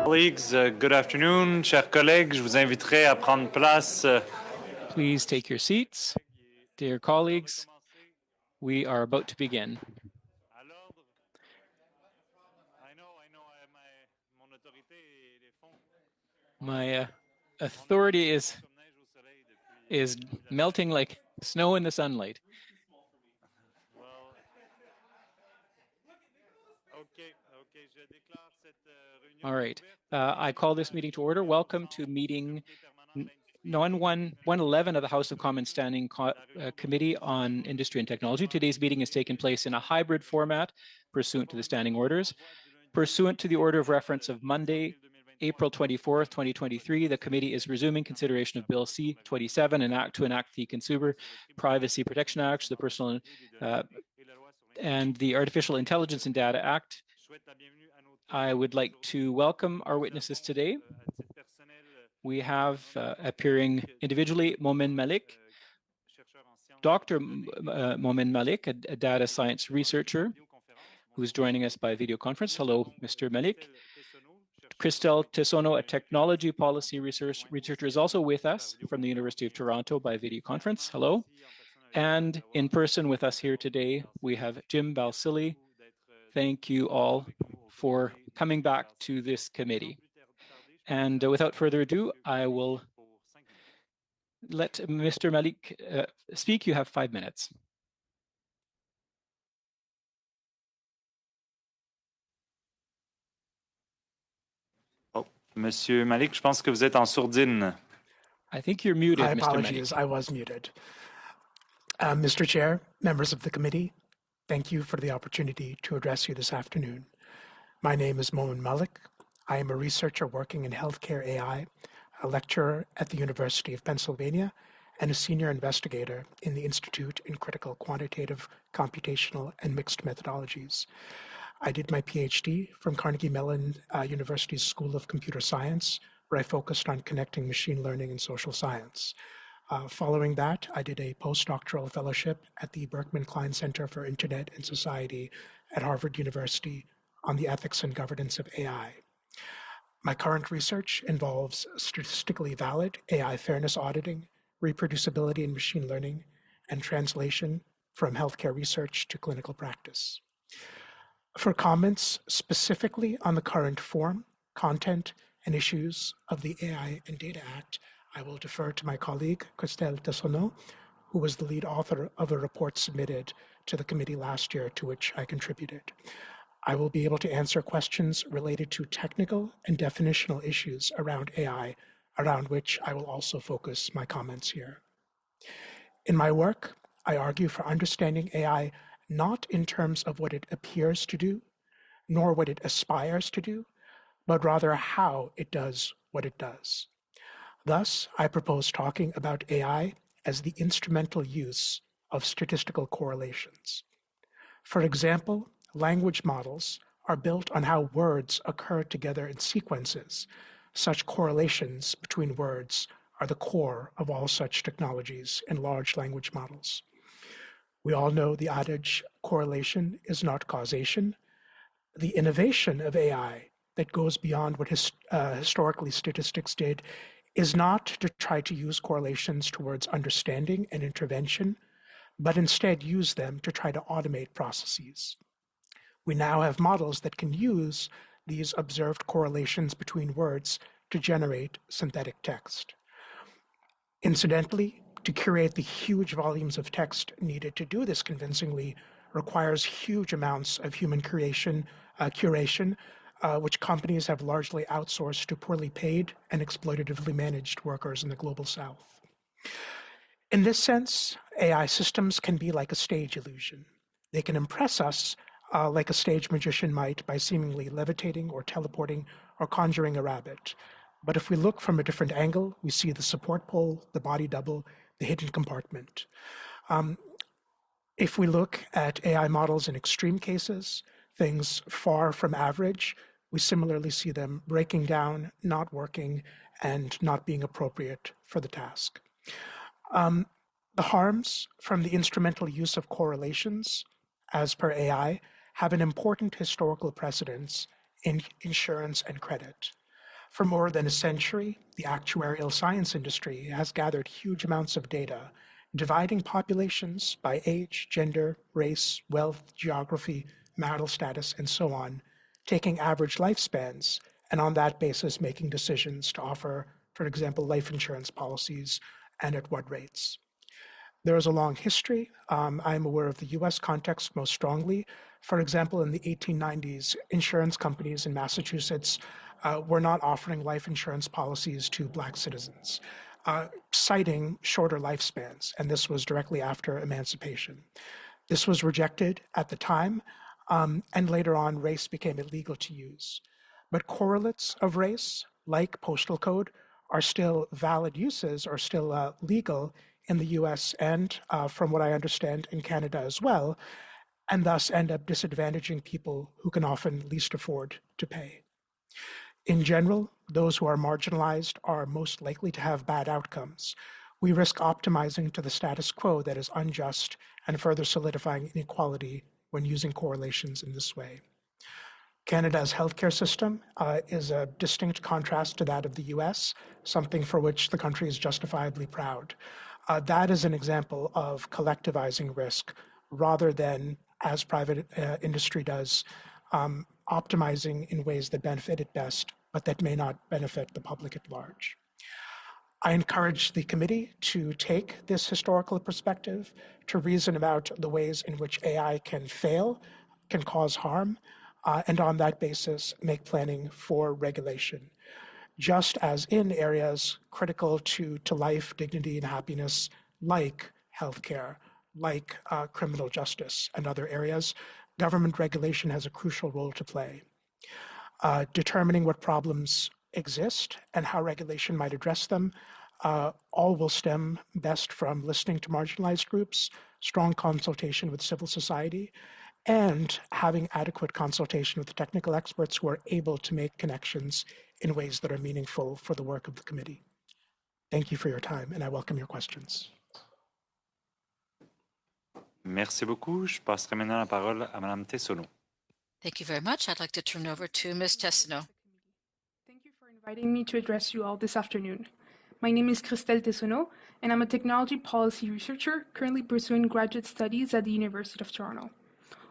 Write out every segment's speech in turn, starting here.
Colleagues, good afternoon. Chers collègues, je vous inviterai à prendre place. Please take your seats. Dear colleagues, we are about to begin. My authority is melting like snow in the sunlight. All right. I call this meeting to order. Welcome to meeting 111 of the House of Commons Standing Committee on Industry and Technology. Today's meeting is taking place in a hybrid format pursuant to the standing orders. Pursuant to the order of reference of Monday, April 24th, 2023, the committee is resuming consideration of Bill C-27, an act to enact the Consumer Privacy Protection Act, the Personal and the Artificial Intelligence and Data Act. I would like to welcome our witnesses today. We have appearing individually Momin Malik, Dr. Momin Malik, a data science researcher who's joining us by video conference. Hello, Mr. Malik. Christelle Tessono, a technology policy researcher, is also with us from the University of Toronto by video conference. Hello. And in person with us here today, we have Jim Balsillie. Thank you all for coming back to this committee. And without further ado, I will let Mr. Malik speak. You have 5 minutes. Monsieur Malik, je pense que vous êtes en sourdine. I think you're muted, My Mr. apologies, Malik. I was muted. Mr. Chair, members of the committee, thank you for the opportunity to address you this afternoon. My name is Momin Malik. I am a researcher working in healthcare AI, a lecturer at the University of Pennsylvania, and a senior investigator in the Institute in Critical Quantitative, Computational, and Mixed Methodologies. I did my PhD from Carnegie Mellon University's School of Computer Science, where I focused on connecting machine learning and social science. Following that, I did a postdoctoral fellowship at the Berkman Klein Center for Internet and Society at Harvard University on the ethics and governance of AI. My current research involves statistically valid AI fairness auditing, reproducibility in machine learning, and translation from healthcare research to clinical practice. For comments specifically on the current form, content, and issues of the AI and Data Act, I will defer to my colleague, Christelle Tessono, who was the lead author of a report submitted to the committee last year to which I contributed. I will be able to answer questions related to technical and definitional issues around AI, around which I will also focus my comments here. In my work, I argue for understanding AI not in terms of what it appears to do, nor what it aspires to do, but rather how it does what it does. Thus, I propose talking about AI as the instrumental use of statistical correlations. For example, language models are built on how words occur together in sequences. Such correlations between words are the core of all such technologies in large language models. We all know the adage, correlation is not causation. The innovation of AI that goes beyond what historically statistics did is not to try to use correlations towards understanding and intervention, but instead use them to try to automate processes. We now have models that can use these observed correlations between words to generate synthetic text. Incidentally, to curate the huge volumes of text needed to do this convincingly requires huge amounts of human curation, which companies have largely outsourced to poorly paid and exploitatively managed workers in the global south. In this sense, AI systems can be like a stage illusion. They can impress us like a stage magician might by seemingly levitating or teleporting or conjuring a rabbit. But if we look from a different angle, we see the support pole, the body double, the hidden compartment. If we look at AI models in extreme cases, things far from average, we similarly see them breaking down, not working, and not being appropriate for the task. The harms from the instrumental use of correlations, as per AI, have an important historical precedence in insurance and credit. For more than a century, the actuarial science industry has gathered huge amounts of data, dividing populations by age, gender, race, wealth, geography, marital status, and so on, taking average lifespans, and on that basis making decisions to offer, for example, life insurance policies and at what rates. There is a long history. I'm aware of the US context most strongly. For example, in the 1890s, insurance companies in Massachusetts were not offering life insurance policies to Black citizens, citing shorter lifespans, and this was directly after emancipation. This was rejected at the time, and later on, race became illegal to use. But correlates of race, like postal code, are still valid uses or still legal in the US and, from what I understand, in Canada as well, and thus end up disadvantaging people who can often least afford to pay. In general, those who are marginalized are most likely to have bad outcomes. We risk optimizing to the status quo that is unjust and further solidifying inequality when using correlations in this way. Canada's healthcare system is a distinct contrast to that of the US, something for which the country is justifiably proud. That is an example of collectivizing risk rather than, as private industry does, optimizing in ways that benefit it best, but that may not benefit the public at large. I encourage the committee to take this historical perspective, to reason about the ways in which AI can fail, can cause harm, and on that basis, make planning for regulation. Just as in areas critical to life, dignity, and happiness, like healthcare, like criminal justice and other areas, government regulation has a crucial role to play. Determining what problems exist and how regulation might address them, all will stem best from listening to marginalized groups, strong consultation with civil society, and having adequate consultation with technical experts who are able to make connections in ways that are meaningful for the work of the committee. Thank you for your time, and I welcome your questions. Merci beaucoup. Je passerai maintenant la parole à Madame Tessonneau. Thank you very much. I'd like to turn over to Ms. Tessonneau. Thank you for inviting me to address you all this afternoon. My name is Christelle Tessonneau, and I'm a technology policy researcher currently pursuing graduate studies at the University of Toronto.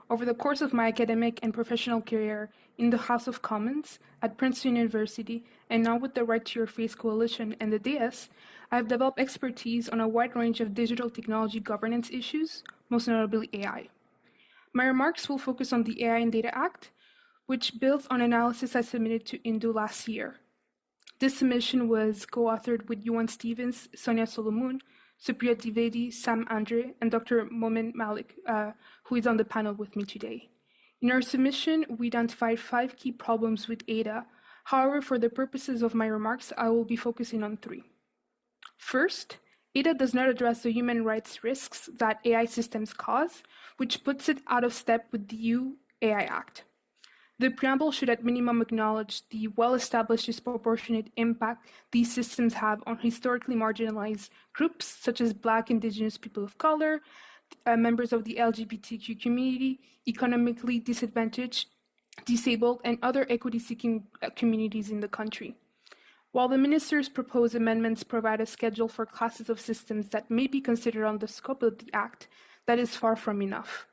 Over the course of my academic and professional career in the House of Commons, at Princeton University, and now with the Right to Your Face Coalition and the DS, I have developed expertise on a wide range of digital technology governance issues, most notably AI. My remarks will focus on the AI and Data Act, which builds on analysis I submitted to INDU last year. This submission was co-authored with Yuan Stevens, Sonia Solomon, Supriya Dwivedi, Sam Andre, and Dr. Momin Malik, who is on the panel with me today. In our submission, we identified 5 key problems with ADA. However, for the purposes of my remarks, I will be focusing on 3. First, ADA does not address the human rights risks that AI systems cause, which puts it out of step with the EU AI Act. The preamble should at minimum acknowledge the well-established disproportionate impact these systems have on historically marginalized groups such as Black, Indigenous people of color, members of the LGBTQ community, economically disadvantaged, disabled, and other equity-seeking communities in the country. While the minister's proposed amendments provide a schedule for classes of systems that may be considered on the scope of the Act, that is far from enough.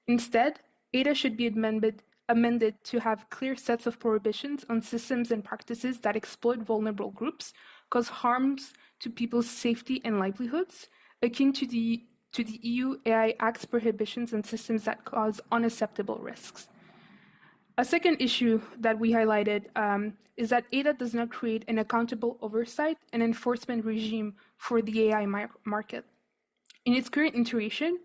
Instead, ADA should be amended to have clear sets of prohibitions on systems and practices that exploit vulnerable groups, cause harms to people's safety and livelihoods, akin to the EU AI Act's prohibitions on systems that cause unacceptable risks. A second issue that we highlighted is that ADA does not create an accountable oversight and enforcement regime for the AI market. In its current iteration,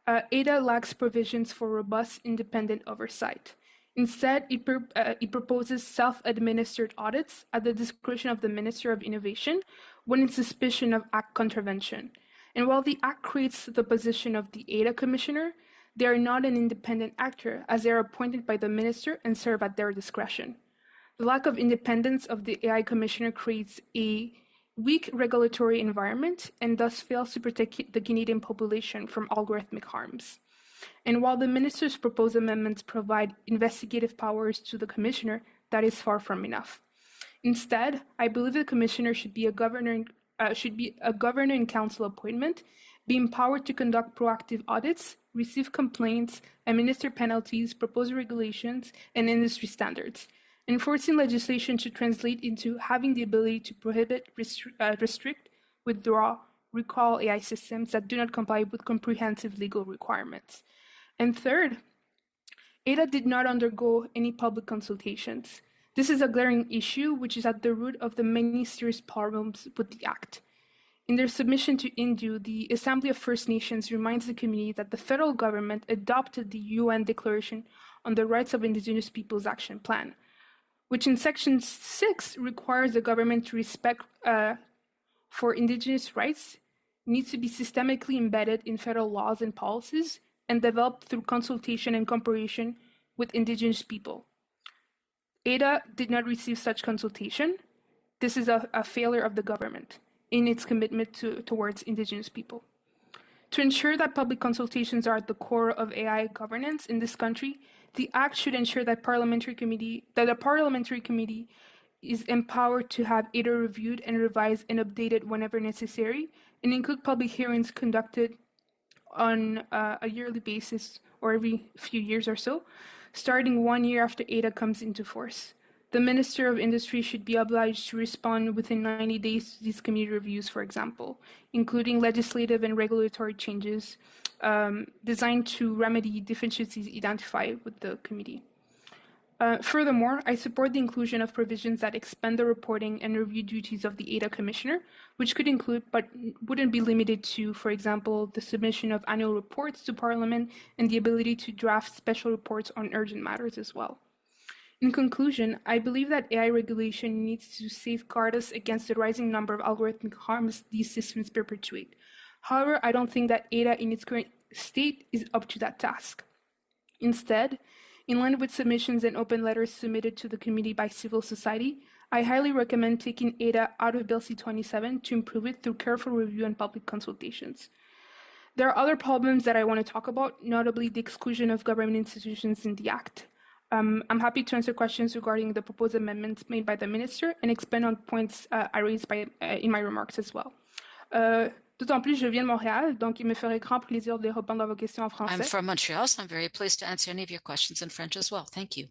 ADA lacks provisions for robust independent oversight. Instead, it proposes self-administered audits at the discretion of the Minister of Innovation when in suspicion of Act contravention. And while the Act creates the position of the ADA Commissioner, they are not an independent actor as they are appointed by the Minister and serve at their discretion. The lack of independence of the AI Commissioner creates a weak regulatory environment and thus fails to protect the Canadian population from algorithmic harms. And while the minister's proposed amendments provide investigative powers to the commissioner, that is far from enough. Instead, I believe the commissioner should be a governor in council appointment, be empowered to conduct proactive audits, receive complaints, administer penalties, propose regulations, and industry standards. Enforcing legislation should translate into having the ability to prohibit, restrict, withdraw, recall AI systems that do not comply with comprehensive legal requirements. And third, ADA did not undergo any public consultations. This is a glaring issue which is at the root of the many serious problems with the Act. In their submission to INDU, the Assembly of First Nations reminds the community that the federal government adopted the UN Declaration on the Rights of Indigenous Peoples Action Plan, which in Section 6 requires the government to respect for Indigenous rights needs to be systemically embedded in federal laws and policies and developed through consultation and cooperation with Indigenous people. ADA did not receive such consultation. This is a failure of the government in its commitment towards Indigenous people. To ensure that public consultations are at the core of AI governance in this country, the Act should ensure that a parliamentary committee is empowered to have ADA reviewed and revised and updated whenever necessary, and include public hearings conducted on a yearly basis or every few years or so, starting 1 year after ADA comes into force. The Minister of Industry should be obliged to respond within 90 days to these committee reviews, for example, including legislative and regulatory changes designed to remedy deficiencies identified with the committee. Furthermore, I support the inclusion of provisions that expand the reporting and review duties of the ADA Commissioner, which could include, but wouldn't be limited to, for example, the submission of annual reports to Parliament and the ability to draft special reports on urgent matters as well. In conclusion, I believe that AI regulation needs to safeguard us against the rising number of algorithmic harms these systems perpetuate. However, I don't think that ADA in its current state is up to that task. Instead, in line with submissions and open letters submitted to the committee by civil society, I highly recommend taking ADA out of Bill C-27 to improve it through careful review and public consultations. There are other problems that I want to talk about, notably the exclusion of government institutions in the Act. I'm happy to answer questions regarding the proposed amendments made by the Minister and expand on points I raised in my remarks as well. D'autant plus, je viens de Montréal, donc il me ferait grand plaisir de répondre à vos questions en français. I'm from Montreal, so I'm very pleased to answer any of your questions in French as well. Thank you.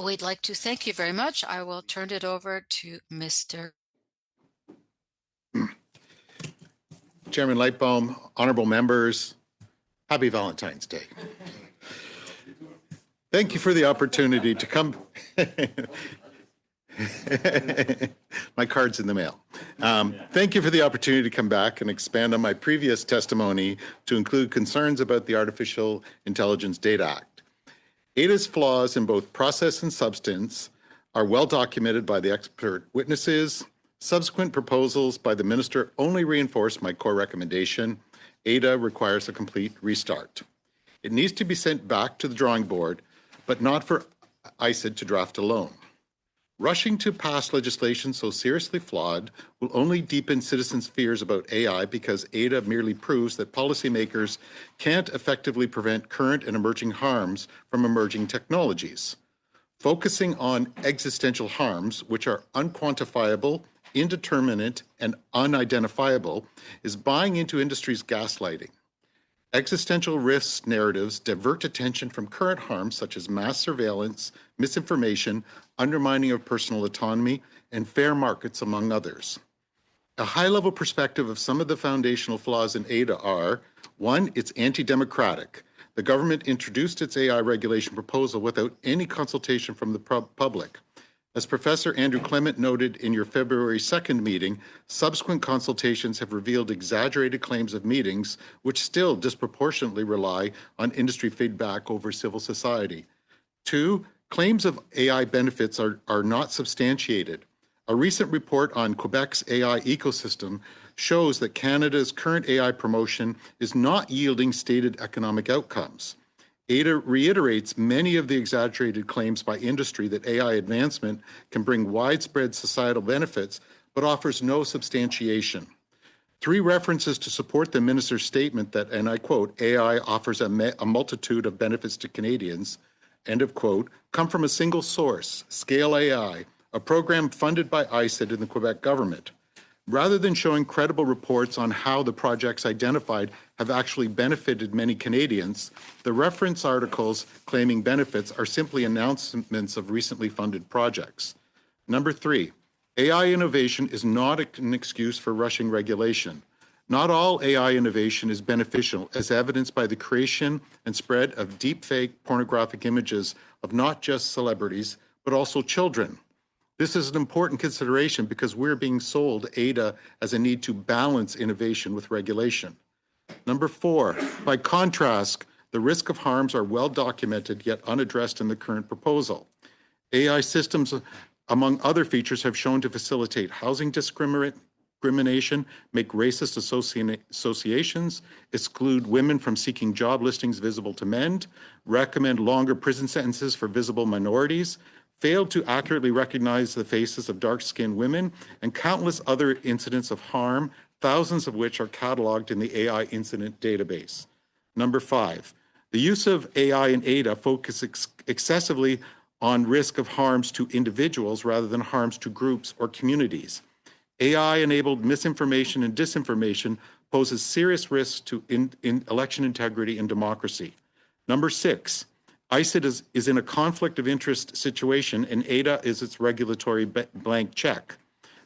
We'd like to thank you very much. I will turn it over to Mr. Chairman Lightbaum, honorable members, happy Valentine's Day. Thank you for the opportunity to come. My card's in the mail. Thank you for the opportunity to come back and expand on my previous testimony to include concerns about the Artificial Intelligence Data Act. ADA's flaws in both process and substance are well documented by the expert witnesses. Subsequent proposals by the minister only reinforce my core recommendation. ADA requires a complete restart. It needs to be sent back to the drawing board, but not for ICID to draft alone. Rushing to pass legislation so seriously flawed will only deepen citizens' fears about AI because ADA merely proves that policymakers can't effectively prevent current and emerging harms from emerging technologies. Focusing on existential harms, which are unquantifiable, indeterminate, and unidentifiable, is buying into industry's gaslighting. Existential risks narratives divert attention from current harms such as mass surveillance, misinformation, undermining of personal autonomy, and fair markets, among others. A high-level perspective of some of the foundational flaws in ADA are: 1, it's anti-democratic. The government introduced its AI regulation proposal without any consultation from the public. As Professor Andrew Clement noted in your February 2nd meeting, subsequent consultations have revealed exaggerated claims of meetings, which still disproportionately rely on industry feedback over civil society. 2, claims of AI benefits are not substantiated. A recent report on Quebec's AI ecosystem shows that Canada's current AI promotion is not yielding stated economic outcomes. ADA reiterates many of the exaggerated claims by industry that AI advancement can bring widespread societal benefits, but offers no substantiation. 3 references to support the minister's statement that, and I quote, AI offers a multitude of benefits to Canadians, end of quote, come from a single source, Scale AI, a program funded by ICID and the Quebec government. Rather than showing credible reports on how the projects identified have actually benefited many Canadians, the reference articles claiming benefits are simply announcements of recently funded projects. Number 3, AI innovation is not an excuse for rushing regulation. Not all AI innovation is beneficial, as evidenced by the creation and spread of deepfake pornographic images of not just celebrities, but also children. This is an important consideration because we're being sold ADA as a need to balance innovation with regulation. Number 4, by contrast, the risk of harms are well documented yet unaddressed in the current proposal. AI systems, among other features, have shown to facilitate housing discrimination, make racist associations, exclude women from seeking job listings visible to men, recommend longer prison sentences for visible minorities, failed to accurately recognize the faces of dark-skinned women, and countless other incidents of harm, thousands of which are cataloged in the AI incident database. Number 5, the use of AI and ADA focuses excessively on risk of harms to individuals rather than harms to groups or communities. AI-enabled misinformation and disinformation poses serious risks to election integrity and democracy. Number 6, ICID is in a conflict of interest situation, and ADA is its regulatory blank check.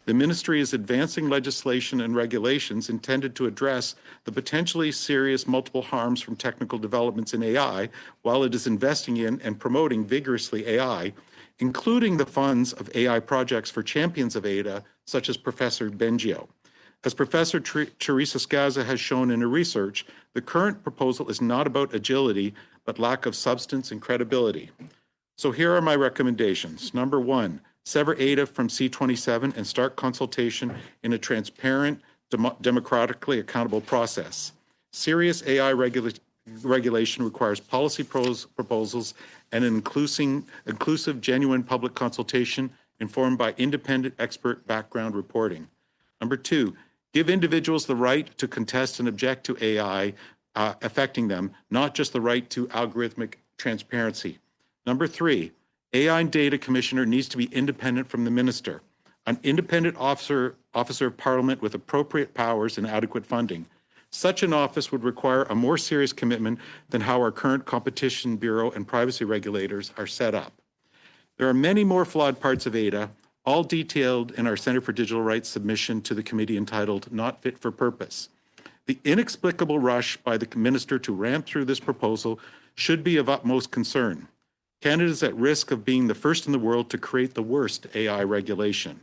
The ministry is advancing legislation and regulations intended to address the potentially serious multiple harms from technical developments in AI, while it is investing in and promoting vigorously AI, including the funds of AI projects for champions of ADA, such as Professor Bengio. As Professor Teresa Scaza has shown in her research, the current proposal is not about agility, but lack of substance and credibility. So here are my recommendations. Number 1, sever ADA from C27 and start consultation in a transparent, democratically accountable process. Serious AI regulation requires policy proposals and an inclusive, genuine public consultation informed by independent expert background reporting. Number 2, give individuals the right to contest and object to AI affecting them, not just the right to algorithmic transparency. Number 3, AI and Data Commissioner needs to be independent from the Minister, an independent officer of Parliament with appropriate powers and adequate funding. Such an office would require a more serious commitment than how our current Competition Bureau and privacy regulators are set up. There are many more flawed parts of ADA, all detailed in our Centre for Digital Rights submission to the committee entitled Not Fit for Purpose. The inexplicable rush by the Minister to ramp through this proposal should be of utmost concern. Canada is at risk of being the first in the world to create the worst AI regulation.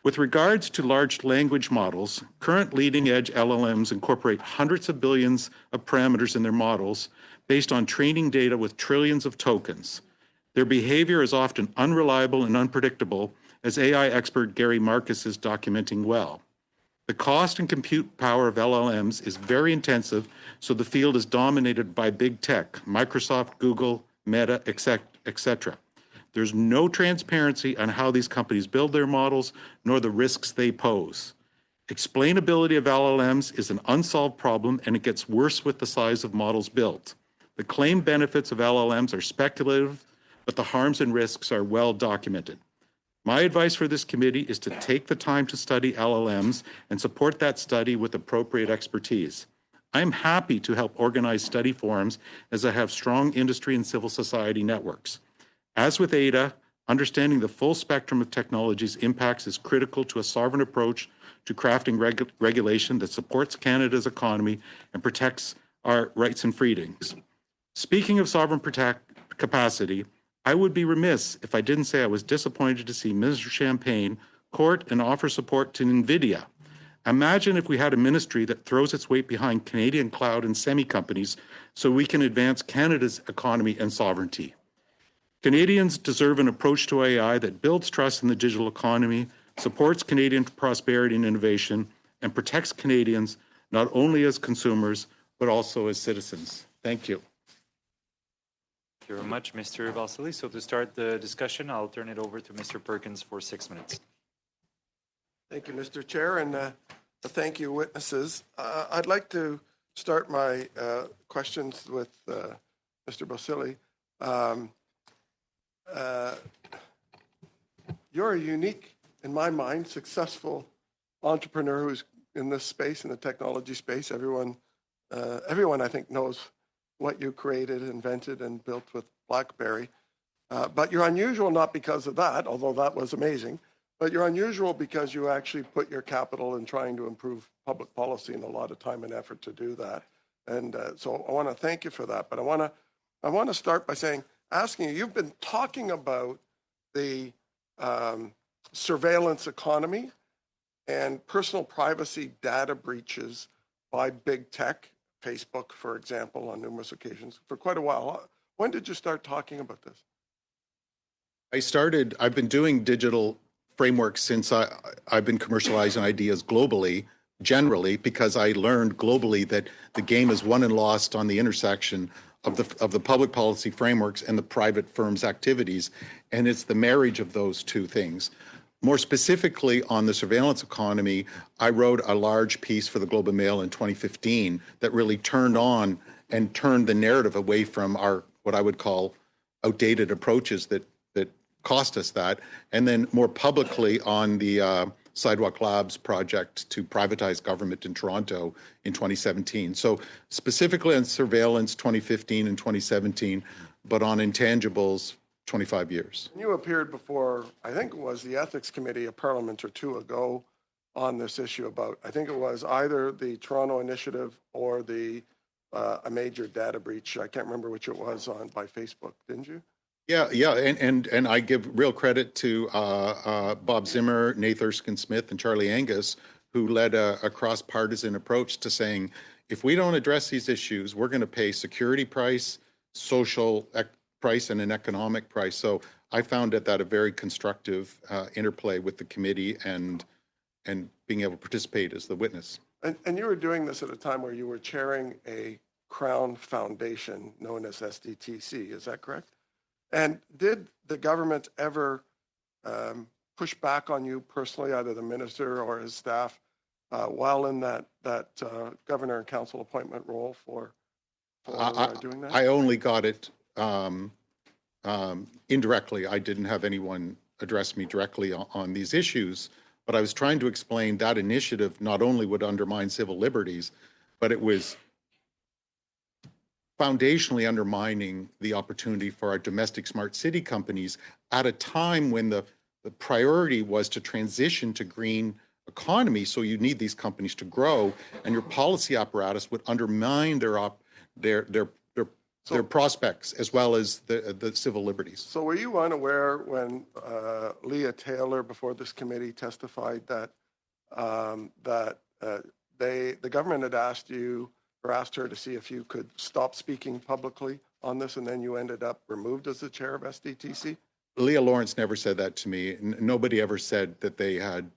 With regards to large language models, current leading-edge LLMs incorporate hundreds of billions of parameters in their models based on training data with trillions of tokens. Their behavior is often unreliable and unpredictable, as AI expert Gary Marcus is documenting well. The cost and compute power of LLMs is very intensive, so the field is dominated by big tech, Microsoft, Google, Meta, etc. There's no transparency on how these companies build their models, nor the risks they pose. Explainability of LLMs is an unsolved problem, and it gets worse with the size of models built. The claimed benefits of LLMs are speculative, but the harms and risks are well documented. My advice for this committee is to take the time to study LLMs and support that study with appropriate expertise. I'm happy to help organize study forums, as I have strong industry and civil society networks. As with ADA, understanding the full spectrum of technology's impacts is critical to a sovereign approach to crafting regulation that supports Canada's economy and protects our rights and freedoms. Speaking of sovereign capacity, I would be remiss if I didn't say I was disappointed to see Minister Champagne court and offer support to NVIDIA. Imagine if we had a ministry that throws its weight behind Canadian cloud and semi companies so we can advance Canada's economy and sovereignty. Canadians deserve an approach to AI that builds trust in the digital economy, supports Canadian prosperity and innovation, and protects Canadians not only as consumers, but also as citizens. Thank you. Thank you very much, Mr. Vasily. So to start the discussion, I'll turn it over to Mr. Perkins for 6 minutes. Thank you, Mr. Chair, and thank you, witnesses. I'd like to start my questions with Mr. Vasily. you're a unique, in my mind, successful entrepreneur who's in this space, in the technology space. Everyone, I think, knows what you created, invented, and built with BlackBerry. But you're unusual not because of that, although that was amazing, but you're unusual because you actually put your capital in trying to improve public policy and a lot of time and effort to do that. And so I want to thank you for that. But I want to start by asking you, you've been talking about the surveillance economy and personal privacy data breaches by big tech, Facebook, for example, on numerous occasions, for quite a while. When did you start talking about this? I've been doing digital frameworks since I've been commercializing ideas globally, generally, because I learned globally that the game is won and lost on the intersection of the public policy frameworks and the private firms' activities, and it's the marriage of those two things. More specifically on the surveillance economy, I wrote a large piece for the Globe and Mail in 2015 that really turned the narrative away from our, what I would call, outdated approaches that cost us that, and then more publicly on the Sidewalk Labs project to privatize government in Toronto in 2017. So specifically on surveillance, 2015 and 2017, but on intangibles, 25 years. You appeared before, I think it was the Ethics Committee a parliament or two ago on this issue about, I think it was either the Toronto Initiative or a major data breach. I can't remember which it was by Facebook, didn't you? Yeah, and I give real credit to Bob Zimmer, Nate Erskine-Smith, and Charlie Angus, who led a cross-partisan approach to saying, if we don't address these issues, we're going to pay security price, social price, and an economic price. So I found that a very constructive interplay with the committee and being able to participate as the witness. And you were doing this at a time where you were chairing a Crown Foundation known as SDTC, is that correct? And did the government ever push back on you personally, either the minister or his staff, while in that governor and council appointment role for doing that? I only got it indirectly. I didn't have anyone address me directly on these issues, but I was trying to explain that initiative not only would undermine civil liberties, but it was foundationally undermining the opportunity for our domestic smart city companies at a time when the priority was to transition to green economy. So you need these companies to grow, and your policy apparatus would undermine their prospects as well as the civil liberties. So were you unaware when Leah Taylor before this committee testified that the government had asked you or asked her to see if you could stop speaking publicly on this, and then you ended up removed as the chair of SDTC? Leah Lawrence never said that to me. Nobody ever said that they had,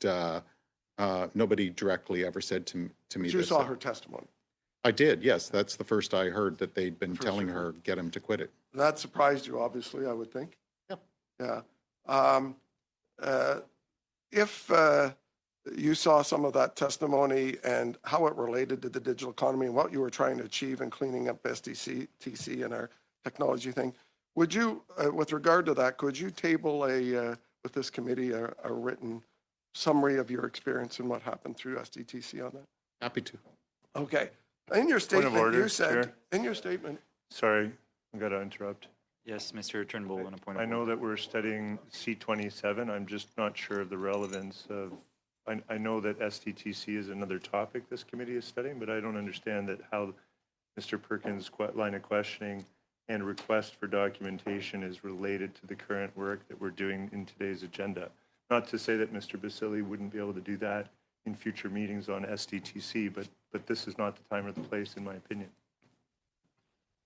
nobody directly ever said to me But you saw her testimony? I did, yes. That's the first I heard that they'd been telling her, get him to quit it. That surprised you, obviously, I would think. Yeah. If you saw some of that testimony and how it related to the digital economy and what you were trying to achieve in cleaning up SDTC and our technology thing, would you, with regard to that, could you table with this committee a written summary of your experience and what happened through SDTC on that? Happy to. Okay. In your statement, order, you said, Chair. in your statement. Sorry, I'm going to interrupt. Yes, Mr. Turnbull, on a point of I know order. that we're studying C27. I'm just not sure of the relevance of, I know that STTC is another topic this committee is studying, but I don't understand that how Mr. Perkins' line of questioning and request for documentation is related to the current work that we're doing in today's agenda. Not to say that Mr. Basili wouldn't be able to do that in future meetings on SDTC, but this is not the time or the place, in my opinion.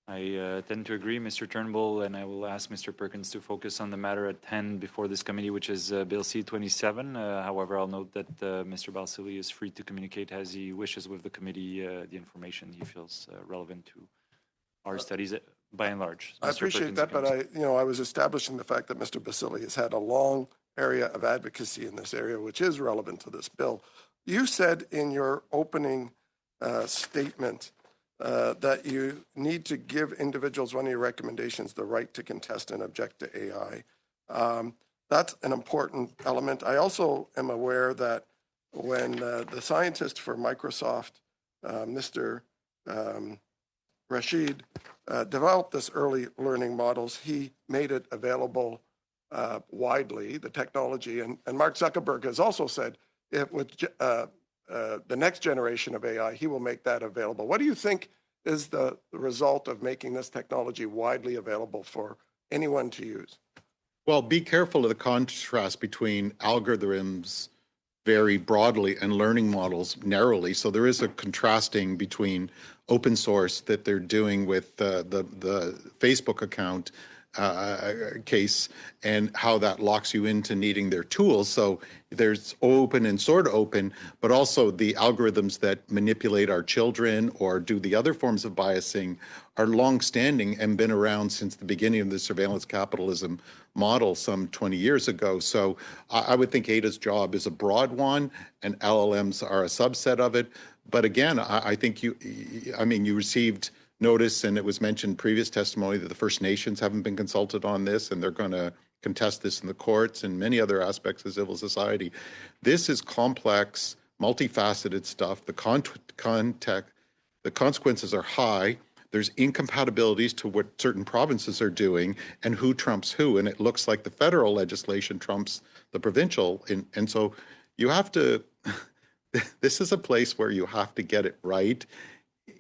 I tend to agree, Mr. Turnbull, and I will ask Mr. Perkins to focus on the matter at hand before this committee, which is Bill C-27. However, I'll note that Mr. Balsillie is free to communicate as he wishes with the committee the information he feels relevant to our studies by and large. I appreciate that, but I was establishing the fact that Mr. Basili has had a long area of advocacy in this area, which is relevant to this bill. You said in your opening statement that you need to give individuals, one of your recommendations, the right to contest and object to AI. That's an important element. I also am aware that when the scientist for Microsoft, Mr. Rashid, developed this early learning models, he made it available widely, the technology. And Mark Zuckerberg has also said, with the next generation of AI, he will make that available. What do you think is the result of making this technology widely available for anyone to use? Well, be careful of the contrast between algorithms very broadly and learning models narrowly. So there is a contrasting between open source that they're doing with the Facebook account case and how that locks you into needing their tools. So there's open and sort of open, but also the algorithms that manipulate our children or do the other forms of biasing are long-standing and been around since the beginning of the surveillance capitalism model some 20 years ago. So I would think ADA's job is a broad one and LLMs are a subset of it. But again, I think you received notice, and it was mentioned previous testimony, that the First Nations haven't been consulted on this, and they're going to contest this in the courts and many other aspects of civil society. This is complex, multifaceted stuff. The consequences are high. There's incompatibilities to what certain provinces are doing and who trumps who, and it looks like the federal legislation trumps the provincial. And so you have to, this is a place where you have to get it right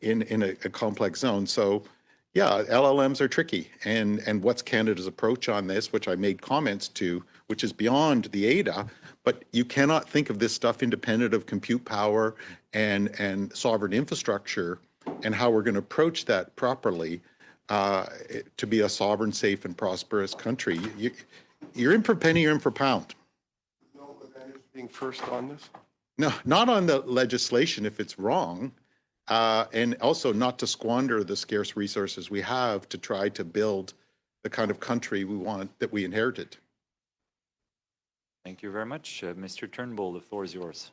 in a complex zone. So yeah, LLMs are tricky. And what's Canada's approach on this, which I made comments to, which is beyond the ADA, but you cannot think of this stuff independent of compute power and sovereign infrastructure and how we're going to approach that properly to be a sovereign, safe, and prosperous country. You're in for penny, you're in for pound. No advantage being first on this? No, not on the legislation if it's wrong. And also not to squander the scarce resources we have to try to build the kind of country we want, that we inherited. Thank you very much. Mr. Turnbull, the floor is yours.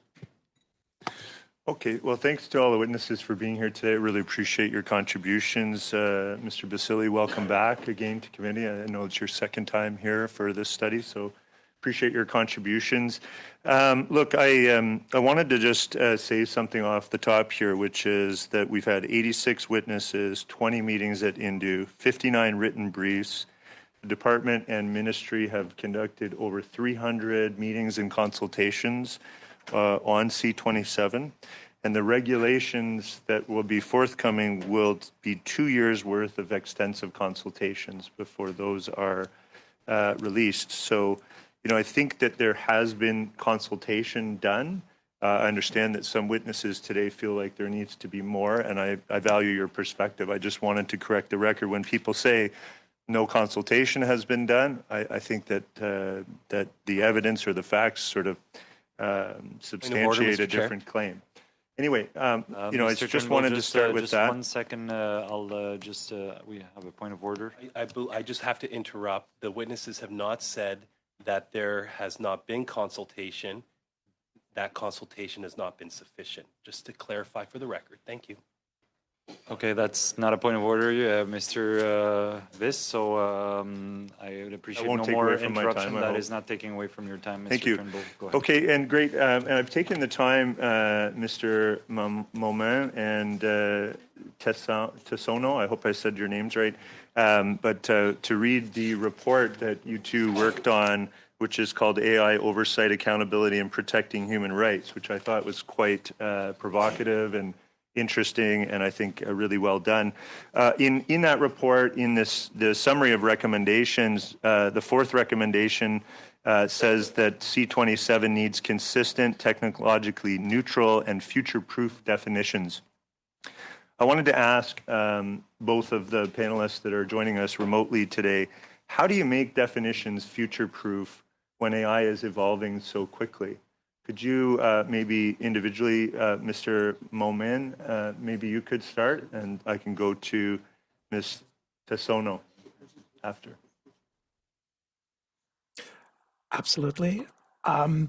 Okay, well, thanks to all the witnesses for being here today. I really appreciate your contributions. Mr. Basili, welcome back again to committee. I know it's your second time here for this study, so appreciate your contributions. Look, I wanted to just say something off the top here, which is that we've had 86 witnesses, 20 meetings at INDU, 59 written briefs. The department and ministry have conducted over 300 meetings and consultations on C-27. And the regulations that will be forthcoming will be 2 years worth of extensive consultations before those are released. So, you know, I think that there has been consultation done. I understand that some witnesses today feel like there needs to be more, and I value your perspective. I just wanted to correct the record. When people say no consultation has been done, I think that that the evidence or the facts sort of substantiate a different claim. Anyway, you know, I just wanted to start with that. 1 second, I'll we have a point of order. I just have to interrupt. The witnesses have not said that there has not been consultation. That consultation has not been sufficient. Just to clarify for the record. Thank you. Okay, that's not a point of order, Mr. Viss, so I would appreciate no more interruption. That is not taking away from your time, Mr. Thank you. Turnbull. Go ahead. Okay, and great. And I've taken the time, Mr. Moment and Tessono, I hope I said your names right, but to read the report that you two worked on, which is called AI Oversight, Accountability, and Protecting Human Rights, which I thought was quite provocative and interesting, and I think really well done. In that report, in the summary of recommendations, the fourth recommendation says that C-27 needs consistent, technologically neutral, and future-proof definitions. I wanted to ask both of the panelists that are joining us remotely today, how do you make definitions future-proof when AI is evolving so quickly? Could you maybe individually, Mr. Momin, maybe you could start, and I can go to Ms. Tessono after. Absolutely. The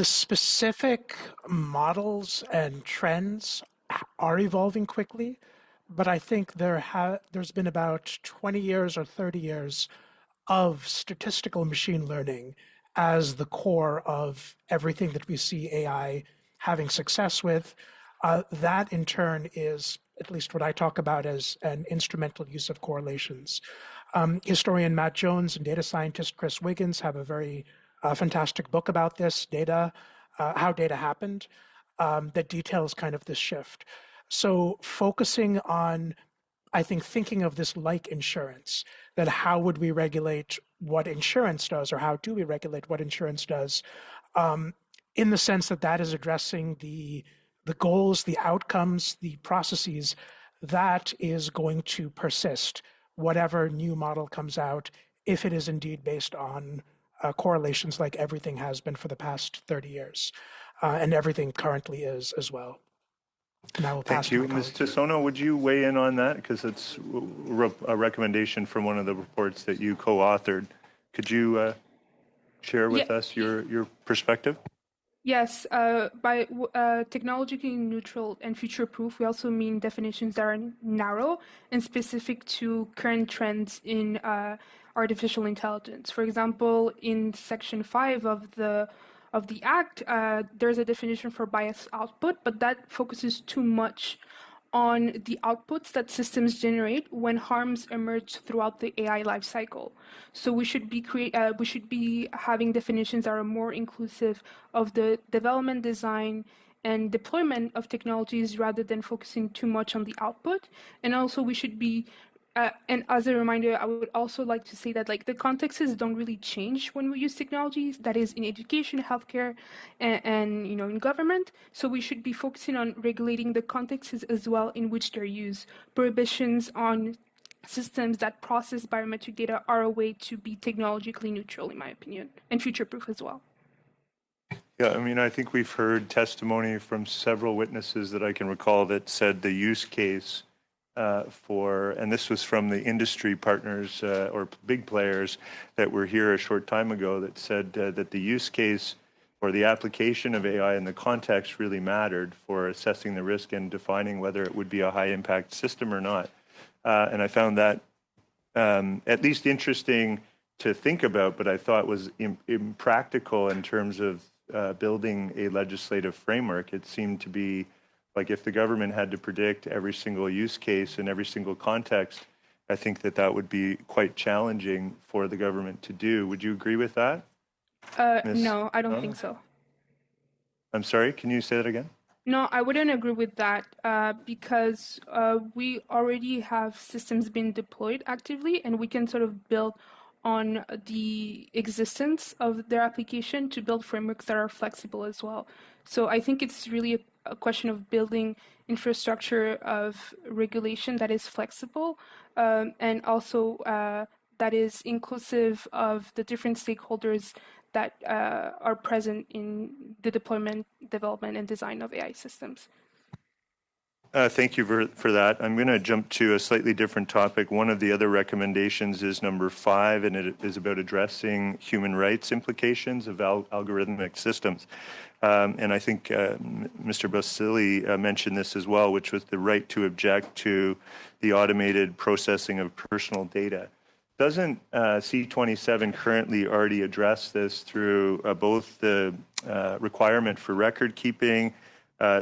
specific models and trends are evolving quickly, but I think there's been about 20 years or 30 years of statistical machine learning as the core of everything that we see AI having success with. That in turn is at least what I talk about as an instrumental use of correlations. Historian Matt Jones and data scientist Chris Wiggins have a very fantastic book about this, how data happened, that details kind of this shift. So focusing on, I think, thinking of this like insurance, that how would we regulate what insurance does, or how do we regulate what insurance does, in the sense that that is addressing the goals, the outcomes, the processes that is going to persist, whatever new model comes out, if it is indeed based on correlations like everything has been for the past 30 years, and everything currently is as well. And I will pass Thank you. to my Ms. colleague. Tisono, would you weigh in on that? Because it's a recommendation from one of the reports that you co-authored. Could you share with us your perspective? Yes, by technologically neutral and future-proof, we also mean definitions that are narrow and specific to current trends in artificial intelligence. For example, in Section 5 of the Act, there's a definition for bias output, but that focuses too much on the outputs that systems generate when harms emerge throughout the AI lifecycle. So we should be having definitions that are more inclusive of the development, design, and deployment of technologies rather than focusing too much on the output. And also we should be and as a reminder, I would also like to say that the contexts don't really change when we use technologies, that is in education, healthcare, and in government. So we should be focusing on regulating the contexts as well in which they're used. Prohibitions on systems that process biometric data are a way to be technologically neutral, in my opinion, and future-proof as well. Yeah, I mean, I think we've heard testimony from several witnesses that I can recall that said the use case and this was from the industry partners or big players that were here a short time ago, that said that the use case or the application of AI in the context really mattered for assessing the risk and defining whether it would be a high impact system or not. And I found that at least interesting to think about, but I thought was impractical in terms of building a legislative framework. It seemed to be like if the government had to predict every single use case in every single context, I think that would be quite challenging for the government to do. Would you agree with that? No, I don't think so. I'm sorry, can you say that again? No, I wouldn't agree with that because we already have systems being deployed actively, and we can sort of build on the existence of their application to build frameworks that are flexible as well. So I think it's really a question of building infrastructure of regulation that is flexible and also that is inclusive of the different stakeholders that are present in the deployment, development, and design of AI systems. Thank you for that. I'm going to jump to a slightly different topic. One of the other recommendations is number 5, and it is about addressing human rights implications of algorithmic systems. And I think Mr. Basili mentioned this as well, which was the right to object to the automated processing of personal data. Doesn't C27 currently already address this through both the requirement for record keeping,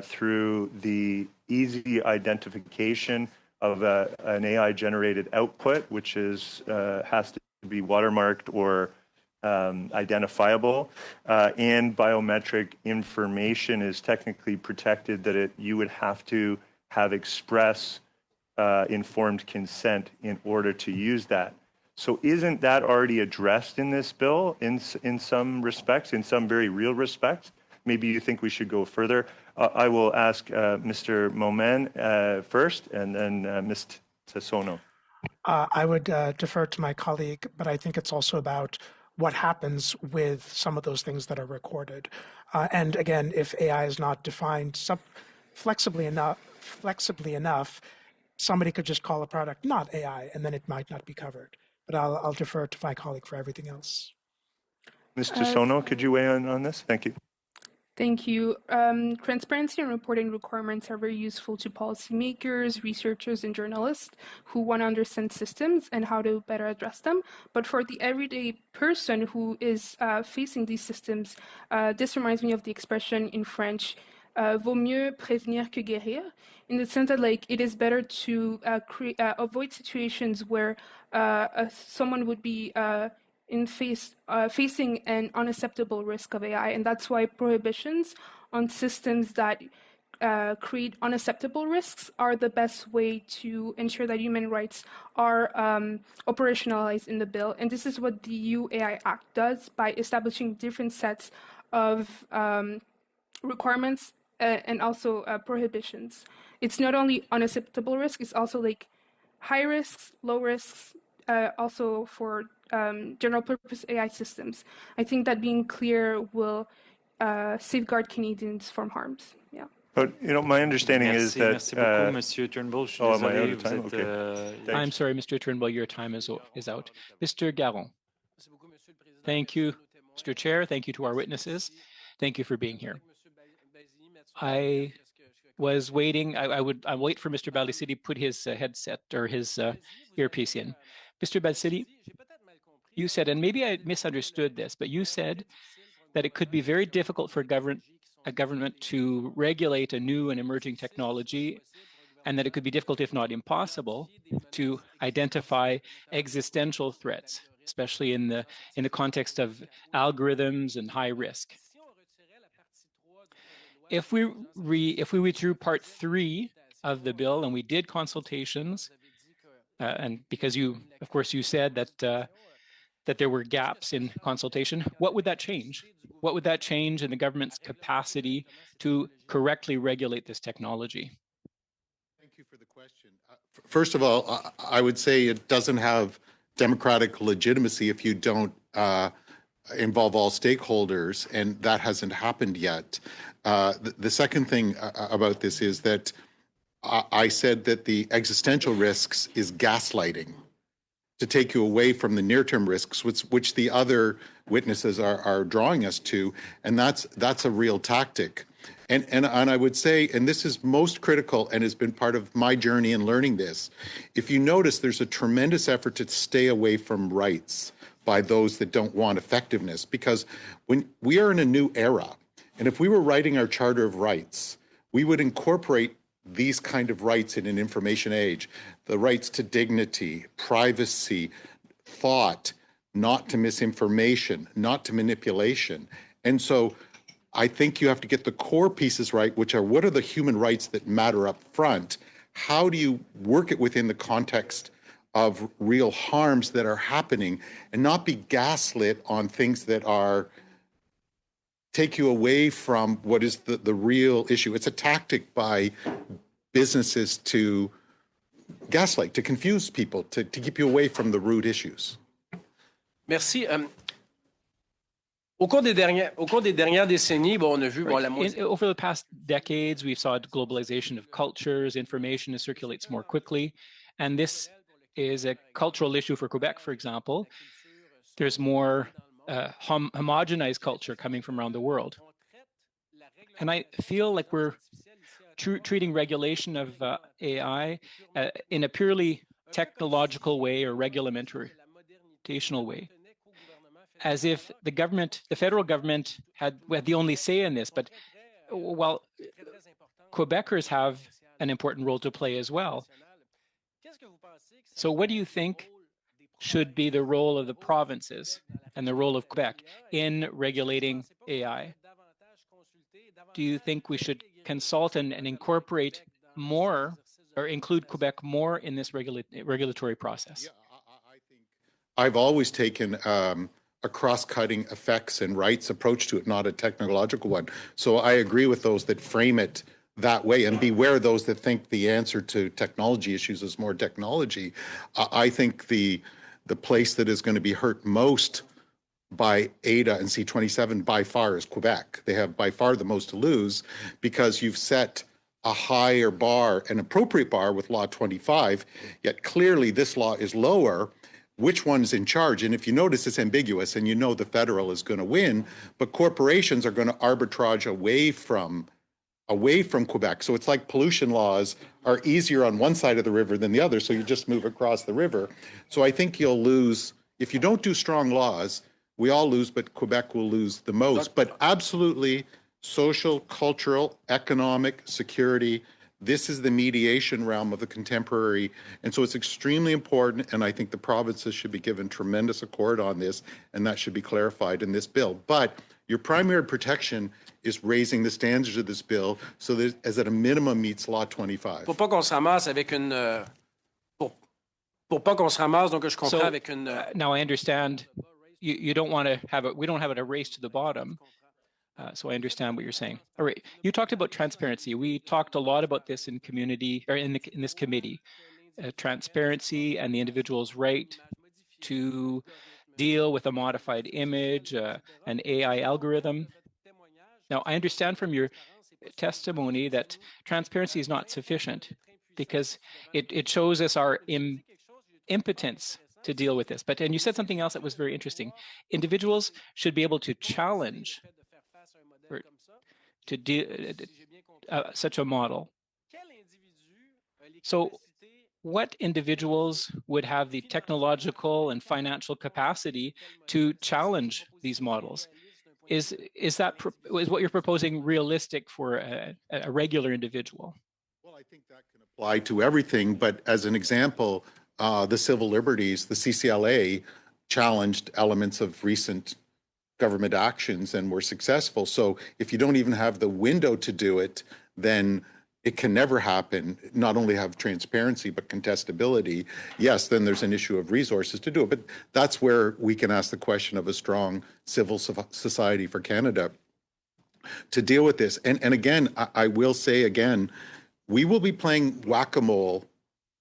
through the easy identification of an AI-generated output, which has to be watermarked or identifiable, and biometric information is technically protected, that you would have to have express informed consent in order to use that. So isn't that already addressed in this bill in some respects, in some very real respects? Maybe you think we should go further. I will ask Mr. Momen first, and then Ms. Tisono. I would defer to my colleague, but I think it's also about what happens with some of those things that are recorded. And again, if AI is not defined flexibly enough, somebody could just call a product not AI, and then it might not be covered. But I'll defer to my colleague for everything else. Ms. Tisono, could you weigh in on this? Thank you. Thank you. Transparency and reporting requirements are very useful to policymakers, researchers, and journalists who want to understand systems and how to better address them. But for the everyday person who is facing these systems, this reminds me of the expression in French, vaut mieux prévenir que guérir, in the sense that like it is better to avoid situations where someone would be facing an unacceptable risk of AI, and that's why prohibitions on systems that create unacceptable risks are the best way to ensure that human rights are operationalized in the bill. And this is what the EU AI Act does by establishing different sets of requirements and also prohibitions. It's not only unacceptable risk, it's also like high risks, low risks, also for general purpose AI systems. I think that being clear will safeguard Canadians from harms. Yeah. But, you know, my understanding is that... Merci beaucoup, Monsieur Turnbull. Je suis am I désolé, out of vous time? êtes, Okay. I'm sorry, Mr. Turnbull, your time is out. Mr. Garon. Thank you, Mr. Chair. Thank you to our witnesses. Thank you for being here. I was waiting. I'll wait for Mr. Ballicidi to put his headset or his earpiece in. Mr. Ballicidi, you said, and maybe I misunderstood this, but you said that it could be very difficult for a government to regulate a new and emerging technology, and that it could be difficult, if not impossible, to identify existential threats, especially in the context of algorithms and high risk. If we withdrew part 3 of the bill and we did consultations, and because of course you said that there were gaps in consultation, what would that change? What would that change in the government's capacity to correctly regulate this technology? Thank you for the question. First of all, I would say it doesn't have democratic legitimacy if you don't involve all stakeholders, and that hasn't happened yet. The second thing about this is that I said that the existential risks is gaslighting to take you away from the near-term risks, which the other witnesses are drawing us to, and that's a real tactic. And I would say, and this is most critical and has been part of my journey in learning this, if you notice, there's a tremendous effort to stay away from rights by those that don't want effectiveness, because when we are in a new era, and if we were writing our Charter of Rights, we would incorporate these kind of rights in an information age, the rights to dignity, privacy, thought, not to misinformation, not to manipulation. And so I think you have to get the core pieces right, which are what are the human rights that matter up front? How do you work it within the context of real harms that are happening and not be gaslit on things that take you away from what is the real issue. It's a tactic by businesses to gaslight, to confuse people, to keep you away from the root issues. Merci. Au cours des dernières décennies, on a vu over the past decades, we've saw globalization of cultures, information circulates more quickly, and this is a cultural issue for Quebec, for example. There's more homogenized culture coming from around the world. And I feel like we're treating regulation of AI in a purely technological way or regulamentational way, as if the federal government had the only say in this. But while Quebecers have an important role to play as well. So what do you think should be the role of the provinces and the role of Quebec in regulating AI? Do you think we should consult and incorporate more or include Quebec more in this regulatory process? Yeah, I think I've always taken a cross-cutting effects and rights approach to it, not a technological one. So I agree with those that frame it that way, and beware those that think the answer to technology issues is more technology. I think the place that is going to be hurt most by ADA and C27 by far is Quebec. They have by far the most to lose because you've set a higher bar, an appropriate bar with Law 25, yet clearly this law is lower. which one's in charge. And if you notice, it's ambiguous, and you know the federal is going to win, but corporations are going to arbitrage away from Quebec. So it's like pollution laws are easier on one side of the river than the other, so you just move across the river. So I think you'll lose, if you don't do strong laws, we all lose, but Quebec will lose the most. But absolutely, social, cultural, economic, security, this is the mediation realm of the contemporary. And so it's extremely important, and I think the provinces should be given tremendous accord on this, and that should be clarified in this bill. But your primary protection is raising the standards of this bill so that as at a minimum meets Law 25. Pour pas qu'on se ramasse avec une... pour pas qu'on se ramasse, donc je comprends So, avec une... now I understand you don't want to have we don't have a race to the bottom. So I understand what you're saying. All right, you talked about transparency. We talked a lot about this in community or in this committee, transparency and the individual's right to deal with a modified image, an AI algorithm. Now, I understand from your testimony that transparency is not sufficient because it shows us our impotence to deal with this. And you said something else that was very interesting. Individuals should be able to challenge or to do such a model. So what individuals would have the technological and financial capacity to challenge these models? Is what you're proposing realistic for a regular individual? Well, I think that can apply to everything, but as an example, the civil liberties, the CCLA challenged elements of recent government actions and were successful. So if you don't even have the window to do it, then it can never happen, not only have transparency, but contestability. Yes, then there's an issue of resources to do it. But that's where we can ask the question of a strong civil society for Canada to deal with this. And again, I will say again, we will be playing whack-a-mole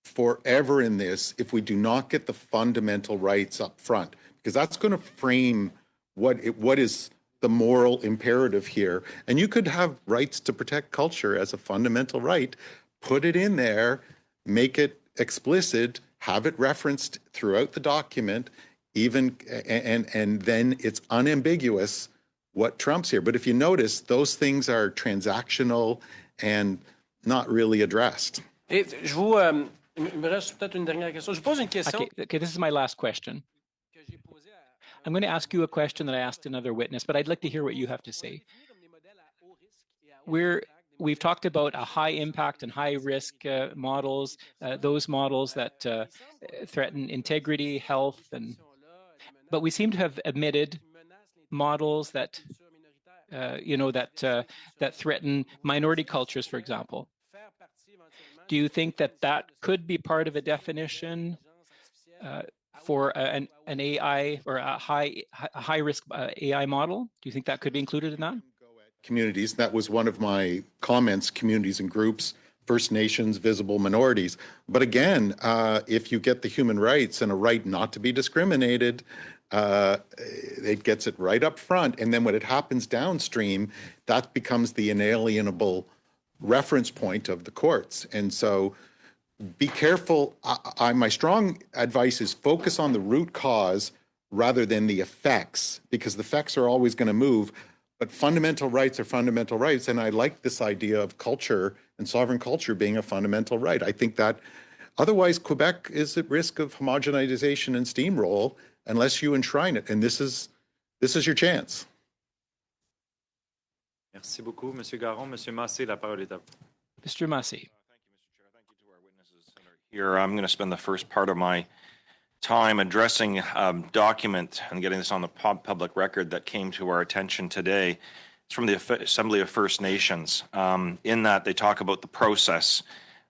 forever in this if we do not get the fundamental rights up front, because that's going to frame what is the moral imperative here. And you could have rights to protect culture as a fundamental right, put it in there, make it explicit, have it referenced throughout the document, even and then it's unambiguous what trumps here. But if you notice, those things are transactional and not really addressed. Et je vous... il me reste peut-être une dernière question. Je pose une question. Okay, this is my last question. I'm going to ask you a question that I asked another witness, but I'd like to hear what you have to say. We've talked about a high impact and high risk models, those models that threaten integrity, health, but we seem to have omitted models that that threaten minority cultures, for example. Do you think that could be part of a definition for an AI or a high risk AI model? Do you think that could be included in that? Communities, that was one of my comments, communities and groups, First Nations, visible minorities. But again, if you get the human rights and a right not to be discriminated, it gets it right up front. And then when it happens downstream, that becomes the inalienable reference point of the courts. And so be careful. My strong advice is focus on the root cause rather than the effects, because the effects are always going to move. But fundamental rights are fundamental rights. And I like this idea of culture and sovereign culture being a fundamental right. I think that otherwise Quebec is at risk of homogenization and steamroll unless you enshrine it. And this is your chance. Merci beaucoup, Monsieur Garon. Monsieur Massé, la parole est à vous. Mr. Massé. Here, I'm going to spend the first part of my time addressing a document and getting this on the public record that came to our attention today. It's from the Assembly of First Nations. In that, they talk about the process.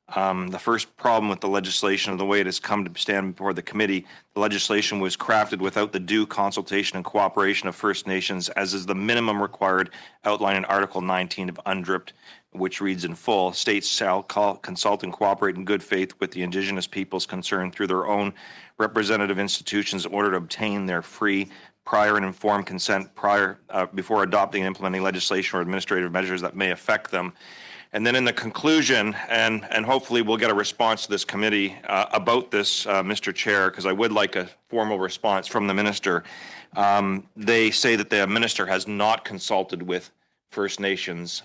The first problem with the legislation, of the way it has come to stand before the committee, the legislation was crafted without the due consultation and cooperation of First Nations, as is the minimum required outlined in Article 19 of UNDRIP, which reads in full, states shall consult and cooperate in good faith with the Indigenous peoples concerned through their own representative institutions in order to obtain their free, prior and informed consent before adopting and implementing legislation or administrative measures that may affect them. And then in the conclusion, and hopefully we'll get a response to this committee about this, Mr. Chair, because I would like a formal response from the minister. They say that the minister has not consulted with First Nations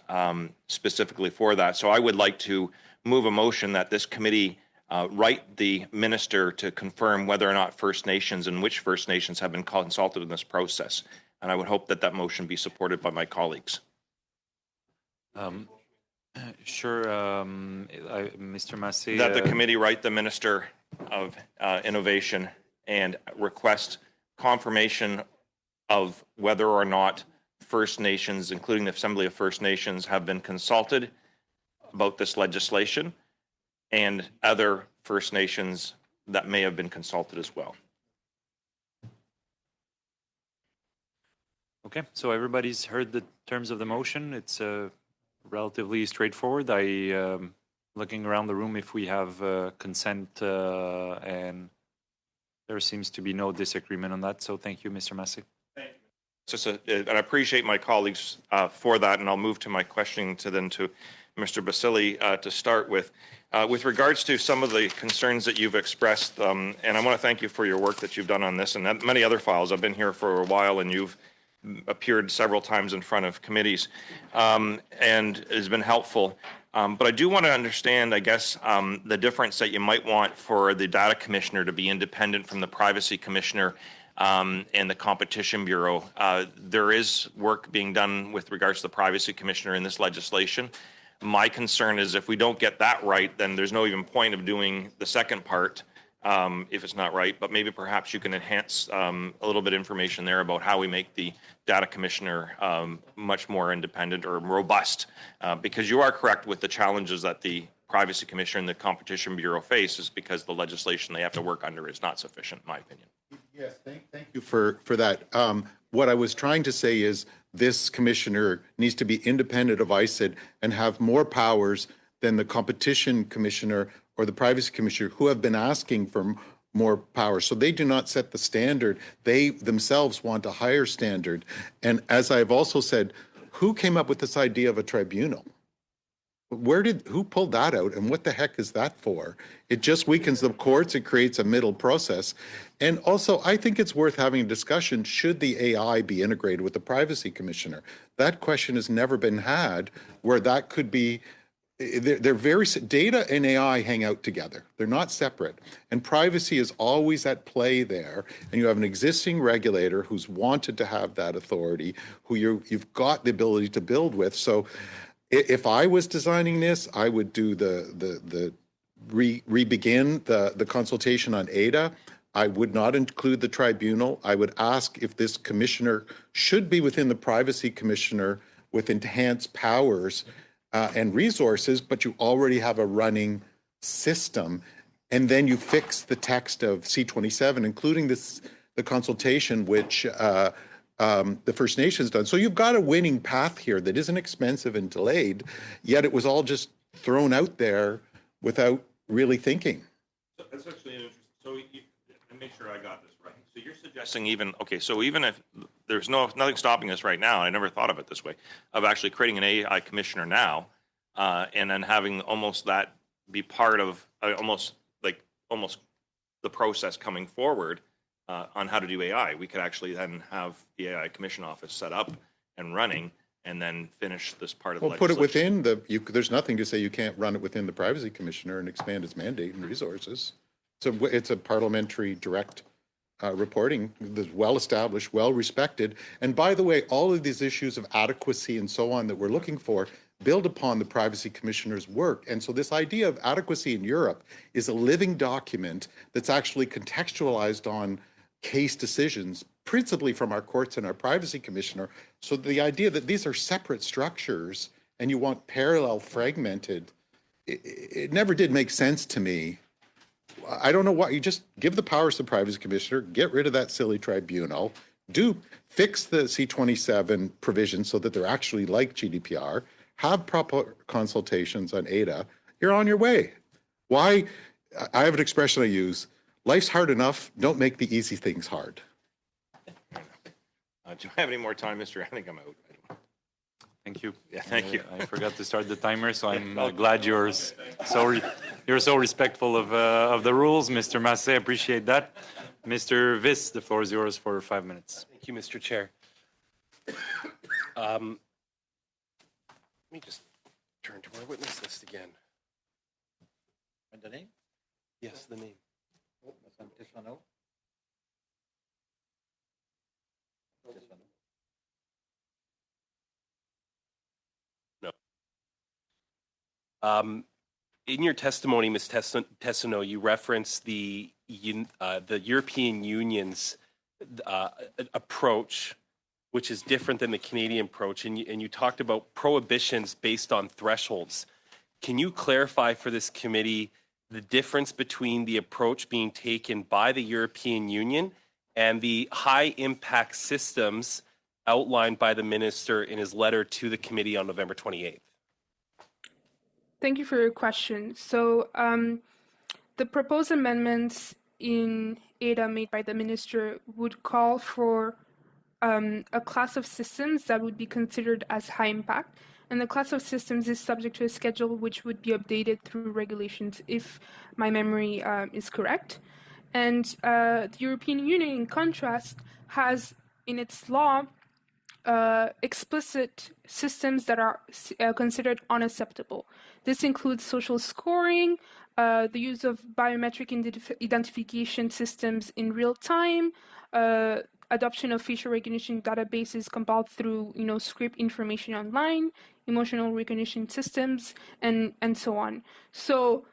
specifically for that. So I would like to move a motion that this committee write the minister to confirm whether or not First Nations and which First Nations have been consulted in this process. And I would hope that that motion be supported by my colleagues. Sure, Mr. Massey. That the committee write the Minister of Innovation and request confirmation of whether or not First Nations, including the Assembly of First Nations, have been consulted about this legislation, and other First Nations that may have been consulted as well. Okay, so everybody's heard the terms of the motion. It's relatively straightforward. Looking around the room if we have consent, and there seems to be no disagreement on that. So thank you, Mr. Massey. And I appreciate my colleagues for that, and I'll move to my questioning to Mr. Basili to start with. With regards to some of the concerns that you've expressed, and I want to thank you for your work that you've done on this and many other files. I've been here for a while, and you've appeared several times in front of committees, and has been helpful. But I do want to understand, I guess, the difference that you might want for the data commissioner to be independent from the privacy commissioner and the Competition Bureau. There is work being done with regards to the privacy commissioner in this legislation. My concern is if we don't get that right, then there's no even point of doing the second part if it's not right. But maybe perhaps you can enhance a little bit of information there about how we make the data commissioner much more independent or robust. Because you are correct with the challenges that the privacy commissioner and the Competition Bureau faces because the legislation they have to work under is not sufficient, in my opinion. Yes, thank you for that. What I was trying to say is this commissioner needs to be independent of ICID and have more powers than the competition commissioner or the privacy commissioner who have been asking for more power. So they do not set the standard. They themselves want a higher standard. And as I've also said, who came up with this idea of a tribunal? Who pulled that out and what the heck is that for? It just weakens the courts, it creates a middle process. And also, I think it's worth having a discussion, should the AI be integrated with the privacy commissioner? That question has never been had where that could be, they're very, data and AI hang out together. They're not separate. And privacy is always at play there. And you have an existing regulator who's wanted to have that authority, who you've got the ability to build with. So if I was designing this, I would do re-begin the consultation on ADA. I would not include the tribunal. I would ask if this commissioner should be within the privacy commissioner with enhanced powers and resources, but you already have a running system. And then you fix the text of C-27, including the consultation, which the First Nations done. So you've got a winning path here that isn't expensive and delayed, yet it was all just thrown out there without really thinking. So that's actually interesting. So to make sure I got this right. So you're suggesting even if there's nothing stopping us right now, I never thought of it this way, of actually creating an AI commissioner now, and then having almost that be part of almost the process coming forward. On how to do AI, we could actually then have the AI Commission Office set up and running, and then finish this part of the legislation. Put it within there's nothing to say you can't run it within the Privacy Commissioner and expand its mandate and resources. So it's a parliamentary direct reporting that's well established, well respected. And by the way, all of these issues of adequacy and so on that we're looking for build upon the Privacy Commissioner's work. And so this idea of adequacy in Europe is a living document that's actually contextualized on case decisions, principally from our courts and our privacy commissioner. So the idea that these are separate structures and you want parallel fragmented, it never did make sense to me. I don't know why. You just give the powers to the privacy commissioner, get rid of that silly tribunal, fix the C-27 provisions so that they're actually like GDPR, have proper consultations on ADA, you're on your way. Why? I have an expression I use, life's hard enough, don't make the easy things hard. Do I have any more time, Mr. I think I'm out. Thank you. Yeah, thank you. I forgot to start the timer, so I'm glad you're so respectful of the rules, Mr. Massé. Appreciate that. Mr. Viss, the floor is yours for 5 minutes. Thank you, Mr. Chair. Let me just turn to our witness list again. The name? Yes, the name. No. In your testimony, Ms. Tessino, you referenced the European Union's approach, which is different than the Canadian approach, and you talked about prohibitions based on thresholds. Can you clarify for this committee the difference between the approach being taken by the European Union and the high impact systems outlined by the minister in his letter to the committee on November 28th? Thank you for your question. So the proposed amendments in ADA made by the minister would call for a class of systems that would be considered as high impact. And the class of systems is subject to a schedule which would be updated through regulations if my memory is correct. And the European Union, in contrast, has in its law explicit systems that are considered unacceptable. This includes social scoring, the use of biometric identification systems in real time, adoption of facial recognition databases compiled through, script information online, emotional recognition systems, and so on. So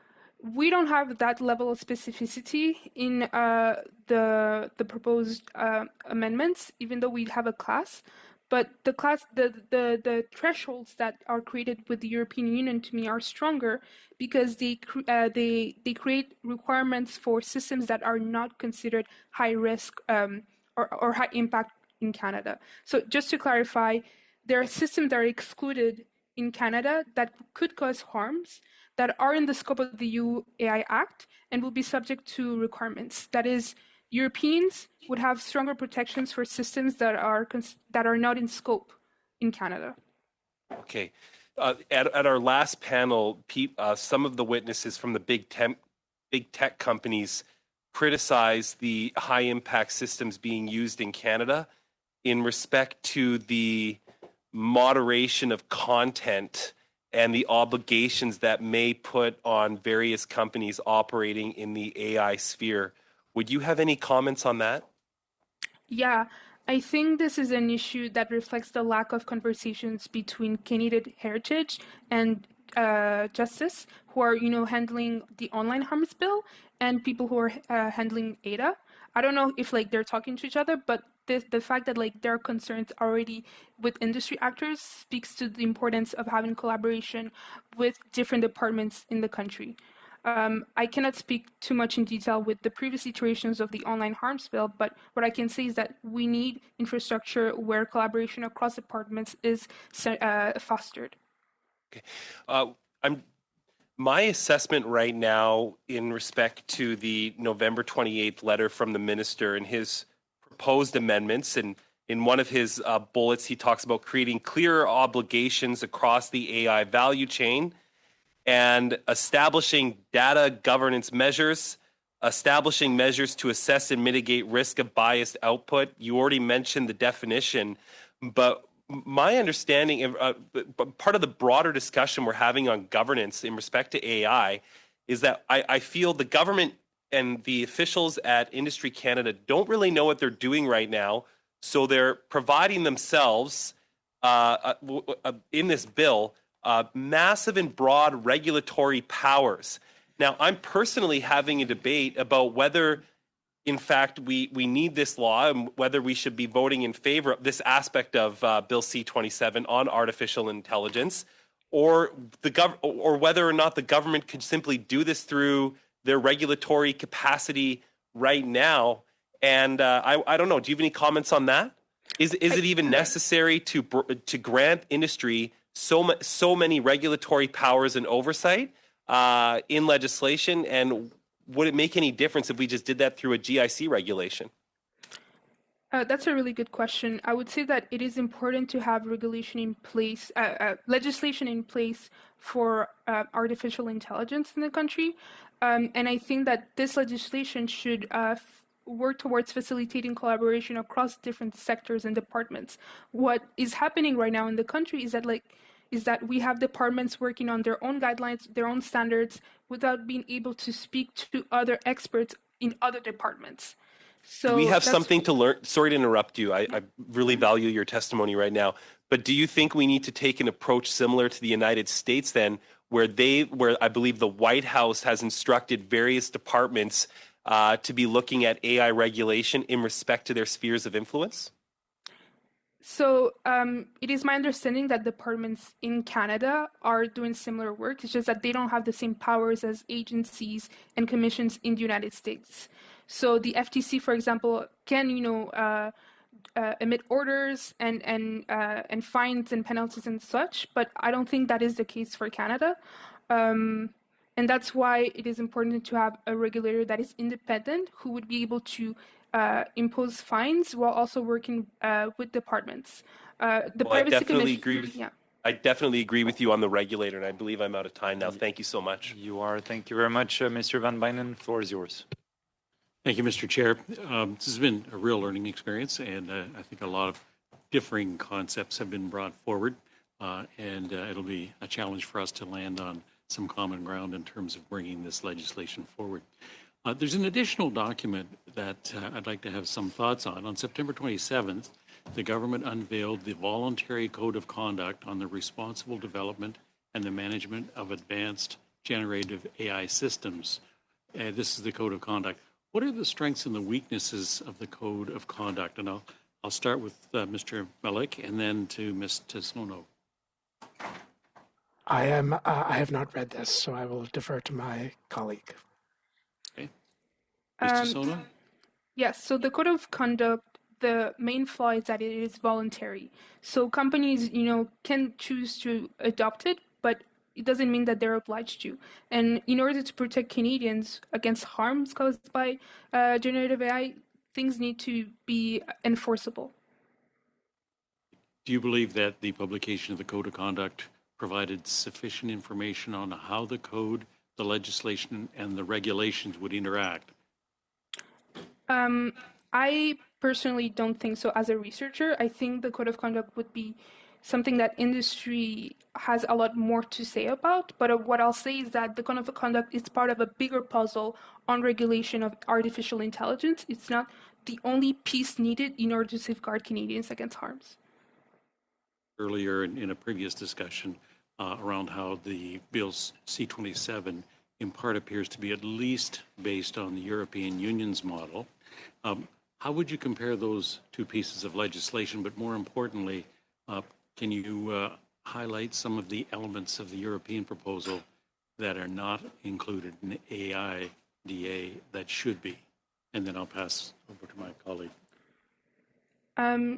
we don't have that level of specificity in the proposed amendments, even though we have a class. But the thresholds that are created with the European Union, to me, are stronger because they create requirements for systems that are not considered high risk or high impact in Canada. So just to clarify, there are systems that are excluded in Canada that could cause harms that are in the scope of the EU AI Act and will be subject to requirements. That is, Europeans would have stronger protections for systems that are not in scope in Canada. Okay. At our last panel, some of the witnesses from the big tech companies criticized the high impact systems being used in Canada in respect to the moderation of content and the obligations that may put on various companies operating in the AI sphere. Would you have any comments on that? Yeah, I think this is an issue that reflects the lack of conversations between Canadian heritage and justice, who are handling the online harms bill, and people who are handling ADA. I don't know if they're talking to each other, but the fact that there are concerns already with industry actors speaks to the importance of having collaboration with different departments in the country. I cannot speak too much in detail with the previous iterations of the online harms bill, but what I can say is that we need infrastructure where collaboration across departments is fostered. Okay. My assessment right now in respect to the November 28th letter from the minister and his proposed amendments, and in one of his bullets, he talks about creating clearer obligations across the AI value chain and establishing data governance measures, establishing measures to assess and mitigate risk of biased output. You already mentioned the definition, but my understanding, part of the broader discussion we're having on governance in respect to AI is that I feel the government and the officials at Industry Canada don't really know what they're doing right now, so they're providing themselves in this bill massive and broad regulatory powers. Now, I'm personally having a debate about whether, in fact, we need this law and whether we should be voting in favor of this aspect of Bill C-27 on artificial intelligence, or whether or not the government could simply do this through their regulatory capacity right now. And I don't know. Do you have any comments on that? Is it even necessary to grant industry so many regulatory powers and oversight in legislation, and would it make any difference if we just did that through a GIC regulation? That's a really good question. I would say that it is important to have regulation in place, legislation in place for artificial intelligence in the country. And I think that this legislation should work towards facilitating collaboration across different sectors and departments. What is happening right now in the country is that we have departments working on their own guidelines, their own standards, without being able to speak to other experts in other departments. So we have that's- something to learn. Sorry to interrupt you. I really value your testimony right now. But do you think we need to take an approach similar to the United States then, where I believe the White House has instructed various departments to be looking at AI regulation in respect to their spheres of influence? So it is my understanding that departments in Canada are doing similar work. It's just that they don't have the same powers as agencies and commissions in the United States. So the FTC, for example, can emit orders and fines and penalties and such, but I don't think that is the case for Canada. And that's why it is important to have a regulator that is independent, who would be able to impose fines while also working with departments. I definitely agree with you on the regulator, and I believe I'm out of time now. Thank you so much. You are. Thank you very much, Mr. Van Bynen. The floor is yours. Thank you, Mr. Chair. This has been a real learning experience, and I think a lot of differing concepts have been brought forward, and it'll be a challenge for us to land on some common ground in terms of bringing this legislation forward. There's an additional document that I'd like to have some thoughts on. On September 27th, the government unveiled the Voluntary Code of Conduct on the Responsible Development and the Management of Advanced Generative AI Systems. This is the Code of Conduct. What are the strengths and the weaknesses of the Code of Conduct? And I'll start with Mr. Malik and then to Ms. Tesono. I have not read this, so I will defer to my colleague. Okay. Ms. Tesono? Yes, so the Code of Conduct, the main flaw is that it is voluntary. So companies, can choose to adopt it, but it doesn't mean that they're obliged to. And in order to protect Canadians against harms caused by generative AI, things need to be enforceable. Do you believe that the publication of the Code of Conduct provided sufficient information on how the code, the legislation, and the regulations would interact? I personally don't think so as a researcher. I think the Code of Conduct would be something that industry has a lot more to say about. But what I'll say is that the Code of Conduct is part of a bigger puzzle on regulation of artificial intelligence. It's not the only piece needed in order to safeguard Canadians against harms. Earlier in a previous discussion around how the Bill C-27 in part appears to be at least based on the European Union's model. How would you compare those two pieces of legislation? But more importantly, can you highlight some of the elements of the European proposal that are not included in the AIDA that should be? And then I'll pass over to my colleague.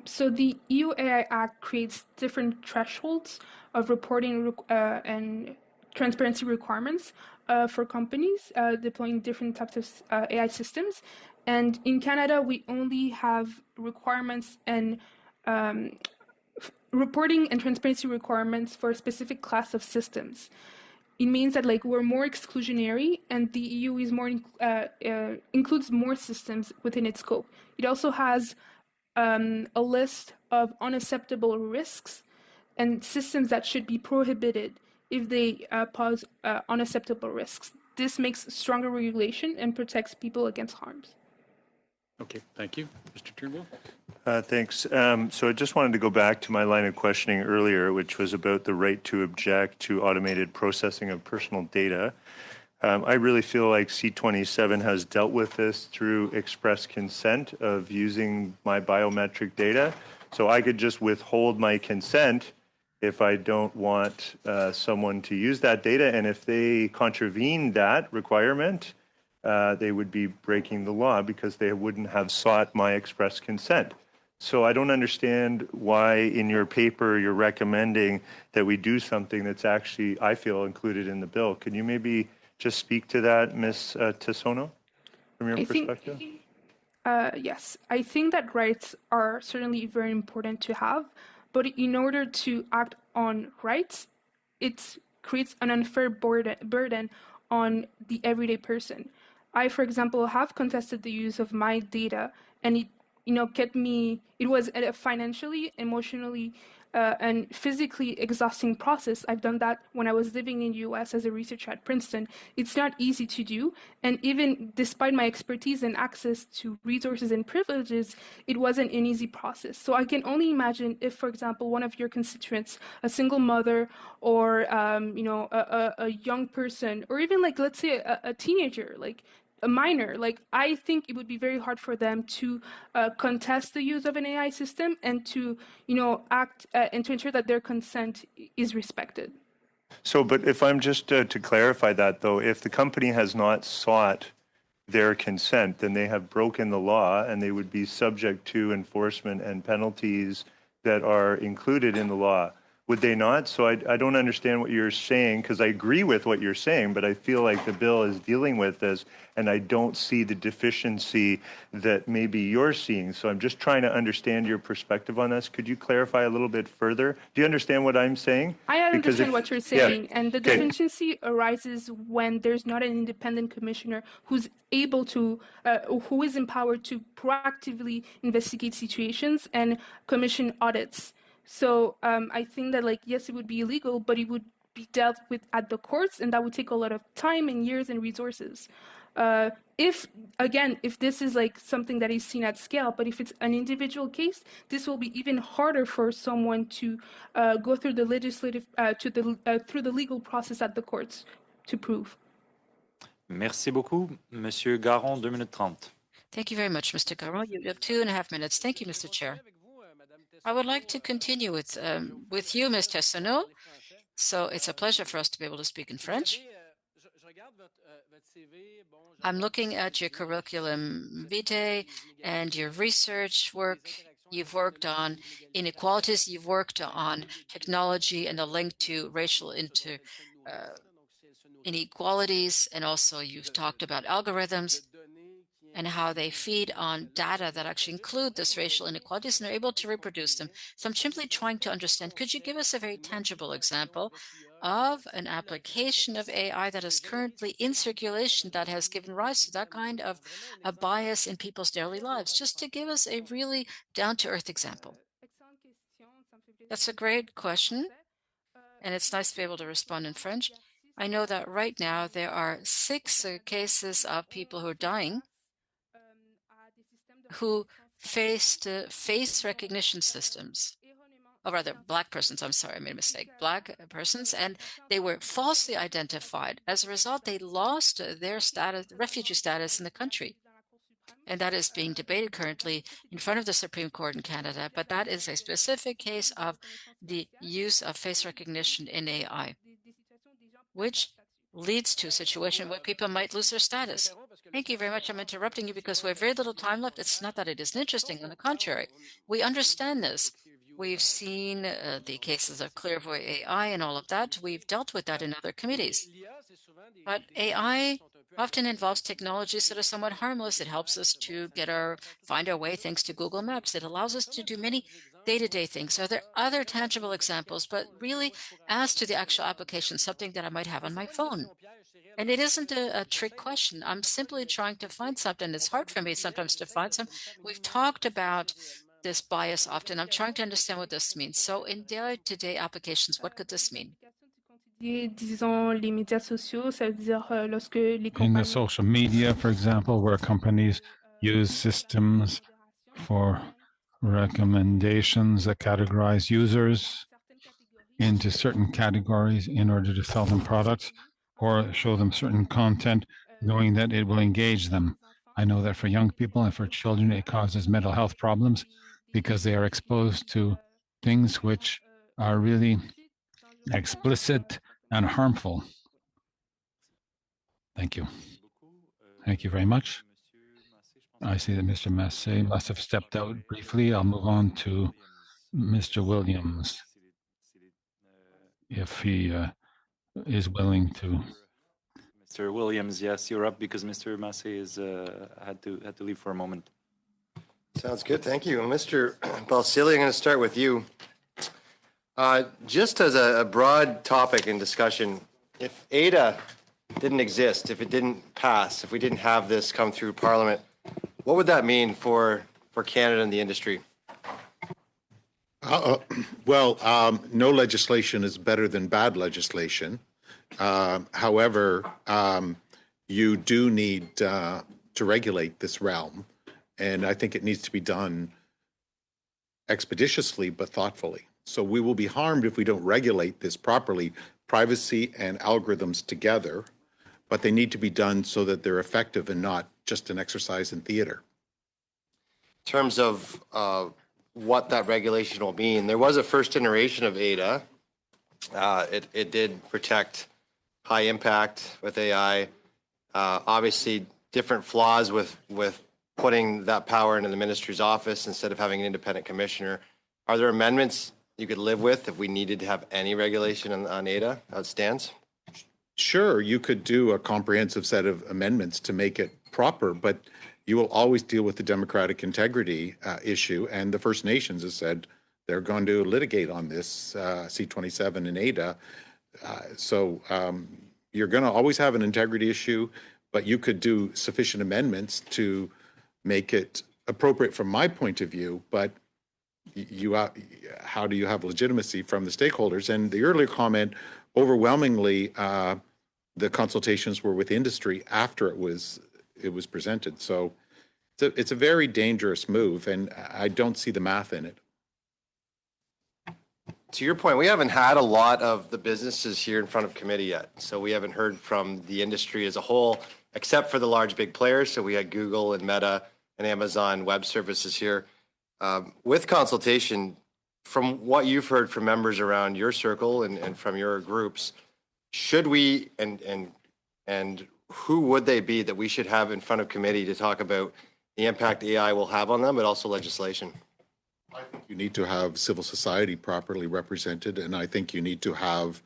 So the EU AI Act creates different thresholds of reporting and transparency requirements for companies deploying different types of AI systems. And in Canada, we only have requirements and reporting and transparency requirements for a specific class of systems. It means that we're more exclusionary, and the EU is more includes more systems within its scope. It also has a list of unacceptable risks and systems that should be prohibited if they pose unacceptable risks. This makes stronger regulation and protects people against harms. Okay, thank you. Mr. Turnbull? Thanks. So I just wanted to go back to my line of questioning earlier, which was about the right to object to automated processing of personal data. I really feel like C-27 has dealt with this through express consent of using my biometric data. So I could just withhold my consent if I don't want someone to use that data. And if they contravene that requirement, they would be breaking the law because they wouldn't have sought my express consent. So I don't understand why in your paper you're recommending that we do something that's actually, I feel, included in the bill. Can you maybe just speak to that, Ms. Tesono, from your perspective? Yes, I think that rights are certainly very important to have, but in order to act on rights, it creates an unfair burden on the everyday person. I, for example, have contested the use of my data, and it, kept me. It was a financially, emotionally, and physically exhausting process. I've done that when I was living in the U.S. as a researcher at Princeton. It's not easy to do, and even despite my expertise and access to resources and privileges, it wasn't an easy process. So I can only imagine if, for example, one of your constituents, a single mother, or a young person, or even like let's say a teenager, like a minor, like I think it would be very hard for them to contest the use of an AI system and to act and to ensure that their consent is respected. So, but if I'm just to clarify that though, if the company has not sought their consent, then they have broken the law and they would be subject to enforcement and penalties that are included in the law. Would they not? So I don't understand what you're saying, because I agree with what you're saying, but I feel like the bill is dealing with this and I don't see the deficiency that maybe you're seeing. So I'm just trying to understand your perspective on this. Could you clarify a little bit further? Do you understand what I'm saying? I understand what you're saying, yeah. and the deficiency arises when there's not an independent commissioner who's able to, who is empowered to proactively investigate situations and commission audits. So I think that, like, yes, it would be illegal, but it would be dealt with at the courts, and that would take a lot of time and years and resources. If this is like something that is seen at scale, but if it's an individual case, this will be even harder for someone to go through the legislative, through the legal process at the courts to prove. Merci beaucoup. Monsieur Garon, 2 minutes 30. Thank you very much, Mr. Garon. You have 2.5 minutes. Thank you, Mr. Chair. I would like to continue with you, Ms. Tessonneau. So it's a pleasure for us to be able to speak in French. I'm looking at your curriculum vitae and your research work. You've worked on inequalities, you've worked on technology and the link to racial inequalities, and also you've talked about algorithms and how they feed on data that actually include this racial inequalities and are able to reproduce them. So I'm simply trying to understand, could you give us a very tangible example of an application of AI that is currently in circulation that has given rise to that kind of a bias in people's daily lives, just to give us a really down-to-earth example? That's a great question, and it's nice to be able to respond in French. I know that right now there are 6 cases of people who are dying who faced face recognition systems, or rather black persons, I'm sorry, I made a mistake, black persons, and they were falsely identified. As a result, they lost their status, refugee status in the country. And that is being debated currently in front of the Supreme Court in Canada, but that is a specific case of the use of face recognition in AI, which leads to a situation where people might lose their status. Thank you very much. I'm interrupting you because we have very little time left. It's not that it isn't interesting. On the contrary, we understand this. We've seen the cases of Clairvoyant AI and all of that. We've dealt with that in other committees. But AI often involves technologies that are somewhat harmless. It helps us to find our way thanks to Google Maps. It allows us to do many day-to-day things. Are there other tangible examples, but really as to the actual application, something that I might have on my phone? And it isn't a trick question. I'm simply trying to find something. It's hard for me sometimes to find some. We've talked about this bias often. I'm trying to understand what this means. So in day-to-day applications, what could this mean? Disons les médias sociaux, ça veut dire lorsque les in the social media, for example, where companies use systems for recommendations that categorize users into certain categories in order to sell them products or show them certain content, knowing that it will engage them. I know that for young people and for children, it causes mental health problems because they are exposed to things which are really explicit and harmful. Thank you. Thank you very much. I see that Mr. Massé must have stepped out briefly. I'll move on to Mr. Williams, if he is willing to. Mr. Williams, yes, you're up because Mr. Massé had to leave for a moment. Sounds good. Thank you. Mr. Balsillie, I'm going to start with you. Just as a broad topic in discussion, if ADA didn't exist, if it didn't pass, if we didn't have this come through Parliament, what would that mean for Canada and the industry? No legislation is better than bad legislation. However, you do need to regulate this realm, and I think it needs to be done expeditiously but thoughtfully. So we will be harmed if we don't regulate this properly, privacy and algorithms together, but they need to be done so that they're effective and not just an exercise in theater. In terms of what that regulation will mean, there was a first iteration of ADA. It did protect high impact with AI. Obviously, different flaws with putting that power into the ministry's office instead of having an independent commissioner. Are there amendments you could live with if we needed to have any regulation on ADA as it stands? Sure, you could do a comprehensive set of amendments to make it proper, but you will always deal with the democratic integrity issue. And the First Nations has said they're going to litigate on this C-27 and ADA. So you're going to always have an integrity issue, but you could do sufficient amendments to make it appropriate from my point of view. But how do you have legitimacy from the stakeholders? And the earlier comment, overwhelmingly, the consultations were with industry after it was presented. So it's a very dangerous move, and I don't see the math in it. To your point, we haven't had a lot of the businesses here in front of committee yet. So we haven't heard from the industry as a whole, except for the large big players. So we had Google and Meta and Amazon Web Services here. With consultation, from what you've heard from members around your circle and from your groups, should we and who would they be that we should have in front of committee to talk about the impact AI will have on them, but also legislation? I think you need to have civil society properly represented, and I think you need to have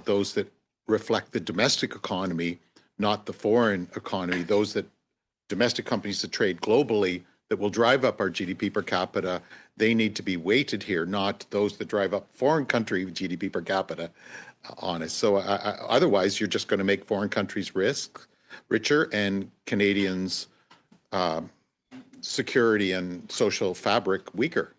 those that reflect the domestic economy, not the foreign economy, those that domestic companies that trade globally that will drive up our GDP per capita. They need to be weighted here, not those that drive up foreign country GDP per capita on us. So otherwise, you're just going to make foreign countries richer and Canadians' security and social fabric weaker.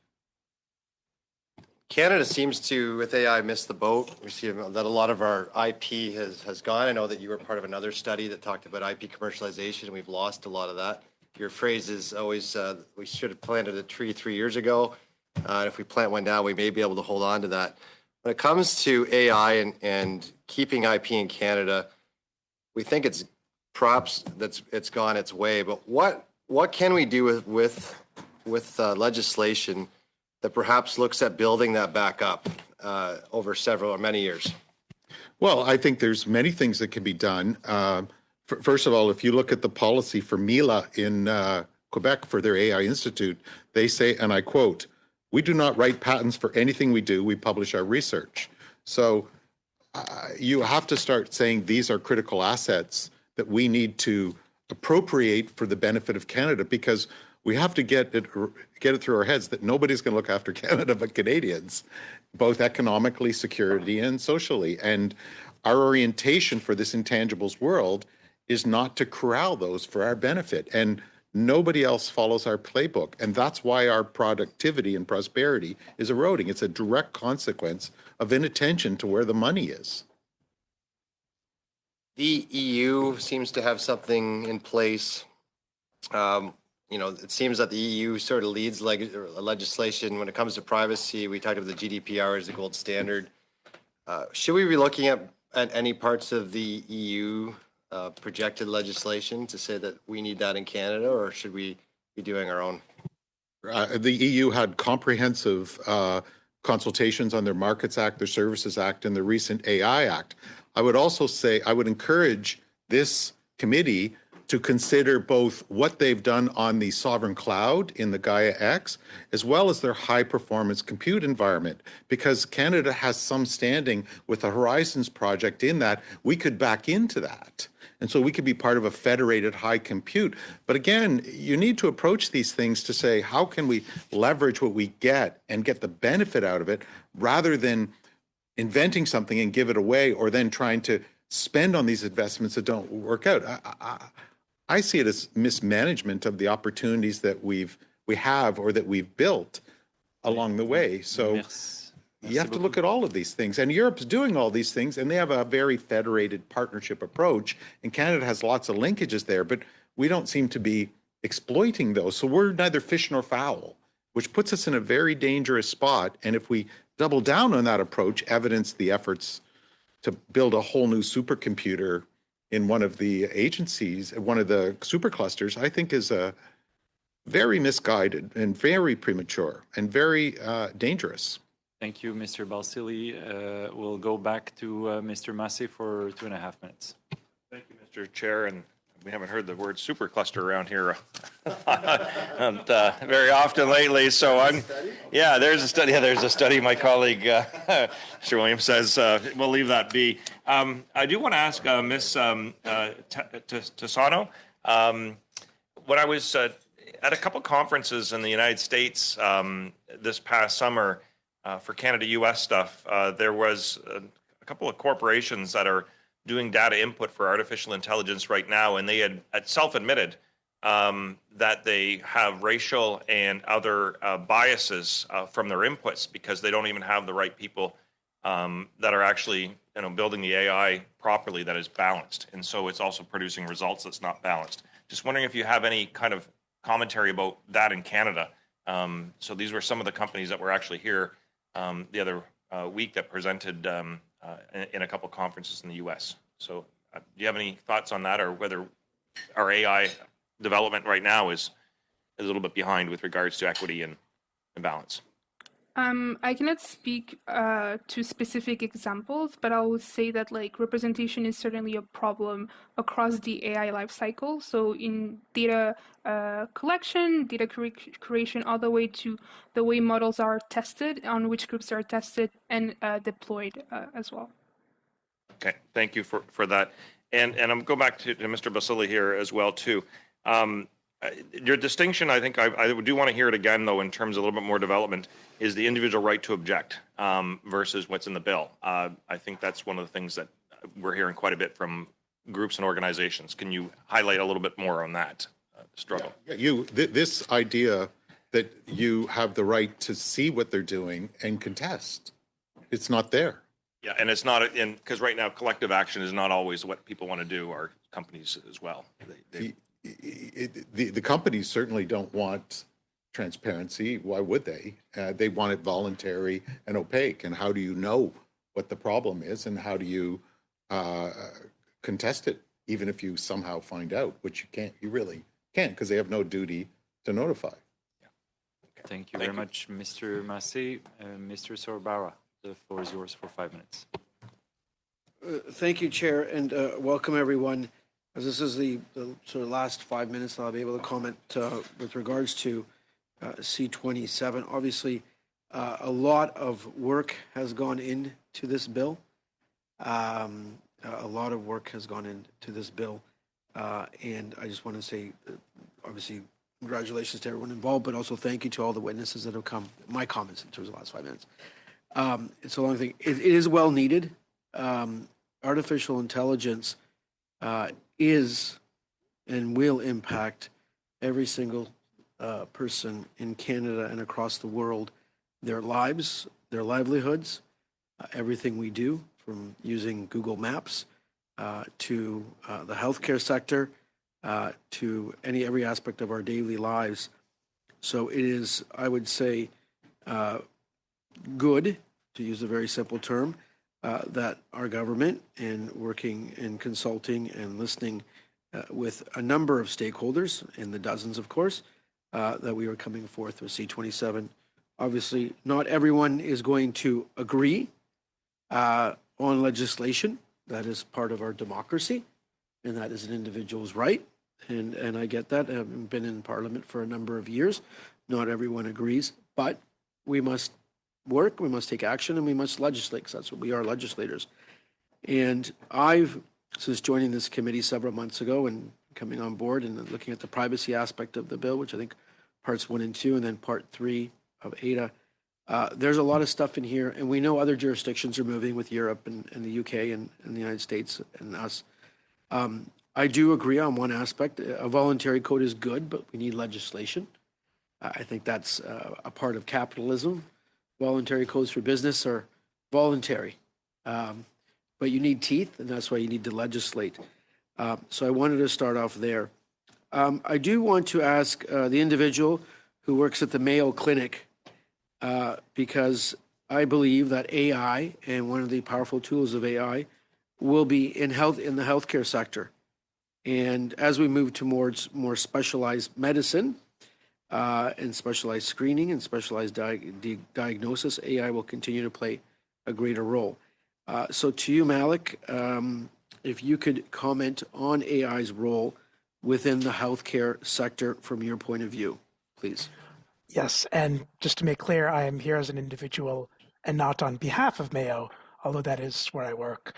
Canada seems to, with AI, miss the boat. We see that a lot of our IP has gone. I know that you were part of another study that talked about IP commercialization, and we've lost a lot of that. Your phrase is always, we should have planted a tree 3 years ago. If we plant one now, we may be able to hold on to that. When it comes to AI and keeping IP in Canada, we think it's props it's gone its way. But what can we do with legislation that perhaps looks at building that back up over several or many years? Well, I think there's many things that can be done. First of all, if you look at the policy for MILA in Quebec for their AI Institute, they say, and I quote, "We do not write patents for anything we do, we publish our research." So you have to start saying these are critical assets that we need to appropriate for the benefit of Canada, because we have to get it through our heads that nobody's going to look after Canada but Canadians, both economically, security, and socially. And our orientation for this intangibles world is not to corral those for our benefit. And nobody else follows our playbook. And that's why our productivity and prosperity is eroding. It's a direct consequence of inattention to where the money is. The EU seems to have something in place. It seems that the EU sort of leads legislation when it comes to privacy. We talked about the GDPR as the gold standard. Should we be looking at any parts of the EU projected legislation to say that we need that in Canada, or should we be doing our own? The EU had comprehensive consultations on their Markets Act, their Services Act, and the recent AI Act. I would also say I would encourage this committee to consider both what they've done on the sovereign cloud in the Gaia X, as well as their high performance compute environment, because Canada has some standing with the Horizons project in that we could back into that. And so we could be part of a federated high compute. But again, you need to approach these things to say, how can we leverage what we get and get the benefit out of it, rather than inventing something and give it away, or then trying to spend on these investments that don't work out. I see it as mismanagement of the opportunities that we have or that we've built along the way. So you have to look at all of these things. And Europe's doing all these things, and they have a very federated partnership approach. And Canada has lots of linkages there, but we don't seem to be exploiting those. So we're neither fish nor fowl, which puts us in a very dangerous spot. And if we double down on that approach, evidence the efforts to build a whole new supercomputer in one of the agencies, one of the superclusters, I think is very misguided and very premature and very dangerous. Thank you, Mr. Balsillie. We'll go back to Mr. Massé for 2.5 minutes. Thank you, Mr. Chair. And we haven't heard the word supercluster around here very often lately. So there's a study. Yeah, there's a study. My colleague, Mr. Williams, says we'll leave that be. I do want to ask Ms. Tassano, when I was at a couple conferences in the United States this past summer for Canada-US stuff, there was a couple of corporations that are doing data input for artificial intelligence right now, and they had self-admitted that they have racial and other biases from their inputs, because they don't even have the right people that are actually building the AI properly that is balanced. And so it's also producing results that's not balanced. Just wondering if you have any kind of commentary about that in Canada. So these were some of the companies that were actually here the other week that presented in a couple of conferences in the U.S. So do you have any thoughts on that, or whether our AI development right now is a little bit behind with regards to equity and balance? I cannot speak to specific examples, but I will say that representation is certainly a problem across the AI lifecycle. So in data collection, data creation, all the way to the way models are tested, on which groups are tested and deployed as well. Okay, thank you for that. And I'm going back to Mr. Balsillie here as well too. Your distinction, I think I do want to hear it again, though, in terms of a little bit more development, is the individual right to object versus what's in the bill. I think that's one of the things that we're hearing quite a bit from groups and organizations. Can you highlight a little bit more on that struggle? Yeah, this idea that you have the right to see what they're doing and contest, it's not there. Yeah, and it's not because right now collective action is not always what people want to do, or companies as well. The companies certainly don't want transparency. Why would they? They want it voluntary and opaque. And how do you know what the problem is, and how do you contest it, even if you somehow find out, which you can't, you really can't, because they have no duty to notify. Yeah. Okay. Thank you very much, Mr. Massé. Mr. Sorbara, the floor is yours for 5 minutes. Thank you, Chair, and welcome everyone. As this is the sort of last 5 minutes, I'll be able to comment with regards to C-27. Obviously, a lot of work has gone into this bill. A lot of work has gone into this bill. And I just want to say, obviously, congratulations to everyone involved, but also thank you to all the witnesses that have come. My comments in terms of the last 5 minutes. It's a long thing. It is well needed. Artificial intelligence is and will impact every single person in Canada and across the world, their lives, their livelihoods, everything we do, from using Google Maps to the healthcare sector to every aspect of our daily lives. So it is, I would say, good, to use a very simple term, that our government, and working and consulting and listening with a number of stakeholders, in the dozens, of course, that we are coming forth with C-27. Obviously, not everyone is going to agree on legislation. That is part of our democracy, and that is an individual's right. and I get that. I've been in Parliament for a number of years. Not everyone agrees, but we must work, we must take action, and we must legislate, because that's what we are, legislators. And I've, since joining this committee several months ago and coming on board and looking at the privacy aspect of the bill, which I think parts 1 and 2, and then part 3 of ADA, there's a lot of stuff in here, and we know other jurisdictions are moving with Europe and the UK and the United States and us. I do agree on one aspect. A voluntary code is good, but we need legislation. I think that's a part of capitalism. Voluntary codes for business are voluntary, but you need teeth, and that's why you need to legislate. So I wanted to start off there. I do want to ask the individual who works at the Mayo Clinic, because I believe that AI, and one of the powerful tools of AI, will be in the healthcare sector. And as we move towards more specialized medicine and specialized screening and specialized diagnosis, AI will continue to play a greater role. So to you, Malik, if you could comment on AI's role within the healthcare sector from your point of view, please. Yes, and just to make clear, I am here as an individual and not on behalf of Mayo, although that is where I work.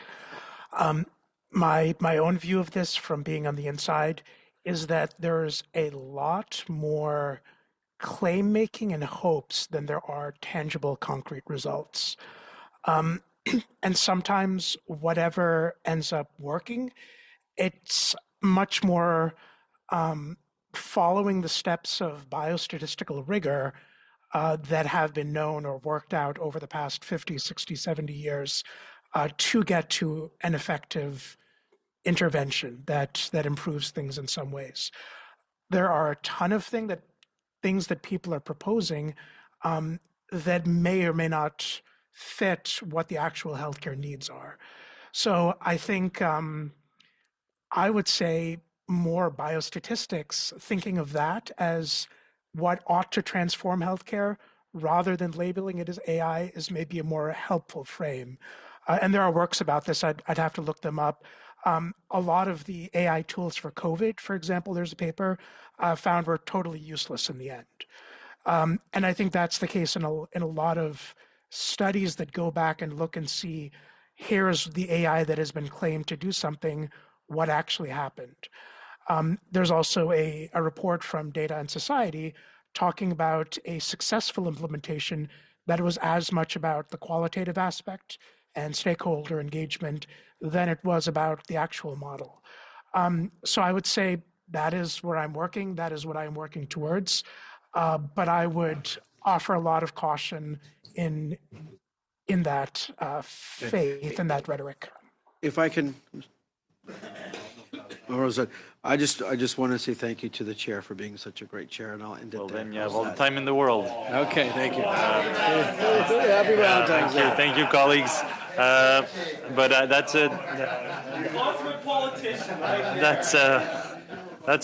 My own view of this from being on the inside is that there's a lot more claim making and hopes than there are tangible, concrete results. And sometimes whatever ends up working, it's much more following the steps of biostatistical rigor that have been known or worked out over the past 50, 60, 70 years to get to an effective intervention that improves things in some ways. There are a ton of things that people are proposing that may or may not fit what the actual healthcare needs are. So I think I would say more biostatistics, thinking of that as what ought to transform healthcare rather than labeling it as AI is maybe a more helpful frame. And there are works about this. I'd have to look them up. A lot of the AI tools for COVID, for example, there's a paper found were totally useless in the end. And I think that's the case in a lot of studies that go back and look and see, here's the AI that has been claimed to do something, what actually happened. There's also a report from Data and Society talking about a successful implementation that was as much about the qualitative aspect and stakeholder engagement than it was about the actual model. So I would say that is where I'm working. That is what I'm working towards. But I would offer a lot of caution in that faith and that rhetoric. If I can, Rosa, I just want to say thank you to the chair for being such a great chair, and I'll end it there. Well, then you have all the time in the world. Okay, thank you. Happy Valentine's Day. Thank you, colleagues. But that's a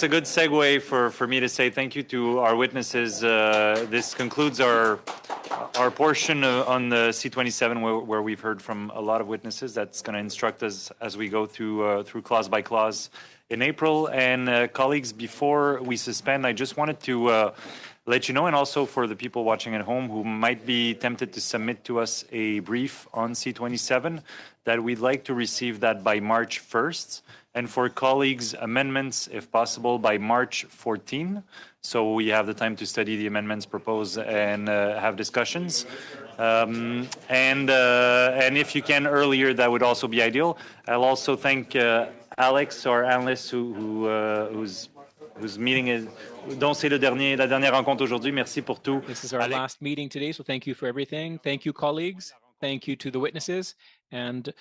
good segue for me to say thank you to our witnesses. This concludes our portion on the C27, where we've heard from a lot of witnesses. That's going to instruct us as we go through clause by clause in April. And colleagues, before we suspend, I just wanted to let you know, and also for the people watching at home who might be tempted to submit to us a brief on C27, that we'd like to receive that by March 1st. And for colleagues, amendments, if possible, by March 14. So we have the time to study the amendments proposed and have discussions. And if you can earlier, that would also be ideal. I'll also thank Alex, our analyst, whose meeting is, dont c'est la dernière rencontre aujourd'hui. Merci pour tout. This is our last meeting today, so thank you for everything. Thank you, colleagues. Thank you to the witnesses. And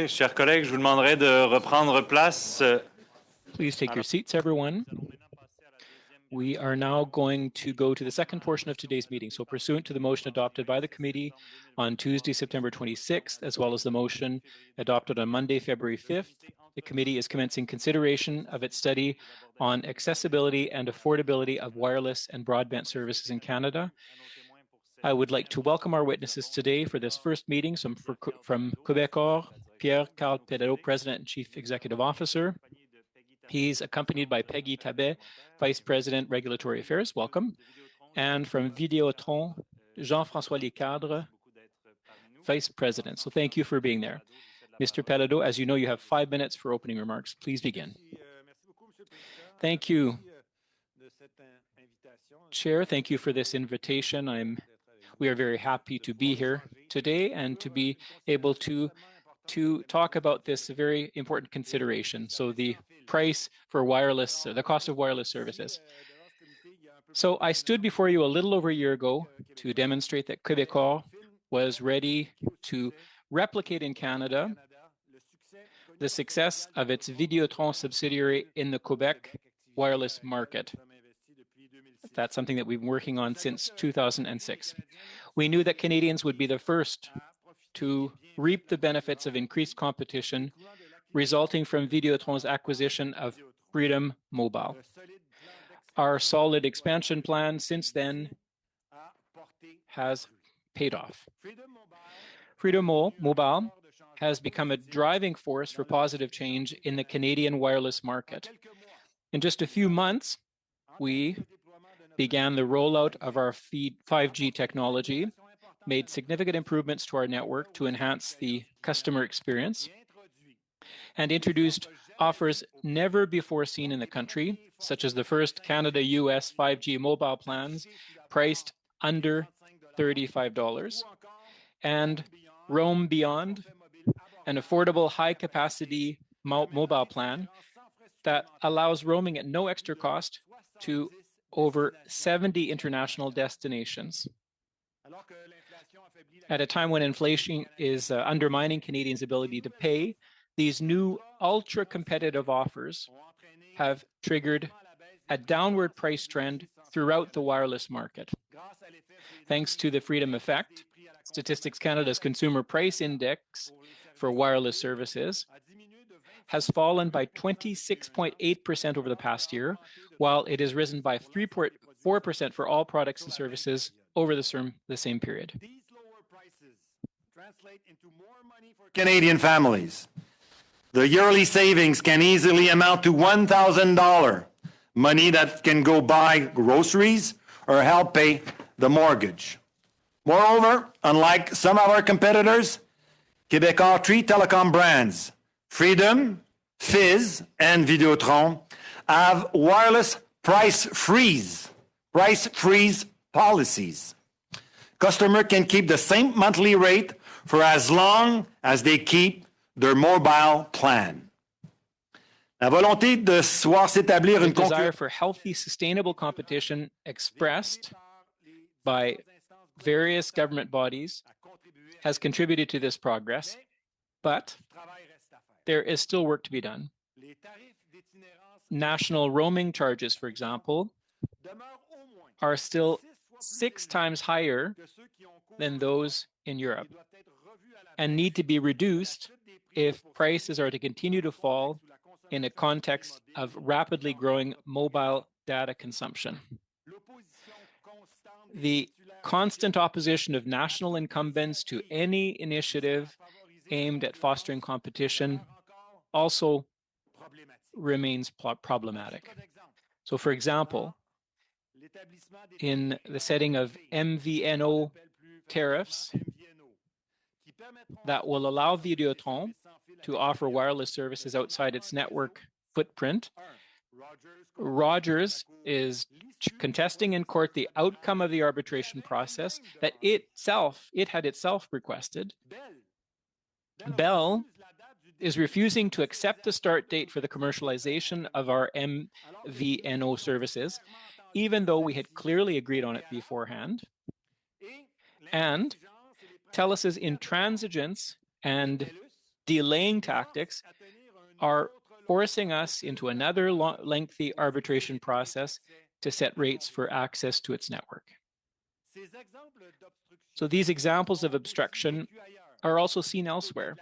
Okay, chers collègues, je vous demanderai de reprendre place. Please take your seats, everyone. We are now going to go to the second portion of today's meeting. So pursuant to the motion adopted by the committee on Tuesday, September 26th, as well as the motion adopted on Monday, February 5th, the committee is commencing consideration of its study on accessibility and affordability of wireless and broadband services in Canada. I would like to welcome our witnesses today for this first meeting. So from Quebecor, Pierre-Carl Péladeau, President and Chief Executive Officer. He's accompanied by Peggy Tabet, Vice President, Regulatory Affairs. Welcome. And from Videotron, Jean-François Lecadre, Vice President. So thank you for being there. Mr. Péladeau, as you know, you have 5 minutes for opening remarks. Please begin. Thank you. Chair, thank you for this invitation. We are very happy to be here today and to be able to talk about this very important consideration. So the price for wireless, the cost of wireless services. So I stood before you a little over a year ago to demonstrate that Quebecor was ready to replicate in Canada the success of its Videotron subsidiary in the Quebec wireless market. That's something that we've been working on since 2006. We knew that Canadians would be the first to reap the benefits of increased competition resulting from Videotron's acquisition of Freedom Mobile. Our solid expansion plan since then has paid off. Freedom Mobile has become a driving force for positive change in the Canadian wireless market. In just a few months, we began the rollout of our 5G technology, made significant improvements to our network to enhance the customer experience, and introduced offers never before seen in the country, such as the first Canada-US 5G mobile plans priced under $35, and Roam Beyond, an affordable high-capacity mobile plan that allows roaming at no extra cost to over 70 international destinations. At a time when inflation is undermining Canadians' ability to pay, these new ultra-competitive offers have triggered a downward price trend throughout the wireless market. Thanks to the Freedom Effect, Statistics Canada's Consumer Price Index for wireless services has fallen by 26.8% over the past year, while it has risen by 3.4% for all products and services over the same period. These lower prices translate into more money for Canadian families. The yearly savings can easily amount to $1,000, money that can go buy groceries or help pay the mortgage. Moreover, unlike some of our competitors, Quebecor three telecom brands, Freedom, Fizz, and Videotron, have wireless price freeze policies. Customer can keep the same monthly rate for as long as they keep their mobile plan. La volonté de voir s'établir une desire for healthy, sustainable competition expressed by various government bodies has contributed to this progress, but there is still work to be done. National roaming charges, for example, are still 6 times higher than those in Europe and need to be reduced if prices are to continue to fall in a context of rapidly growing mobile data consumption. The constant opposition of national incumbents to any initiative aimed at fostering competition also remains problematic. So, for example, in the setting of MVNO tariffs that will allow Videotron to offer wireless services outside its network footprint, Rogers is contesting in court the outcome of the arbitration process that it had itself requested. Bell is refusing to accept the start date for the commercialization of our MVNO services, even though we had clearly agreed on it beforehand. And TELUS's intransigence and delaying tactics are forcing us into another lengthy arbitration process to set rates for access to its network. So these examples of obstruction are also seen elsewhere.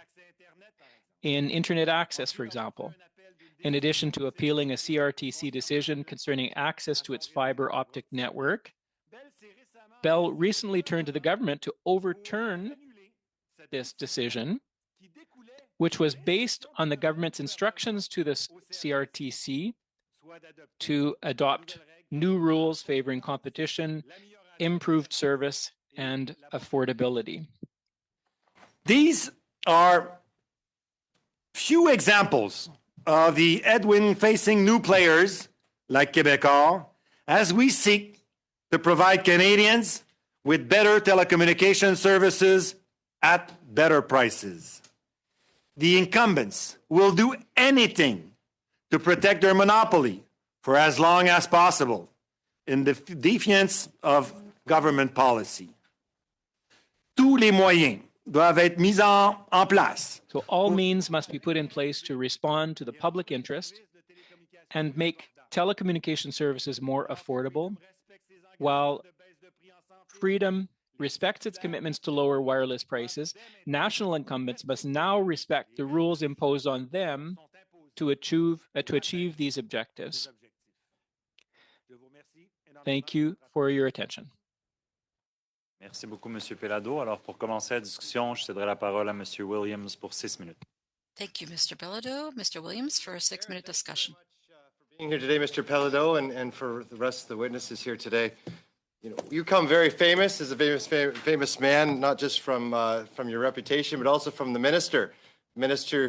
In internet access, for example, in addition to appealing a CRTC decision concerning access to its fiber optic network, Bell recently turned to the government to overturn this decision, which was based on the government's instructions to the CRTC to adopt new rules favoring competition, improved service, and affordability. These are few examples of the headwind facing new players like Quebecor as we seek to provide Canadians with better telecommunication services at better prices. The incumbents will do anything to protect their monopoly for as long as possible in defiance of government policy. Tous les moyens doivent être mis en place. So all means must be put in place to respond to the public interest and make telecommunication services more affordable, while Freedom respects its commitments to lower wireless prices. National incumbents must now respect the rules imposed on them to achieve these objectives. Thank you for your attention. Merci beaucoup, Monsieur Pelado. Alors, pour commencer la discussion, je céderai la parole à Monsieur Williams pour 6 minutes. Thank you, Mr. Pelado. Mr. Williams, for a 6-minute discussion. Being here today, Mr. Pelado, and for the rest of the witnesses here today. You know, you come very famous as a famous man, not just from your reputation, but also from the minister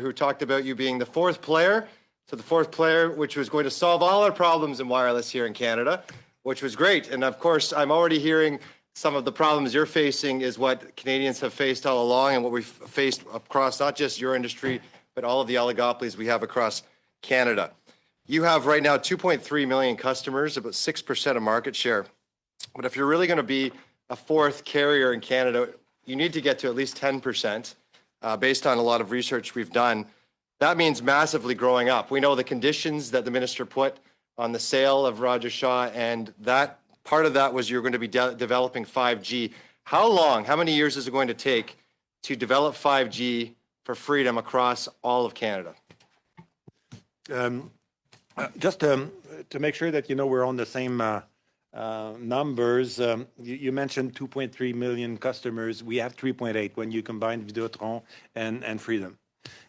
who talked about you being the fourth player. So the fourth player, which was going to solve all our problems in wireless here in Canada, which was great. And of course, I'm already hearing some of the problems you're facing is what Canadians have faced all along and what we've faced across not just your industry, but all of the oligopolies we have across Canada. You have right now 2.3 million customers, about 6% of market share. But if you're really going to be a fourth carrier in Canada, you need to get to at least 10%, based on a lot of research we've done. That means massively growing up. We know the conditions that the minister put on the sale of Roger Shaw, and that part of that was you're going to be developing 5G. How many years is it going to take to develop 5G for Freedom across all of Canada? Just to make sure that, you know, we're on the same numbers, you mentioned 2.3 million customers. We have 3.8 when you combine Videotron and Freedom.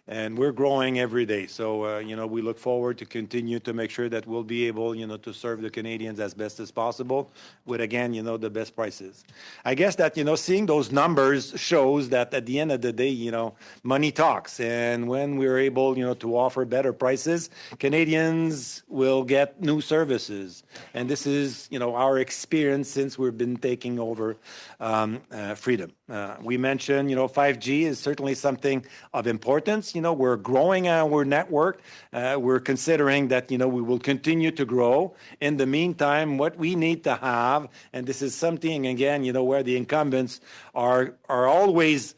And we're growing every day. So, you know, we look forward to continue to make sure that we'll be able, you know, to serve the Canadians as best as possible with, again, you know, the best prices. I guess that, you know, seeing those numbers shows that at the end of the day, you know, money talks. And when we're able, you know, to offer better prices, Canadians will get new services. And this is, you know, our experience since we've been taking over Freedom. We mentioned, you know, 5G is certainly something of importance. You know, we're growing our network. We're considering that, you know, we will continue to grow. In the meantime, what we need to have, and this is something, again, you know, where the incumbents are always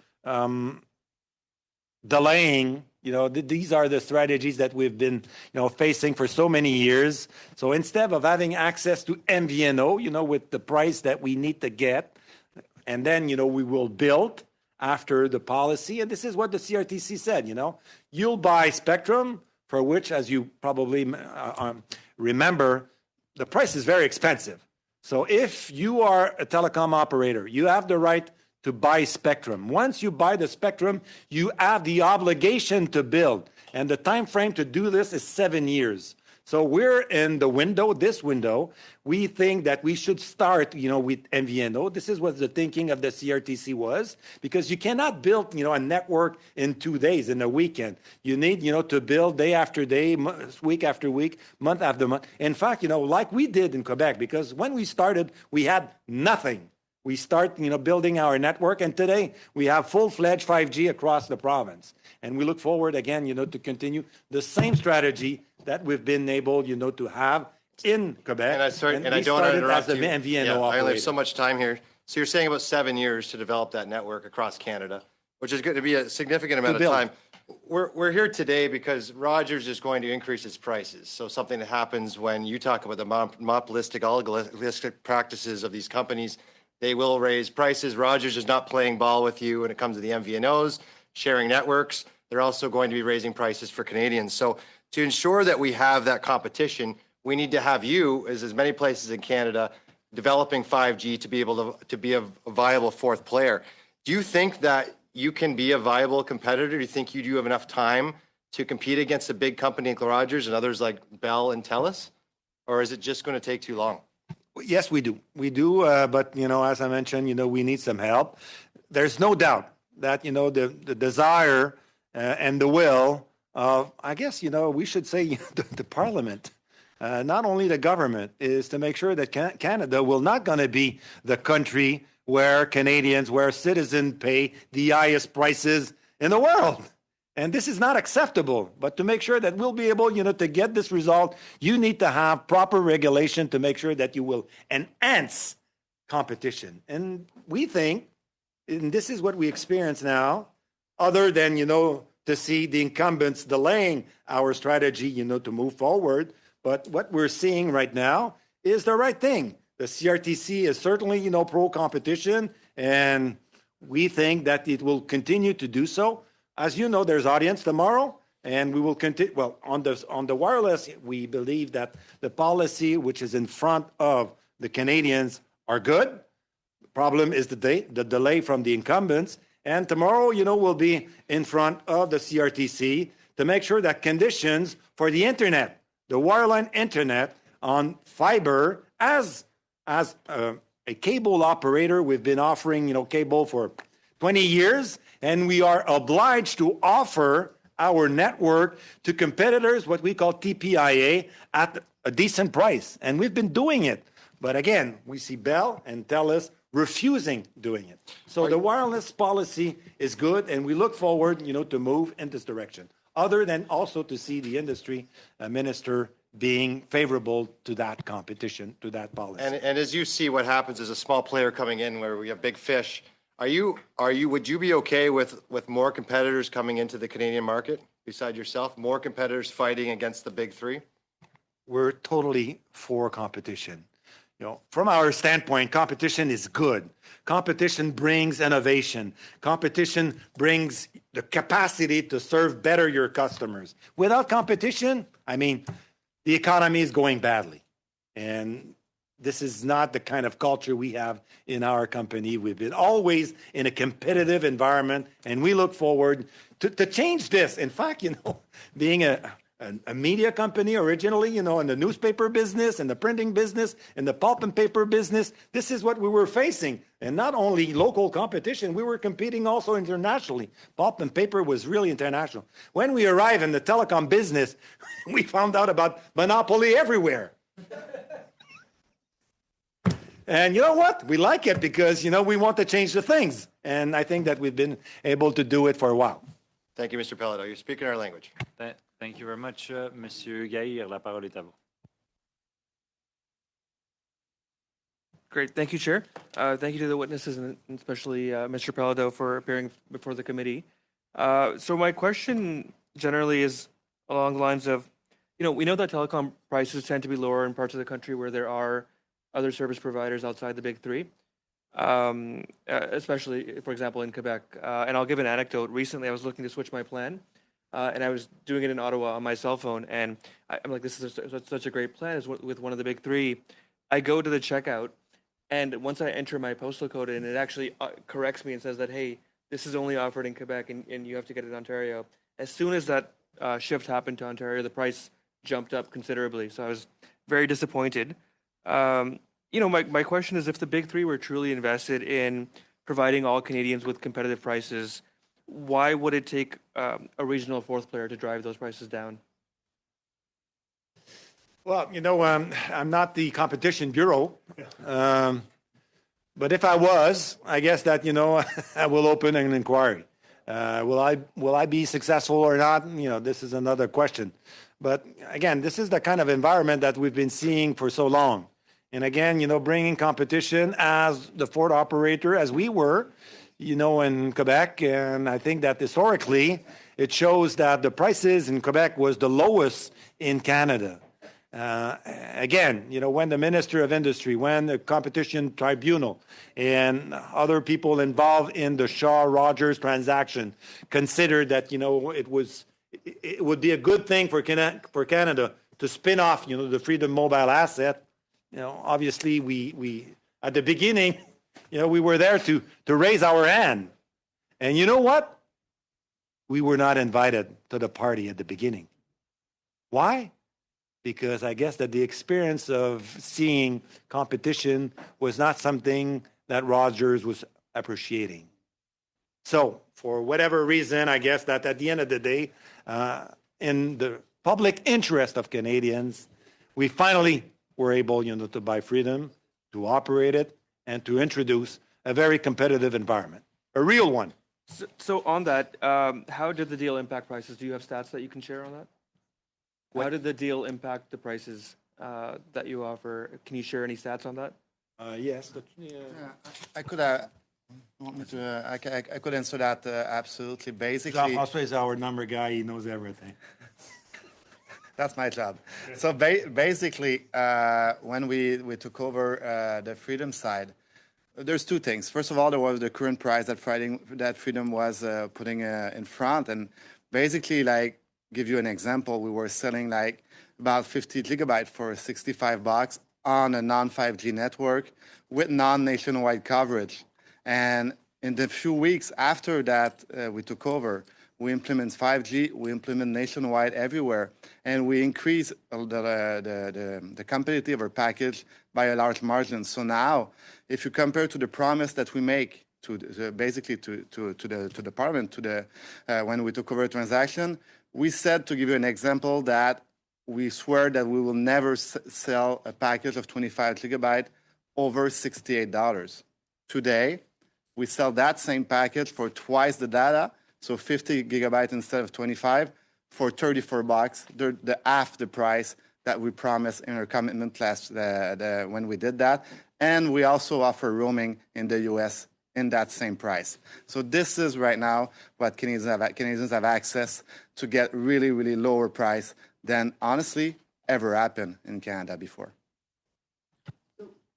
delaying. You know, these are the strategies that we've been, you know, facing for so many years. So instead of having access to MVNO, you know, with the price that we need to get, and then, you know, we will build after the policy. And this is what the CRTC said, you know. You'll buy spectrum, for which, as you probably remember, the price is very expensive. So if you are a telecom operator, you have the right to buy spectrum. Once you buy the spectrum, you have the obligation to build. And the time frame to do this is 7 years. So we're in the window, this window. We think that we should start, you know, with MVNO. This is what the thinking of the CRTC was, because you cannot build, you know, a network in 2 days, in a weekend. You need, you know, to build day after day, week after week, month after month. In fact, you know, like we did in Quebec, because when we started, we had nothing. We start, you know, building our network, and today we have full-fledged 5G across the province. And we look forward, again, you know, to continue the same strategy that we've been able, you know, to have in Quebec. And I don't want to interrupt you. MVNO I only have so much time here. So you're saying about 7 years to develop that network across Canada, which is going to be a significant amount of time. we're here today because Rogers is going to increase its prices. So something that happens when you talk about the monopolistic, oligopolistic practices of these companies, they will raise prices. Rogers is not playing ball with you when it comes to the MVNOs, sharing networks. They're also going to be raising prices for Canadians. So to ensure that we have that competition, we need to have you, as many places in Canada, developing 5G to be able to be a viable fourth player. Do you think that you can be a viable competitor? Do you think you do have enough time to compete against a big company like Rogers and others like Bell and TELUS? Or is it just going to take too long? Yes, we do. We do. But, as I mentioned, we need some help. There's no doubt that, the desire and the will of, I guess, we should say the Parliament, not only the government, is to make sure that Canada will not going to be the country where Canadians, where citizens pay the highest prices in the world. And this is not acceptable. But to make sure that we'll be able, to get this result, you need to have proper regulation to make sure that you will enhance competition. And we think, and this is what we experience now, other than, to see the incumbents delaying our strategy, to move forward. But what we're seeing right now is the right thing. The CRTC is certainly, pro-competition, and we think that it will continue to do so. As you know, there's audience tomorrow, and we will continue. Well, on the wireless, we believe that the policy which is in front of the Canadians are good. The problem is the delay from the incumbents. And tomorrow, we'll be in front of the CRTC to make sure that conditions for the internet, the wireline internet on fiber, as a cable operator, we've been offering, cable for 20 years, and we are obliged to offer our network to competitors, what we call TPIA, at a decent price. And we've been doing it. But again, we see Bell and TELUS refusing doing it. So the wireless policy is good, and we look forward, to move in this direction, other than also to see the industry minister being favorable to that competition, to that policy. And as you see what happens as a small player coming in where we have big fish, would you be okay with more competitors coming into the Canadian market beside yourself, more competitors fighting against the big three? We're totally for competition. From our standpoint, competition is good. Competition brings innovation. Competition brings the capacity to serve better your customers. Without competition, the economy is going badly. And this is not the kind of culture we have in our company. We've been always in a competitive environment, and we look forward to change this. In fact, being a media company originally, in the newspaper business, in the printing business, in the pulp and paper business, this is what we were facing. And not only local competition, we were competing also internationally. Pulp and paper was really international. When we arrived in the telecom business, we found out about monopoly everywhere. And you know what? We like it because, we want to change the things. And I think that we've been able to do it for a while. Thank you, Mr. Pellado. You're speaking our language. Thank you very much, Monsieur Gaillard. La parole est à vous. Great. Thank you, Chair. Thank you to the witnesses and especially Mr. Pellado for appearing before the committee. So my question generally is along the lines of, we know that telecom prices tend to be lower in parts of the country where there are other service providers outside the big three, especially, for example, in Quebec. And I'll give an anecdote. Recently, I was looking to switch my plan. And I was doing it in Ottawa on my cell phone, and I'm like, this is such a great plan. It's with one of the big three. I go to the checkout, and once I enter my postal code, and it actually corrects me and says that, hey, this is only offered in Quebec, and you have to get it in Ontario. As soon as that shift happened to Ontario, the price jumped up considerably. So I was very disappointed. My question is, if the big three were truly invested in providing all Canadians with competitive prices, why would it take a regional fourth player to drive those prices down? Well, I'm not the Competition Bureau, but if I was, I guess that, I will open an inquiry. Will I be successful or not? This is another question. But again, this is the kind of environment that we've been seeing for so long. And again, bringing competition as the fourth operator, as we were, in Quebec. And I think that historically, it shows that the prices in Quebec was the lowest in Canada. Again, when the Minister of Industry, when the Competition Tribunal, and other people involved in the Shaw-Rogers transaction considered that, it would be a good thing for Canada to spin off, the Freedom Mobile asset. Obviously, we at the beginning, we were there to raise our hand. And you know what? We were not invited to the party at the beginning. Why? Because I guess that the experience of seeing competition was not something that Rogers was appreciating. So for whatever reason, I guess that at the end of the day, in the public interest of Canadians, we finally were able, to buy Freedom, to operate it, and to introduce a very competitive environment, a real one. So on that, how did the deal impact prices? Do you have stats that you can share on that? How did the deal impact the prices that you offer? Can you share any stats on that? Yes. I could I could answer that absolutely. Basically, Jean-François is our number guy. He knows everything. That's my job. So basically, when we took over the Freedom side, there's two things. First of all, there was the current price that Freedom was putting in front, and basically, give you an example, we were selling about 50 gigabytes for $65 on a non-5G network with non-nationwide coverage. And in the few weeks after that we took over, we implement 5G, we implement nationwide everywhere, and we increase the competitive or package by a large margin. So now, if you compare to the promise that we make basically to the Parliament, when we took over a transaction, we said, to give you an example, that we swear that we will never sell a package of 25 gigabytes over $68. Today, we sell that same package for twice the data, so 50 gigabytes instead of 25, for $34, the half the price that we promised in our commitment when we did that. And we also offer roaming in the US in that same price. So this is right now what Canadians have access to get really, really lower price than honestly ever happened in Canada before.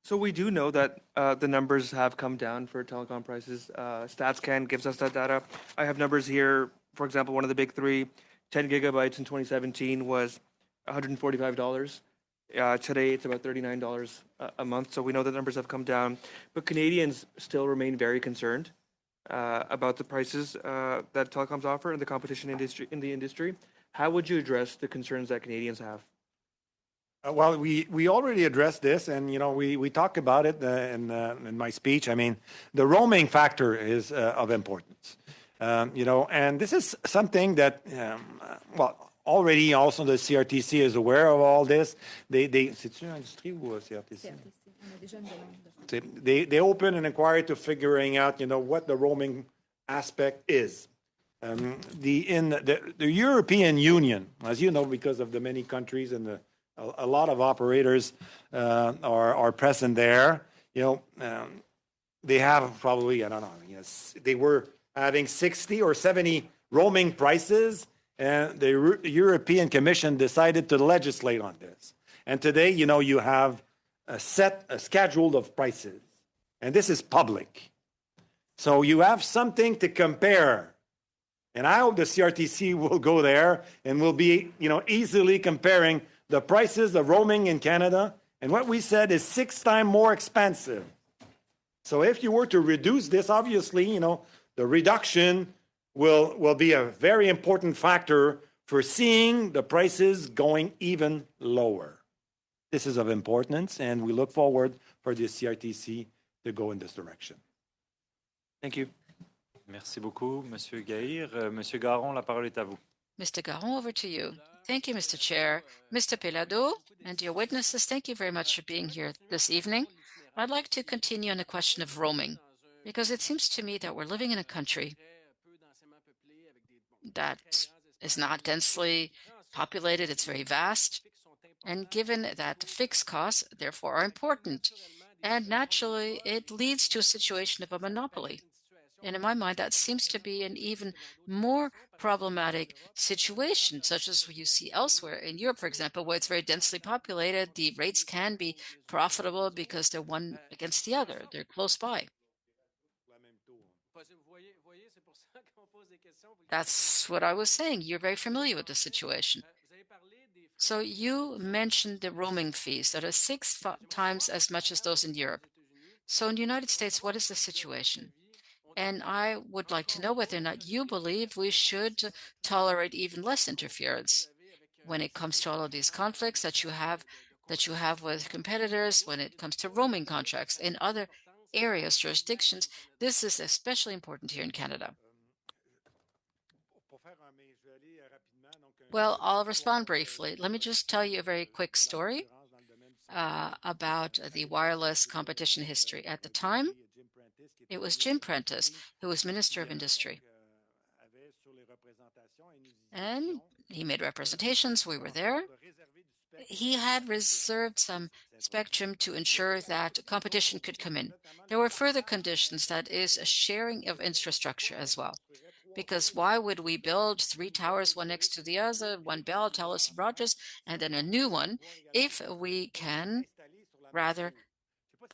So we do know that the numbers have come down for telecom prices. StatsCan gives us that data. I have numbers here. For example, one of the big three, 10 gigabytes in 2017 was $145. Today, it's about $39 a month. So we know the numbers have come down. But Canadians still remain very concerned about the prices that telecoms offer and the competition in the industry. How would you address the concerns that Canadians have? Well, we already addressed this, and we talked about it in my speech. I mean, the roaming factor is of importance, and this is something that already also the CRTC is aware of all this. C'est une industrie ou CRTC? They open an inquiry to figuring out what the roaming aspect is. In the European Union, as you know, because of the many countries and a lot of operators are present there. They have probably, I don't know, they were having 60 or 70 roaming prices, and the European Commission decided to legislate on this. And today, you have a schedule of prices, and this is public. So you have something to compare. And I hope the CRTC will go there and will be, easily comparing the prices of roaming in Canada, and what we said is 6 times more expensive. So if you were to reduce this, obviously, the reduction will be a very important factor for seeing the prices going even lower. This is of importance, and we look forward for the CRTC to go in this direction. Thank you. Merci beaucoup, Monsieur Gaïr. Monsieur Garon, la parole est à vous. Mr. Garon, over to you. Thank you, Mr. Chair. Mr. Pelado, and dear witnesses, thank you very much for being here this evening. I'd like to continue on the question of roaming, because it seems to me that we're living in a country that is not densely populated, it's very vast, and given that fixed costs, therefore, are important, and naturally, it leads to a situation of a monopoly. And in my mind, that seems to be an even more problematic situation, such as you see elsewhere in Europe, for example, where it's very densely populated. The rates can be profitable because they're one against the other, they're close by. That's what I was saying. You're very familiar with the situation. So you mentioned the roaming fees that are six times as much as those in Europe. So in the United States, what is the situation? And I would like to know whether or not you believe we should tolerate even less interference when it comes to all of these conflicts that you have with competitors, when it comes to roaming contracts in other areas, jurisdictions. This is especially important here in Canada. Well, I'll respond briefly. Let me just tell you a very quick story about the wireless competition history. At the time, it was Jim Prentice, who was Minister of Industry. And he made representations. We were there. He had reserved some spectrum to ensure that competition could come in. There were further conditions, that is, a sharing of infrastructure as well. Because why would we build three towers, one next to the other, one Bell, Telus, Rogers, and then a new one, if we can rather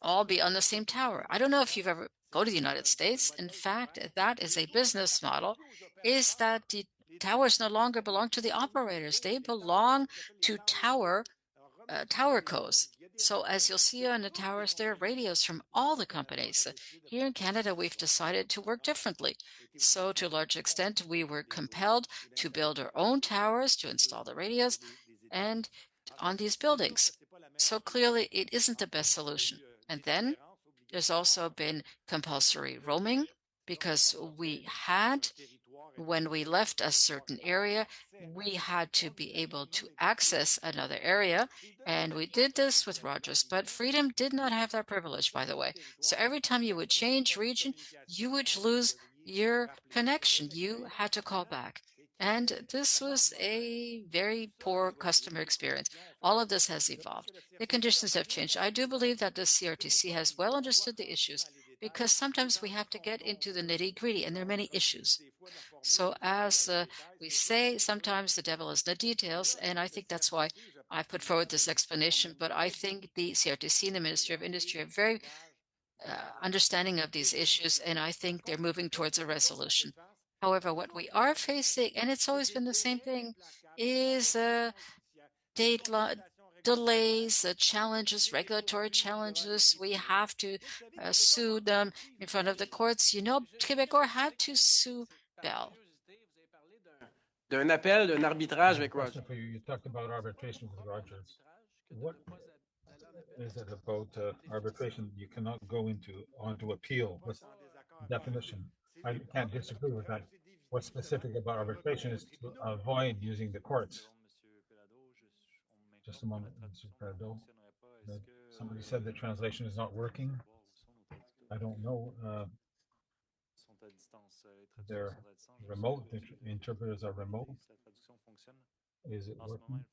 all be on the same tower? I don't know if you've ever go to the United States. In fact, that is a business model, is that the towers no longer belong to the operators. They belong to tower cos. So as you'll see on the towers, there are radios from all the companies. Here in Canada, we've decided to work differently. So to a large extent, we were compelled to build our own towers, to install the radios, and on these buildings. So clearly, it isn't the best solution. And then there's also been compulsory roaming, because we had, when we left a certain area, we had to be able to access another area. And we did this with Rogers, but Freedom did not have that privilege, by the way. So every time you would change region, you would lose your connection. You had to call back. And this was a very poor customer experience. All of this has evolved. The conditions have changed. I do believe that the CRTC has well understood the issues, because sometimes we have to get into the nitty-gritty, and there are many issues. So as we say, sometimes the devil is in the details, and I think that's why I put forward this explanation. But I think the CRTC and the Ministry of Industry are very understanding of these issues, and I think they're moving towards a resolution. However, what we are facing, and it's always been the same thing, is delays, challenges, regulatory challenges. We have to sue them in front of the courts. You know, Québécois had to sue Bell. D'un appel, d'un arbitrage avec Rogers. You talked about arbitration with Rogers. What is it about arbitration you cannot go onto appeal? What's the definition? I can't disagree with that. What's specific about arbitration is to avoid using the courts. Just a moment, Mr. Prado. Somebody said the translation is not working. I don't know. They're remote. The interpreters are remote. Is it working?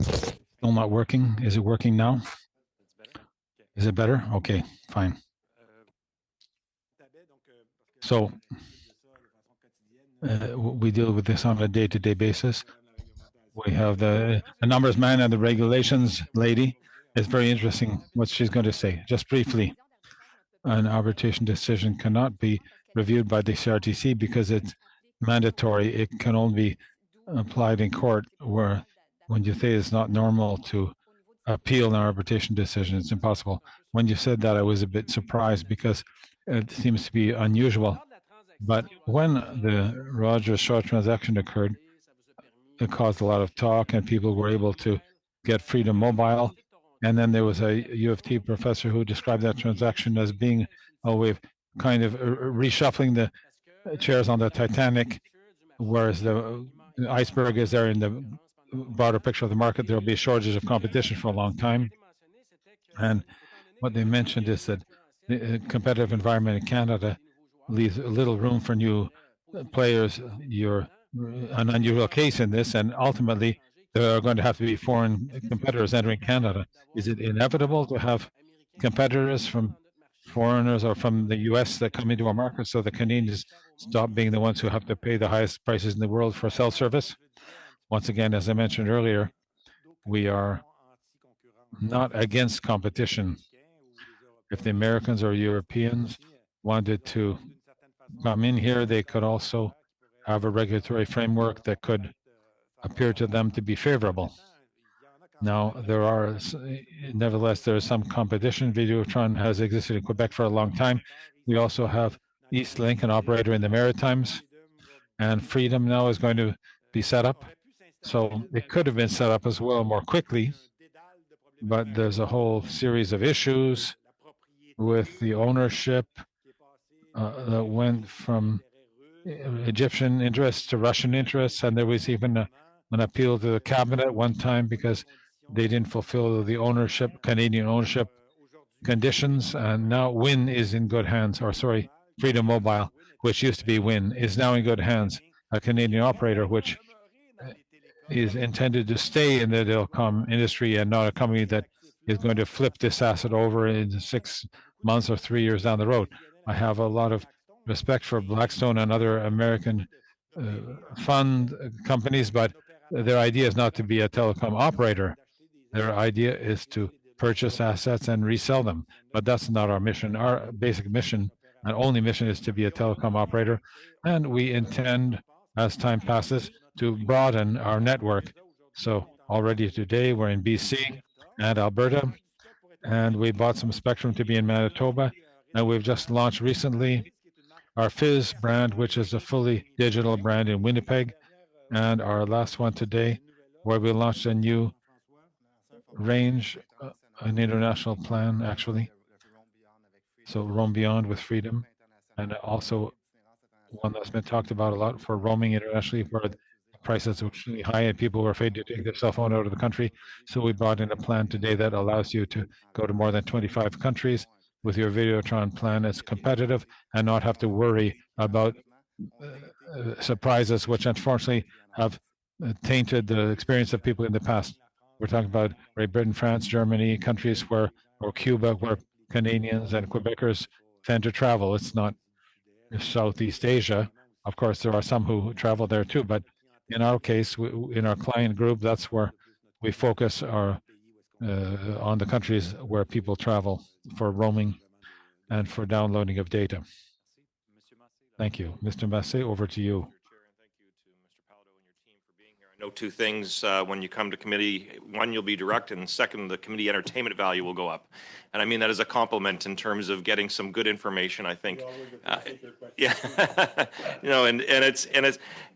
Still not working. Is it working now? Is it better? Okay, fine. So we deal with this on a day-to-day basis. We have the numbers man and the regulations lady. It's very interesting what she's going to say. Just briefly, an arbitration decision cannot be reviewed by the CRTC because it's mandatory. It can only be applied in court, where when you say it's not normal to appeal an arbitration decision, it's impossible. When you said that, I was a bit surprised because it seems to be unusual. But when the Rogers short transaction occurred, it caused a lot of talk, and people were able to get Freedom Mobile. And then there was a U of T professor who described that transaction as being a way of kind of reshuffling the chairs on the Titanic, whereas the iceberg is there in the broader picture of the market. There will be a shortage of competition for a long time. And what they mentioned is that the competitive environment in Canada leaves little room for new players. You're an unusual case in this, and ultimately there are going to have to be foreign competitors entering Canada. Is it inevitable to have competitors from foreigners or from the US that come into our market, so the Canadians stop being the ones who have to pay the highest prices in the world for cell service. Once again, as I mentioned earlier, we are not against competition. If the Americans or Europeans wanted to come in here, they could also have a regulatory framework that could appear to them to be favorable. Now, nevertheless, there is some competition. Videotron has existed in Quebec for a long time. We also have Eastlink, an operator in the Maritimes, and Freedom now is going to be set up. So it could have been set up as well more quickly, but there's a whole series of issues with the ownership that went from Egyptian interests to Russian interests, and there was even an appeal to the cabinet at one time because they didn't fulfill the Canadian ownership conditions, and now WIN is in good hands, or sorry, Freedom Mobile, which used to be WIN, is now in good hands, a Canadian operator which is intended to stay in the telecom industry and not a company that is going to flip this asset over in 6 months or 3 years down the road. I have a lot of respect for Blackstone and other American fund companies, but their idea is not to be a telecom operator. Their idea is to purchase assets and resell them, but that's not our mission. Our basic mission and only mission is to be a telecom operator, and we intend, as time passes, to broaden our network. So already today we're in BC and Alberta, and we bought some spectrum to be in Manitoba, and we've just launched recently our Fizz brand, which is a fully digital brand in Winnipeg, and our last one today, where we launched a new range, an international plan, actually. So Roam Beyond with Freedom, and also one that's been talked about a lot for roaming internationally, where the prices are extremely high and people were afraid to take their cell phone out of the country. So we brought in a plan today that allows you to go to more than 25 countries with your Videotron plan. It's competitive and not have to worry about surprises, which unfortunately have tainted the experience of people in the past. We're talking about Great Britain, France, Germany, countries or Cuba, where Canadians and Quebecers tend to travel. It's not Southeast Asia. Of course, there are some who travel there too, but in our case, in our client group, that's where we focus on the countries where people travel for roaming and for downloading of data. Thank you. Mr. Massé, over to you. I know two things when you come to committee. One, you'll be direct, and second, the committee entertainment value will go up. And I mean that as a compliment in terms of getting some good information, I think. Yeah, and it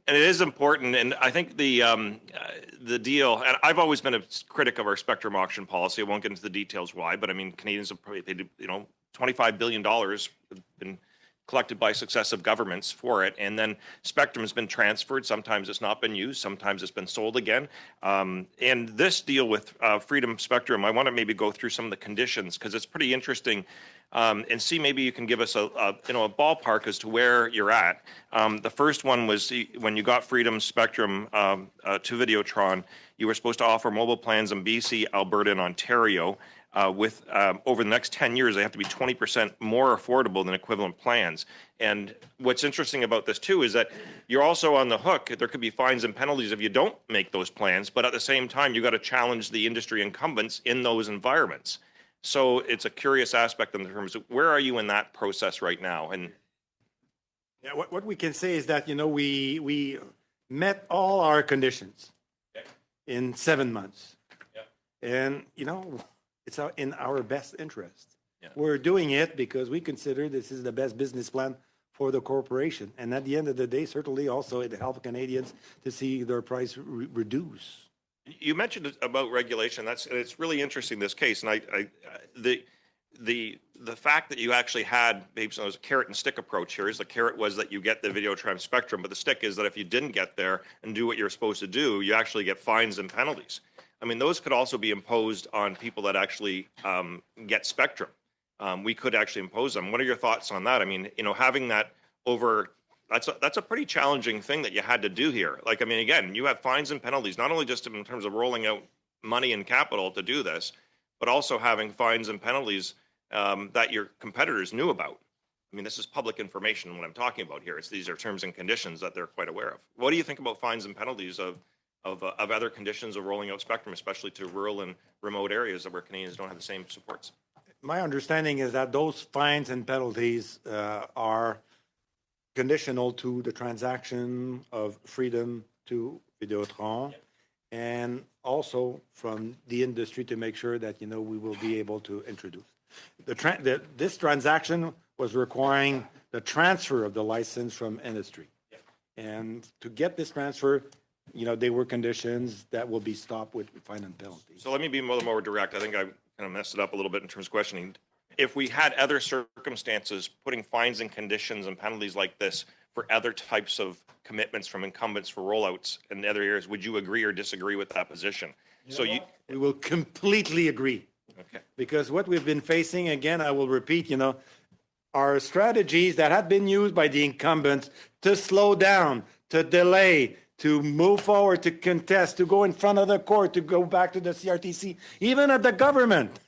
is important, and I think the deal. And I've always been a critic of our spectrum auction policy. I won't get into the details why, but I mean Canadians have probably paid $25 billion have been collected by successive governments for it, and then spectrum has been transferred. Sometimes it's not been used, sometimes it's been sold again. And this deal with Freedom Spectrum, I want to maybe go through some of the conditions because it's pretty interesting, and see maybe you can give us a ballpark as to where you're at. The first one was when you got Freedom Spectrum to Videotron, you were supposed to offer mobile plans in BC, Alberta, and Ontario. With over the next 10 years, they have to be 20% more affordable than equivalent plans. And what's interesting about this too is that you're also on the hook. There could be fines and penalties if you don't make those plans, but at the same time, you got to challenge the industry incumbents in those environments. So it's a curious aspect in terms of where are you in that process right now? And yeah, what we can say is that we met all our conditions in 7 months, and it's in our best interest. Yeah. We're doing it because we consider this is the best business plan for the corporation. And at the end of the day, certainly also it helps Canadians to see their price reduce. You mentioned about regulation. It's really interesting, this case. And the fact that you actually had, maybe so it was a carrot and stick approach here, is the carrot was that you get the Videotron spectrum, but the stick is that if you didn't get there and do what you're supposed to do, you actually get fines and penalties. I mean, those could also be imposed on people that actually get spectrum. We could actually impose them. What are your thoughts on that? I mean, having that over, that's a pretty challenging thing that you had to do here. Like, I mean, again, you have fines and penalties, not only just in terms of rolling out money and capital to do this, but also having fines and penalties that your competitors knew about? I mean, this is public information. What I'm talking about here, these are terms and conditions that they're quite aware of. What do you think about fines and penalties of other conditions of rolling out spectrum, especially to rural and remote areas where Canadians don't have the same supports? My understanding is that those fines and penalties are conditional to the transaction of freedom to Videotron, and also from the industry to make sure that we will be able to introduce. This transaction was requiring the transfer of the license from industry, and to get this transfer, there were conditions that will be stopped with fine and penalties. So let me be a little more direct. I think I kind of messed it up a little bit in terms of questioning. If we had other circumstances putting fines and conditions and penalties like this for other types of commitments from incumbents for rollouts in other areas, would you agree or disagree with that position? We will completely agree. Okay. Because what we've been facing, again, I will repeat, are strategies that have been used by the incumbents to slow down, to delay, to move forward, to contest, to go in front of the court, to go back to the CRTC, even at the government.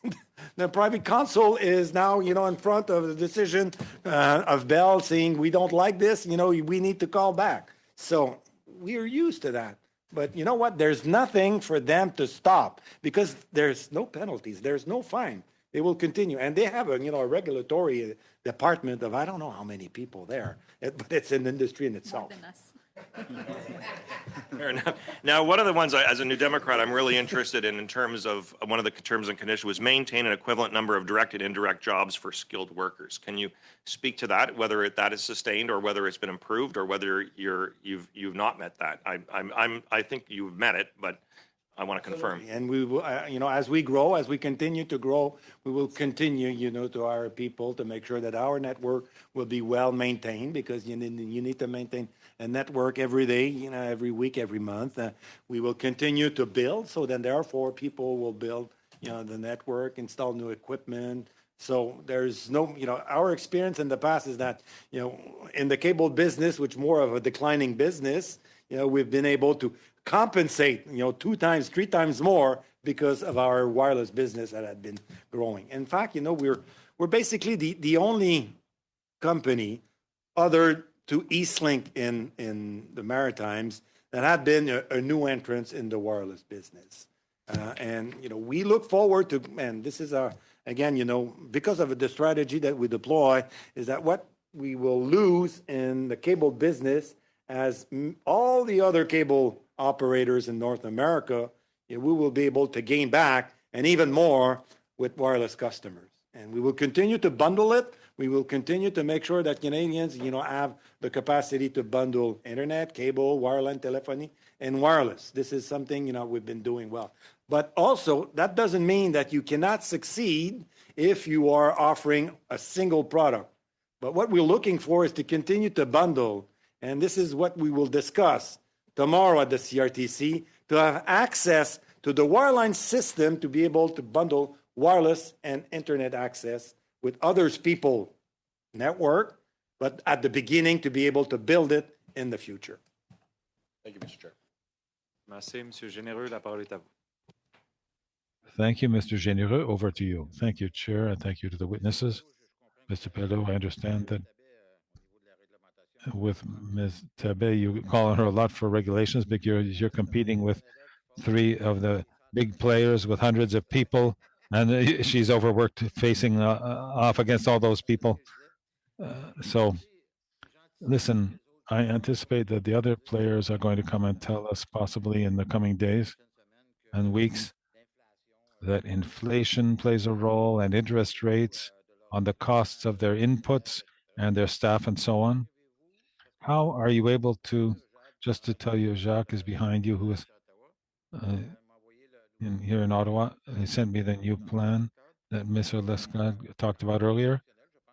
The private counsel is now, in front of the decision of Bell saying, we don't like this, we need to call back. So we are used to that. But you know what? There's nothing for them to stop because there's no penalties. There's no fine. They will continue. And they have a regulatory department of I don't know how many people there, but it's an industry in itself. More than us. Fair enough. Now, one of the ones, as a New Democrat, I'm really interested in terms of one of the terms and conditions was maintain an equivalent number of direct and indirect jobs for skilled workers. Can you speak to that, whether that is sustained or whether it's been improved or whether you've not met that? I think you've met it, but I want to confirm. And we will, as we grow, as we continue to grow, we will continue, to hire people to make sure that our network will be well maintained because you need to maintain a network every day, every week, every month. We will continue to build, so then therefore people will build, the network, install new equipment. So there's no, our experience in the past is that, in the cable business, which more of a declining business, we've been able to compensate, 2 times, 3 times more because of our wireless business that had been growing. In fact, we're basically the only company other to Eastlink in the Maritimes that had been a new entrance in the wireless business. And, we look forward to, and this is again, because of the strategy that we deploy, is that what we will lose in the cable business as all the other cable operators in North America, we will be able to gain back and even more with wireless customers. And we will continue to bundle it. We will continue to make sure that Canadians, have the capacity to bundle internet, cable, wireline telephony, and wireless. This is something, we've been doing well. But also, that doesn't mean that you cannot succeed if you are offering a single product. But what we're looking for is to continue to bundle, and this is what we will discuss tomorrow at the CRTC, to have access to the wireline system to be able to bundle wireless and internet access with others people network, but at the beginning to be able to build it in the future. Thank you, Mr. Chair. Merci, Monsieur Généreux. La parole est à vous. Thank you, Mr. Généreux. Over to you. Thank you, Chair, and thank you to the witnesses. Mr. Pelleau, I understand that with Ms. Tabet, you call on her a lot for regulations because you're competing with 3 of the big players with hundreds of people, and she's overworked facing off against all those people. So, listen, I anticipate that the other players are going to come and tell us possibly in the coming days and weeks that inflation plays a role and interest rates on the costs of their inputs and their staff and so on. How are you able to, just to tell you, Jacques is behind you, who is here in Ottawa. He sent me the new plan that Mr. Lescott talked about earlier,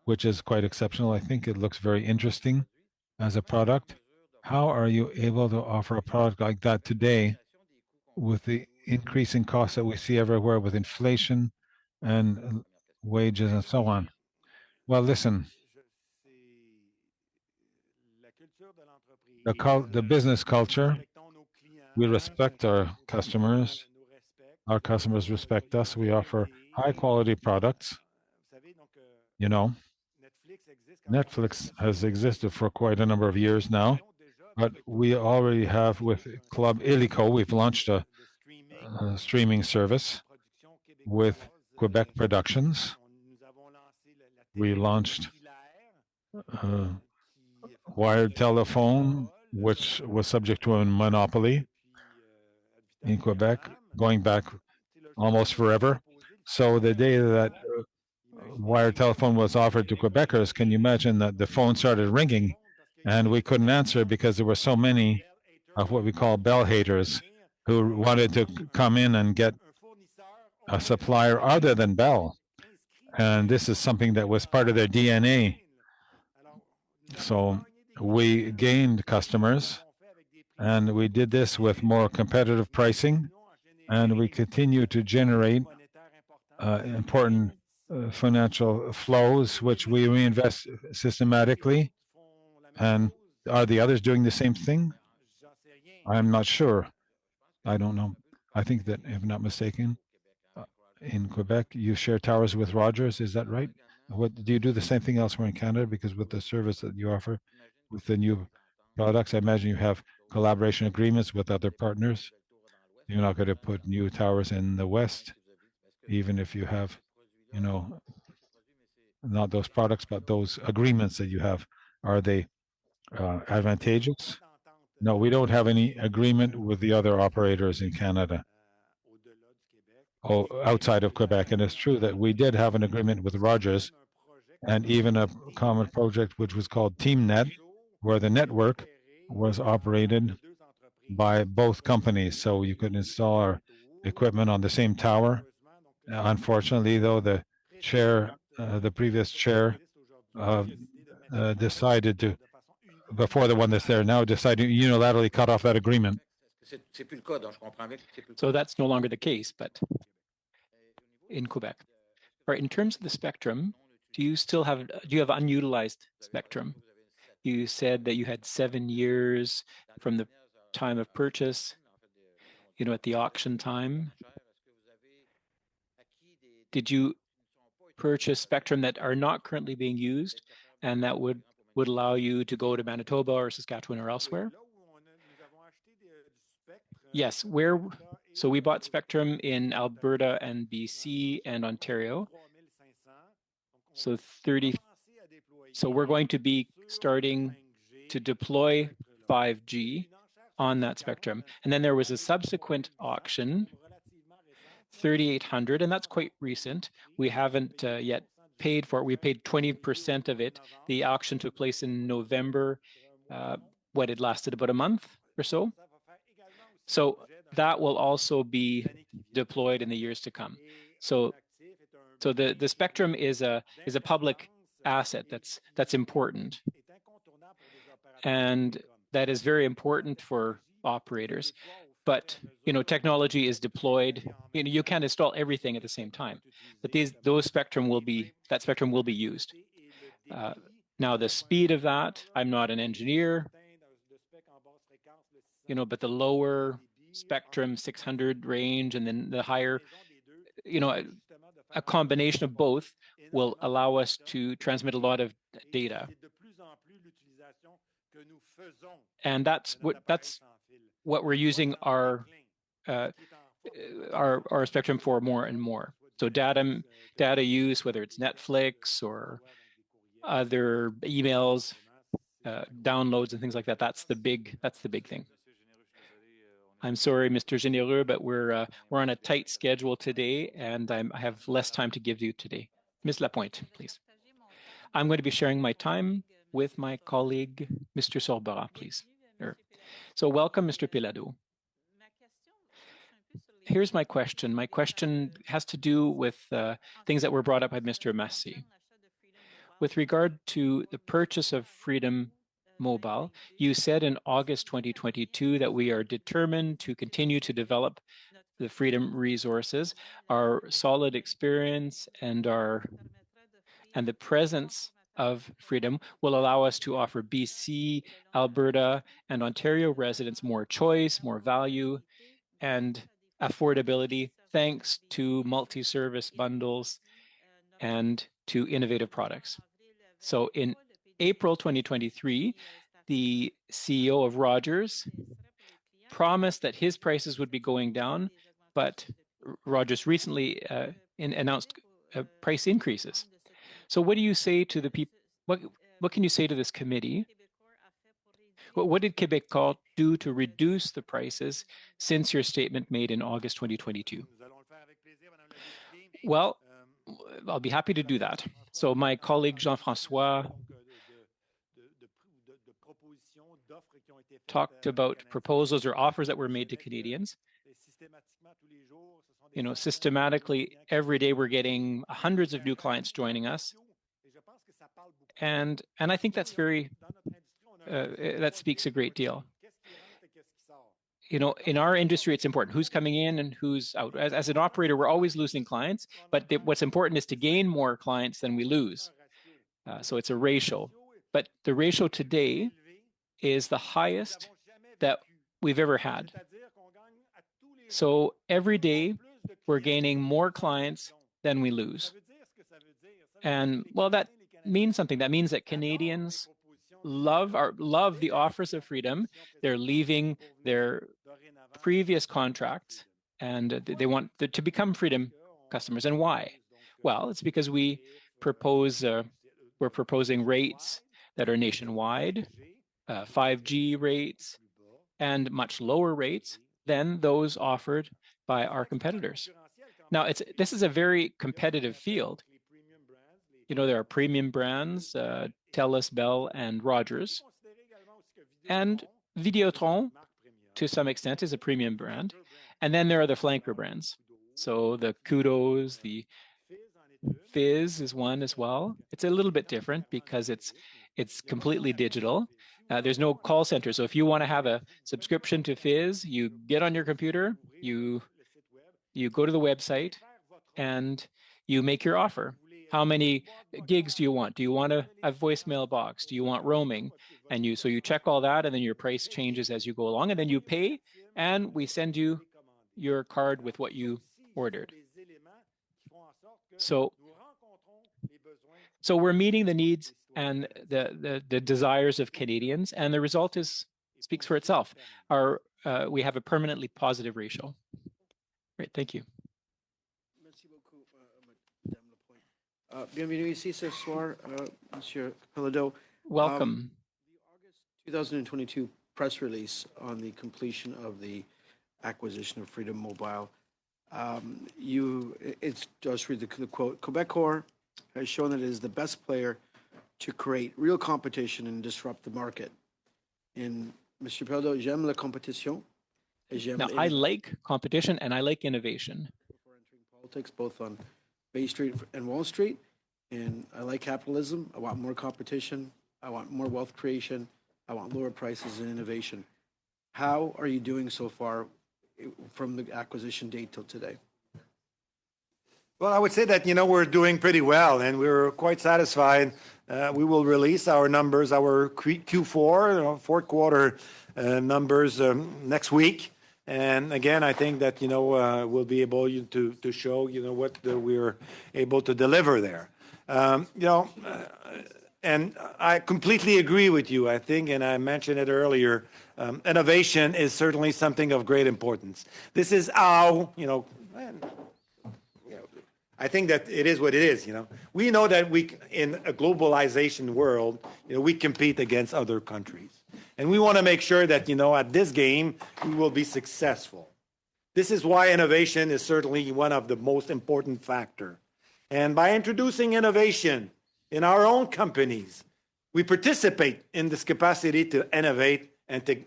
which is quite exceptional. I think it looks very interesting as a product. How are you able to offer a product like that today with the increasing costs that we see everywhere with inflation and wages and so on? Well, listen, the business culture, we respect our customers. Our customers respect us. We offer high quality products. You know, Netflix has existed for quite a number of years now, but we already have with Club Illico, we've launched a streaming service with Quebec Productions. We launched wired telephone, which was subject to a monopoly in Quebec, going back almost forever. So the day that wired telephone was offered to Quebecers, can you imagine that the phone started ringing and we couldn't answer because there were so many of what we call bell haters who wanted to come in and get a supplier other than Bell. And this is something that was part of their DNA. So we gained customers, and we did this with more competitive pricing, and we continue to generate important financial flows, which we reinvest systematically. And are the others doing the same thing? I'm not sure. I don't know. I think that, if I'm not mistaken, in Quebec, you share towers with Rogers. Is that right? What do you do the same thing elsewhere in Canada? Because with the service that you offer, with the new products, I imagine you have collaboration agreements with other partners. You're not going to put new towers in the West, even if you have, you know, not those products, but those agreements that you have. Are they advantageous? No, we don't have any agreement with the other operators in Canada. Outside of Quebec. And it's true that we did have an agreement with Rogers and even a common project which was called TeamNet, where the network was operated by both companies. So you could install our equipment on the same tower. Unfortunately, though, the previous chair decided to, before the one that's there now, decided to unilaterally cut off that agreement. So that's no longer the case, but in Quebec. All right, in terms of the spectrum, do you have unutilized spectrum? You said that you had 7 years from the time of purchase, at the auction time. Did you purchase spectrum that are not currently being used and that would allow you to go to Manitoba or Saskatchewan or elsewhere? Yes, so we bought spectrum in Alberta and BC and Ontario. So we're going to be starting to deploy 5G on that spectrum. And then there was a subsequent auction, 3,800, and that's quite recent. We haven't yet paid for it. We paid 20% of it. The auction took place in November. It lasted about a month or so. So that will also be deployed in the years to come. So the spectrum is a public asset that's important, and that is very important for operators. But technology is deployed. You can't install everything at the same time. But that spectrum will be used. Now the speed of that, I'm not an engineer. But the lower spectrum 600 range and then the higher, a combination of both will allow us to transmit a lot of data. And that's what we're using our spectrum for more and more. So data use, whether it's Netflix or other emails, downloads and things like that. That's the big thing. I'm sorry, Mr. Généreux, but we're on a tight schedule today, and I have less time to give you today. Ms. Lapointe, please. I'm going to be sharing my time with my colleague, Mr. Sorbara, please. So welcome, Mr. Pilado. Here's my question. My question has to do with things that were brought up by Mr. Massey. With regard to the purchase of Freedom Mobile, you said in August 2022 that we are determined to continue to develop the Freedom resources. Our solid experience and the presence of Freedom will allow us to offer BC, Alberta, and Ontario residents more choice, more value, and affordability thanks to multi-service bundles and to innovative products. So in April 2023, the CEO of Rogers promised that his prices would be going down, but Rogers recently announced price increases. So what do you say to the people? What can you say to this committee? What did Québecor do to reduce the prices since your statement made in August 2022? Well, I'll be happy to do that. So my colleague Jean-François talked about proposals or offers that were made to Canadians. You know, systematically, every day we're getting hundreds of new clients joining us. And I think that's very, that speaks a great deal. You know, in our industry, it's important who's coming in and who's out. As an operator, we're always losing clients, but what's important is to gain more clients than we lose. So it's a ratio. But the ratio today is the highest that we've ever had. So every day, we're gaining more clients than we lose. And well, that means something. That means that Canadians love the offers of freedom. They're leaving their previous contracts and they want to become freedom customers. And why? Well, it's because we're proposing rates that are nationwide, 5G rates, and much lower rates than those offered by our competitors. Now, this is a very competitive field. You know, there are premium brands, TELUS, Bell, and Rogers. And Videotron, to some extent, is a premium brand. And then there are the flanker brands. So the Kudos, the Fizz is one as well. It's a little bit different because it's completely digital. There's no call center. So if you want to have a subscription to Fizz, you get on your computer, you go to the website, and you make your offer. How many gigs do you want? Do you want a voicemail box? Do you want roaming? And so you check all that, and then your price changes as you go along, and then you pay, and we send you your card with what you ordered. So we're meeting the needs and the desires of Canadians, and the result speaks for itself. We have a permanently positive ratio. Great, thank you. Bienvenue ici ce soir, Monsieur Pelladeau. Welcome. The August 2022 press release on the completion of the acquisition of Freedom Mobile. Just read the quote. Quebecor has shown that it is the best player to create real competition and disrupt the market. And Monsieur Pelladeau, j'aime la compétition. Now, I like competition and I like innovation. Politics, both on Bay Street and Wall Street, and I like capitalism. I want more competition. I want more wealth creation. I want lower prices and innovation. How are you doing so far from the acquisition date till today? Well, I would say that, we're doing pretty well, and we're quite satisfied. We will release our numbers, our Q4, fourth quarter numbers next week. And again, I think that, we'll be able to show, what we're able to deliver there. And I completely agree with you, I think, and I mentioned it earlier, innovation is certainly something of great importance. This is how, I think that it is what it is, We know that in a globalization world, we compete against other countries. And we want to make sure that, at this game, we will be successful. This is why innovation is certainly one of the most important factors. And by introducing innovation in our own companies, we participate in this capacity to innovate and to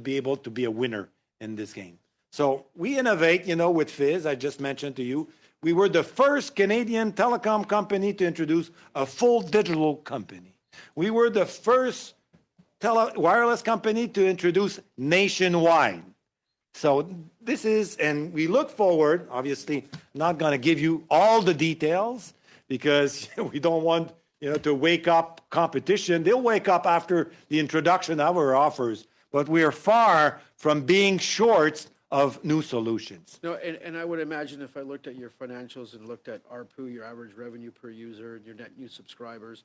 be able to be a winner in this game. So we innovate, with Fizz, I just mentioned to you. We were the first Canadian telecom company to introduce a full digital company. We were the first wireless company to introduce nationwide. So this is, and we look forward, obviously, not going to give you all the details because we don't want, to wake up competition. They'll wake up after the introduction of our offers, but we are far from being short of new solutions. No, and I would imagine if I looked at your financials and looked at ARPU, your average revenue per user, and your net new subscribers,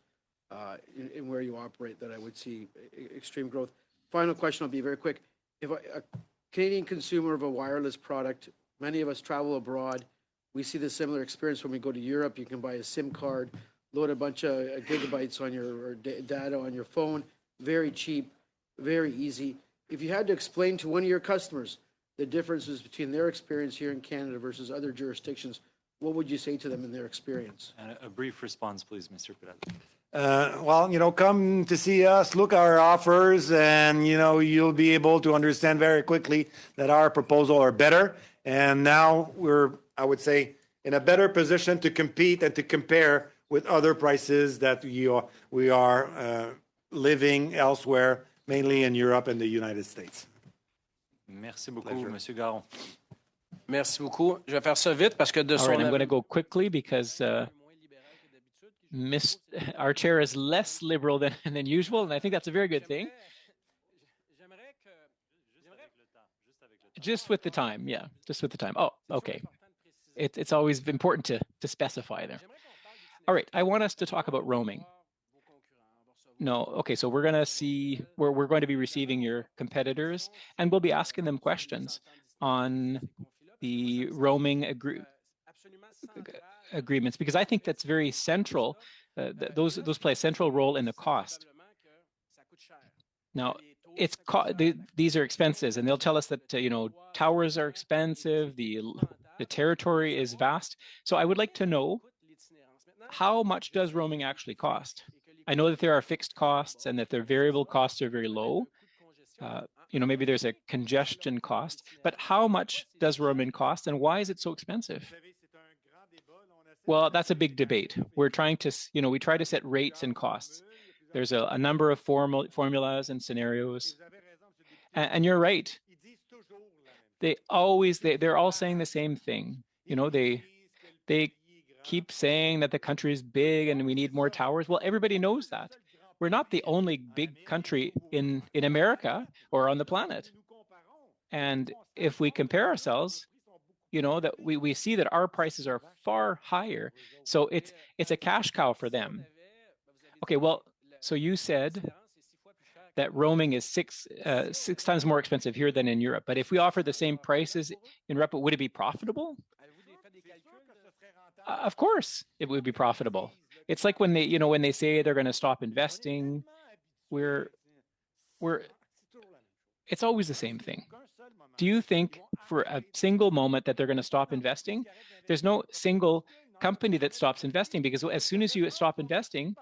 in where you operate, that I would see extreme growth. Final question, I'll be very quick. If a Canadian consumer of a wireless product, many of us travel abroad, we see the similar experience when we go to Europe. You can buy a SIM card, load a bunch of gigabytes on your data on your phone, very cheap, very easy. If you had to explain to one of your customers the differences between their experience here in Canada versus other jurisdictions, what would you say to them in their experience? A brief response, please, Mr. Perez. Well, come to see us, look at our offers, and, you'll be able to understand very quickly that our proposal are better. And now we're, I would say, in a better position to compete and to compare with other prices that we are living elsewhere, mainly in Europe and the United States. Merci beaucoup, Monsieur Garon. Merci beaucoup. Je vais faire ça vite parce que de All right, I'm going to go quickly because our chair is less liberal than usual, and I think that's a very good thing. Just with the time, yeah, just with the time. Oh, okay. It's always important to specify there. All right, I want us to talk about roaming. No, okay, so we're going to see, we're going to be receiving your competitors, and we'll be asking them questions on the roaming agreements, because I think that's very central. Those play a central role in the cost. Now, these are expenses, and they'll tell us that towers are expensive, the territory is vast. So I would like to know, how much does roaming actually cost? I know that there are fixed costs and that their variable costs are very low. Maybe there's a congestion cost, but how much does roaming cost, and why is it so expensive? Well, that's a big debate. We're trying to, we try to set rates and costs. There's a number of formulas and scenarios. And you're right. They're all saying the same thing. They keep saying that the country is big and we need more towers. Well, everybody knows that. We're not the only big country in America or on the planet. And if we compare ourselves, that we see that our prices are far higher. So it's a cash cow for them. Okay, well, so you said that roaming is six times more expensive here than in Europe. But if we offer the same prices in Europe, would it be profitable? Of course, it would be profitable. It's like when they say they're going to stop investing, it's always the same thing. Do you think for a single moment that they're going to stop investing? There's no single company that stops investing, because as soon as you stop investing,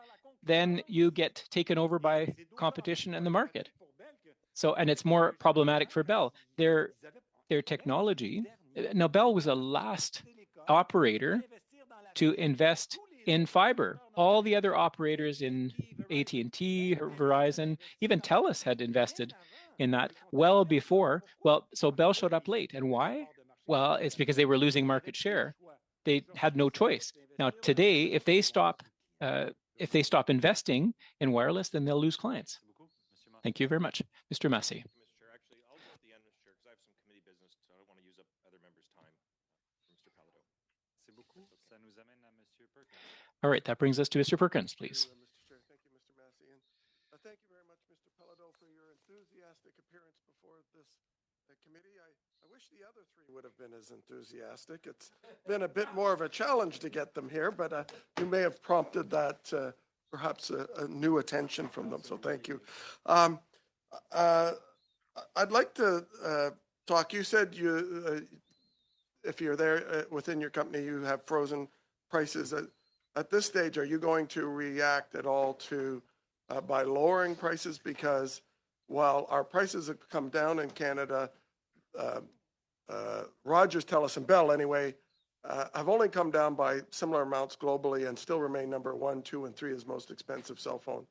then you get taken over by competition in the market. So, and it's more problematic for Bell. Their technology. Now, Bell was the last operator to invest in fiber. All the other operators in AT&T, Verizon, even TELUS had invested in that well before. Well, so Bell showed up late. And why? Well, it's because they were losing market share. They had no choice. Now, today, if they stop investing in wireless, then they'll lose clients. Thank you very much. Mr. Massey. Mr. Chair, actually, I'll vote the end, Mr. Chair, because I have some committee business, so I don't want to use up other members' time. Mr. Palado. All right, that brings us to Mr. Perkins, please. Mr. Chair, thank you, Mr. Massey. And thank you very much, Mr. Palado, for your enthusiastic appearance before this committee. I wish the other three would have been as enthusiastic. It's been a bit more of a challenge to get them here, but you may have prompted that perhaps a new attention from them, so thank you. I'd like to talk, you said if you're there within your company, you have frozen prices. At this stage, are you going to react at all to by lowering prices? Because while our prices have come down in Canada, Rogers, TELUS, and Bell anyway, have only come down by similar amounts globally and still remain number 1, 2, and 3 as most expensive cell phone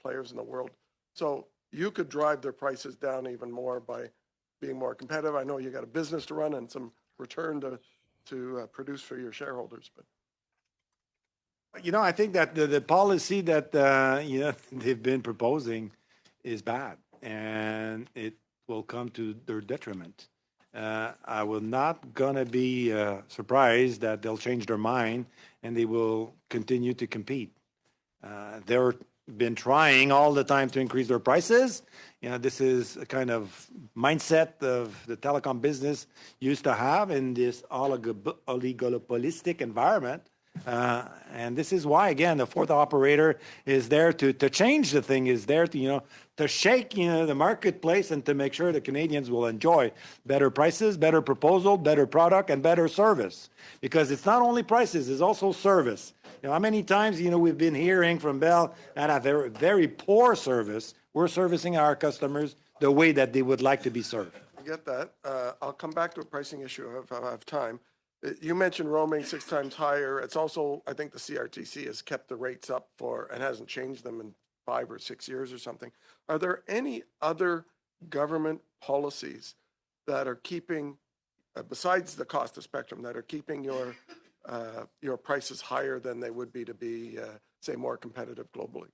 players in the world. So you could drive their prices down even more by being more competitive. I know you got a business to run and some return to produce for your shareholders, but. I think that the policy that they've been proposing is bad, and it will come to their detriment. I will not gonna be surprised that they'll change their mind and they will continue to compete. They're been trying all the time to increase their prices. You know, this is a kind of mindset of the telecom business used to have in this oligopolistic environment. And this is why, again, the fourth operator is there to change the thing, is there to, to shake, the marketplace and to make sure the Canadians will enjoy better prices, better proposal, better product, and better service. Because it's not only prices, it's also service. How many times, we've been hearing from Bell that a very, very poor service. We're servicing our customers the way that they would like to be served. I get that. I'll come back to a pricing issue if I have time. You mentioned roaming 6 times higher. It's also, I think the CRTC has kept the rates up and hasn't changed them in 5 or 6 years or something. Are there any other government policies that are keeping, besides the cost of spectrum, that are keeping your prices higher than they would be to be, say, more competitive globally?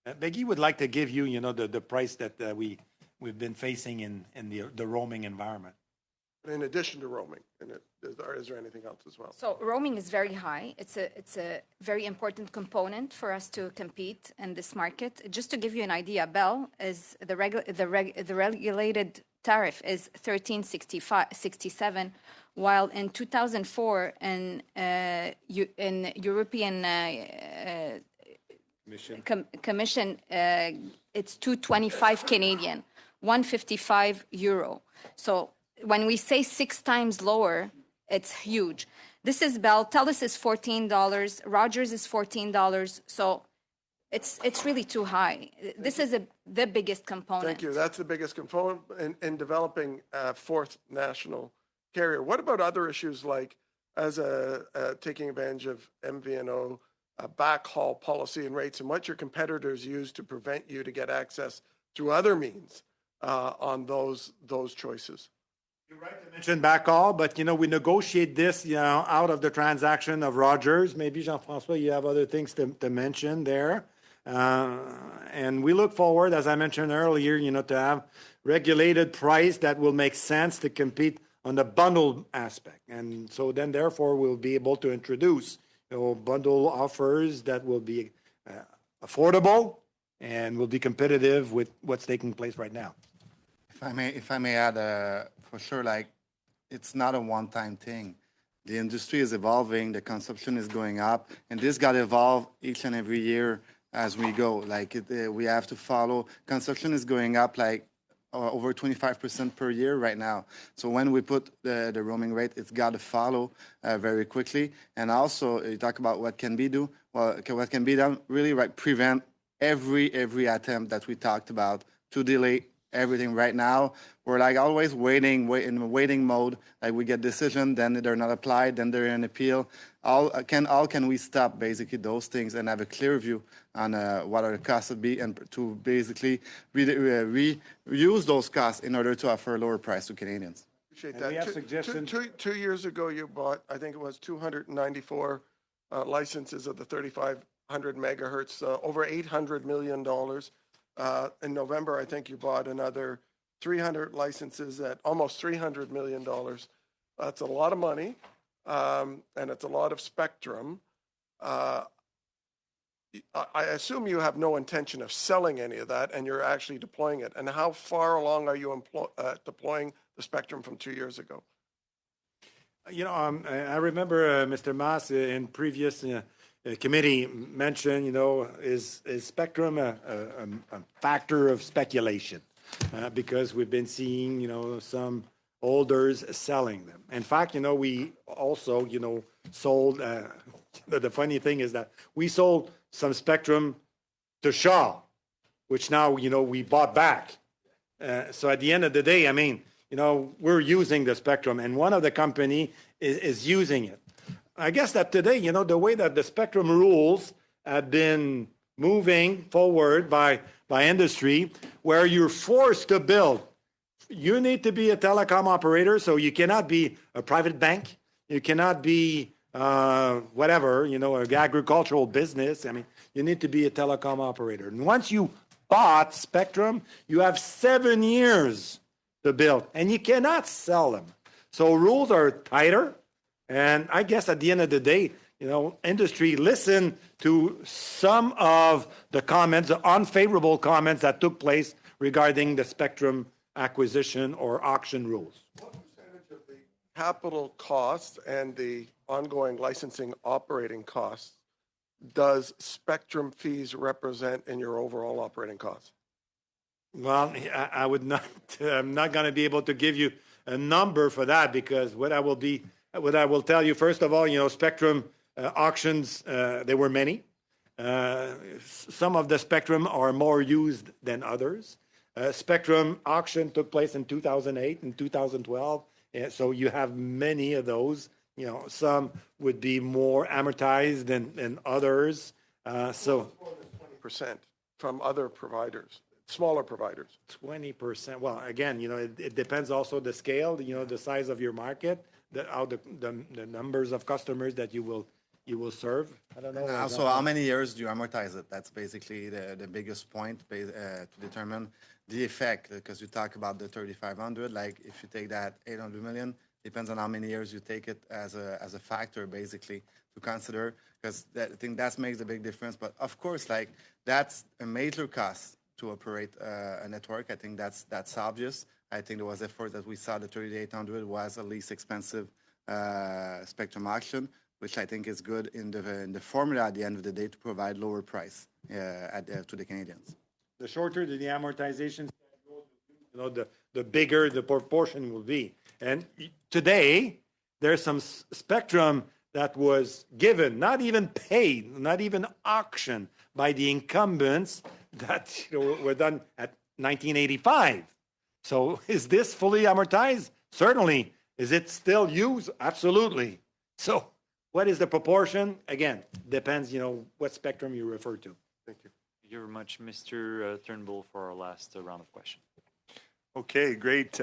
Beggy would like to give you, the price that we've been facing in the roaming environment. In addition to roaming, is there anything else as well? So roaming is very high. It's a very important component for us to compete in this market. Just to give you an idea, Bell is the regulated tariff is $13.67, while in 2004 in European Commission it's 225 Canadian, 155 euro. So when we say 6 times lower, it's huge. This is Bell. TELUS is $14. Rogers is $14. So it's really too high. This is the biggest component. Thank you. That's the biggest component in developing a fourth national carrier. What about other issues like taking advantage of MVNO, backhaul policy and rates, and what your competitors use to prevent you to get access through other means on those choices? You're right to mention backhaul, but we negotiate this out of the transaction of Rogers. Maybe Jean-François, you have other things to mention there. And we look forward, as I mentioned earlier, to have regulated price that will make sense to compete on the bundle aspect. And so then therefore we'll be able to introduce bundle offers that will be affordable and will be competitive with what's taking place right now. If I may add, for sure, it's not a one-time thing. The industry is evolving, the consumption is going up, and this got to evolve each and every year as we go. We have to follow. Consumption is going up over 25% per year right now. So when we put the roaming rate, it's got to follow very quickly. And also, you talk about what can be done. Well, what can be done really, prevent every attempt that we talked about to delay everything right now. We're always waiting in waiting mode. We get decision, then they're not applied, then they're in appeal. How can we stop basically those things and have a clear view on what our costs would be, and to basically reuse those costs in order to offer a lower price to Canadians? Appreciate that. We have suggestions. 2 years ago, you bought, I think it was 294 licenses of the 3,500 megahertz, over $800 million. In November, I think you bought another 300 licenses at almost $300 million. That's a lot of money, and it's a lot of spectrum. I assume you have no intention of selling any of that, and you're actually deploying it. And how far along are you deploying the spectrum from 2 years ago? I remember Mr. Maas in previous committee mentioned, is spectrum a factor of speculation? Because we've been seeing, some holders selling them. In fact, we also, sold, the funny thing is that we sold some spectrum to Shaw, which now, we bought back. So at the end of the day, we're using the spectrum, and one of the company is using it. I guess that today, the way that the spectrum rules have been moving forward by industry, where you're forced to build. You need to be a telecom operator, so you cannot be a private bank. You cannot be whatever, an agricultural business. You need to be a telecom operator. And once you bought spectrum, you have 7 years to build, and you cannot sell them. So rules are tighter, and I guess at the end of the day, industry listened to some of the comments, the unfavorable comments that took place regarding the spectrum acquisition or auction rules. What percentage of the capital costs and the ongoing licensing operating costs does spectrum fees represent in your overall operating costs? Well, I would not. I'm not going to be able to give you a number for that, because what I will tell you, first of all, spectrum auctions, there were many. Some of the spectrum are more used than others. Spectrum auction took place in 2008 and 2012, so you have many of those. Some would be more amortized than others. So 20% from other providers, smaller providers. 20%. Well, again, it depends also the scale, the size of your market, the numbers of customers that you will serve. I don't know. Also, how many years do you amortize it? That's basically the biggest point to determine the effect, because you talk about the 3,500, like if you take that 800 million, depends on how many years you take it as a factor, basically, to consider, because I think that makes a big difference. But of course, that's a major cost to operate a network. I think that's obvious. I think there was effort that we saw the 3,800 was the least expensive spectrum auction, which I think is good in the formula at the end of the day to provide lower price to the Canadians. The shorter the amortization, the bigger the proportion will be. And today, there's some spectrum that was given, not even paid, not even auctioned by the incumbents that were done at 1985. So is this fully amortized? Certainly. Is it still used? Absolutely. So what is the proportion? Again, depends, what spectrum you refer to. Thank you. Thank you very much, Mr. Turnbull, for our last round of questions. Okay, great.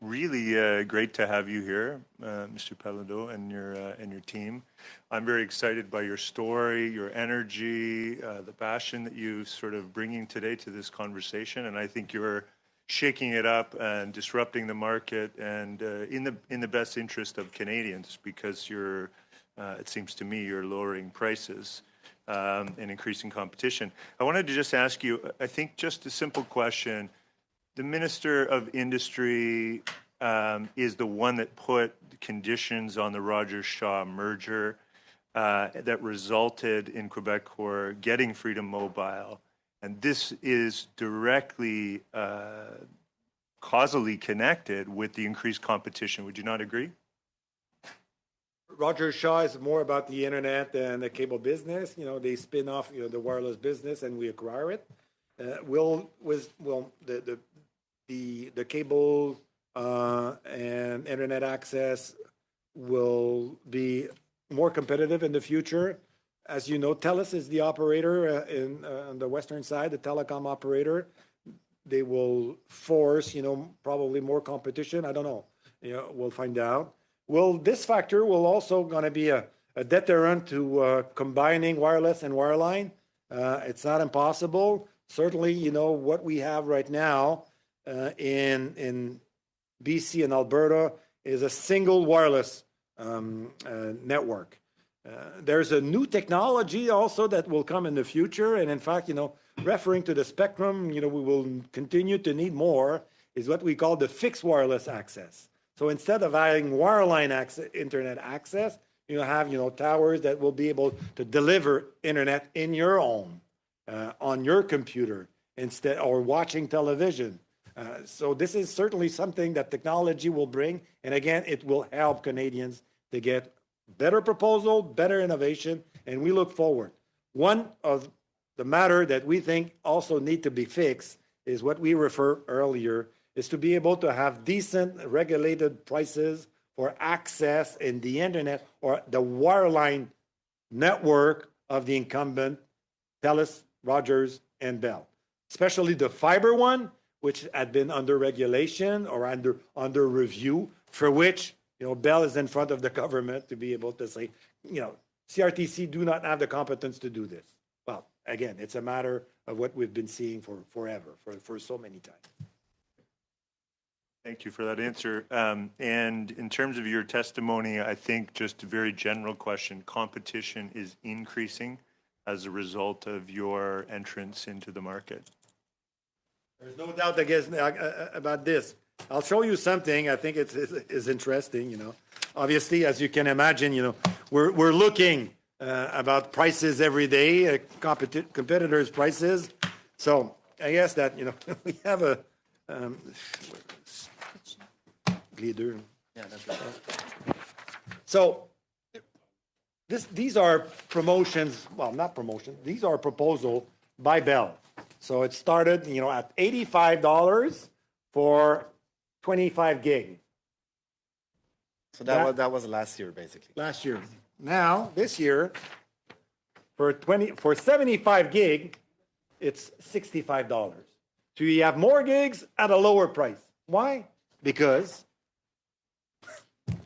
Really great to have you here, Mr. Pellado, and your team. I'm very excited by your story, your energy, the passion that you sort of bringing today to this conversation, and I think you're shaking it up and disrupting the market, and in the best interest of Canadians, because it seems to me you're lowering prices and increasing competition. I wanted to just ask you, I think just a simple question. The Minister of Industry is the one that put conditions on the Rogers-Shaw merger that resulted in Quebecor getting Freedom Mobile. And this is directly causally connected with the increased competition. Would you not agree? Rogers-Shaw is more about the internet and the cable business. They spin off the wireless business and we acquire it. The cable and internet access will be more competitive in the future. As you know, TELUS is the operator on the western side, the telecom operator. They will force, probably more competition. I don't know. We'll find out. This factor will also going to be a deterrent to combining wireless and wireline. It's not impossible. Certainly, what we have right now in BC and Alberta is a single wireless network. There's a new technology also that will come in the future. And in fact, referring to the spectrum, we will continue to need more, is what we call the fixed wireless access. So instead of having wireline internet access, you have, towers that will be able to deliver internet in your home, on your computer, instead, or watching television. So this is certainly something that technology will bring. And again, it will help Canadians to get better proposal, better innovation, and we look forward. One of the matter that we think also need to be fixed is what we refer earlier, is to be able to have decent regulated prices for access in the internet or the wireline network of the incumbent, TELUS, Rogers, and Bell. Especially the fiber one, which had been under regulation or under review, for which Bell is in front of the government to be able to say, CRTC do not have the competence to do this. Well, again, it's a matter of what we've been seeing for forever, for so many times. Thank you for that answer. And in terms of your testimony, I think just a very general question, competition is increasing as a result of your entrance into the market. There's no doubt about this. I'll show you something I think is interesting, you know. Obviously, as you can imagine, you know, we're looking about prices every day, competitors' prices. So I guess that, you know, we have a leader. Yeah, that's right. So these are promotions, well, not promotions, these are proposals by Bell. So it started, you know, at $85 for 25 gig. So that was last year, basically. Last year. Now, this year, for 75 gig, it's $65. So you have more gigs at a lower price. Why? Because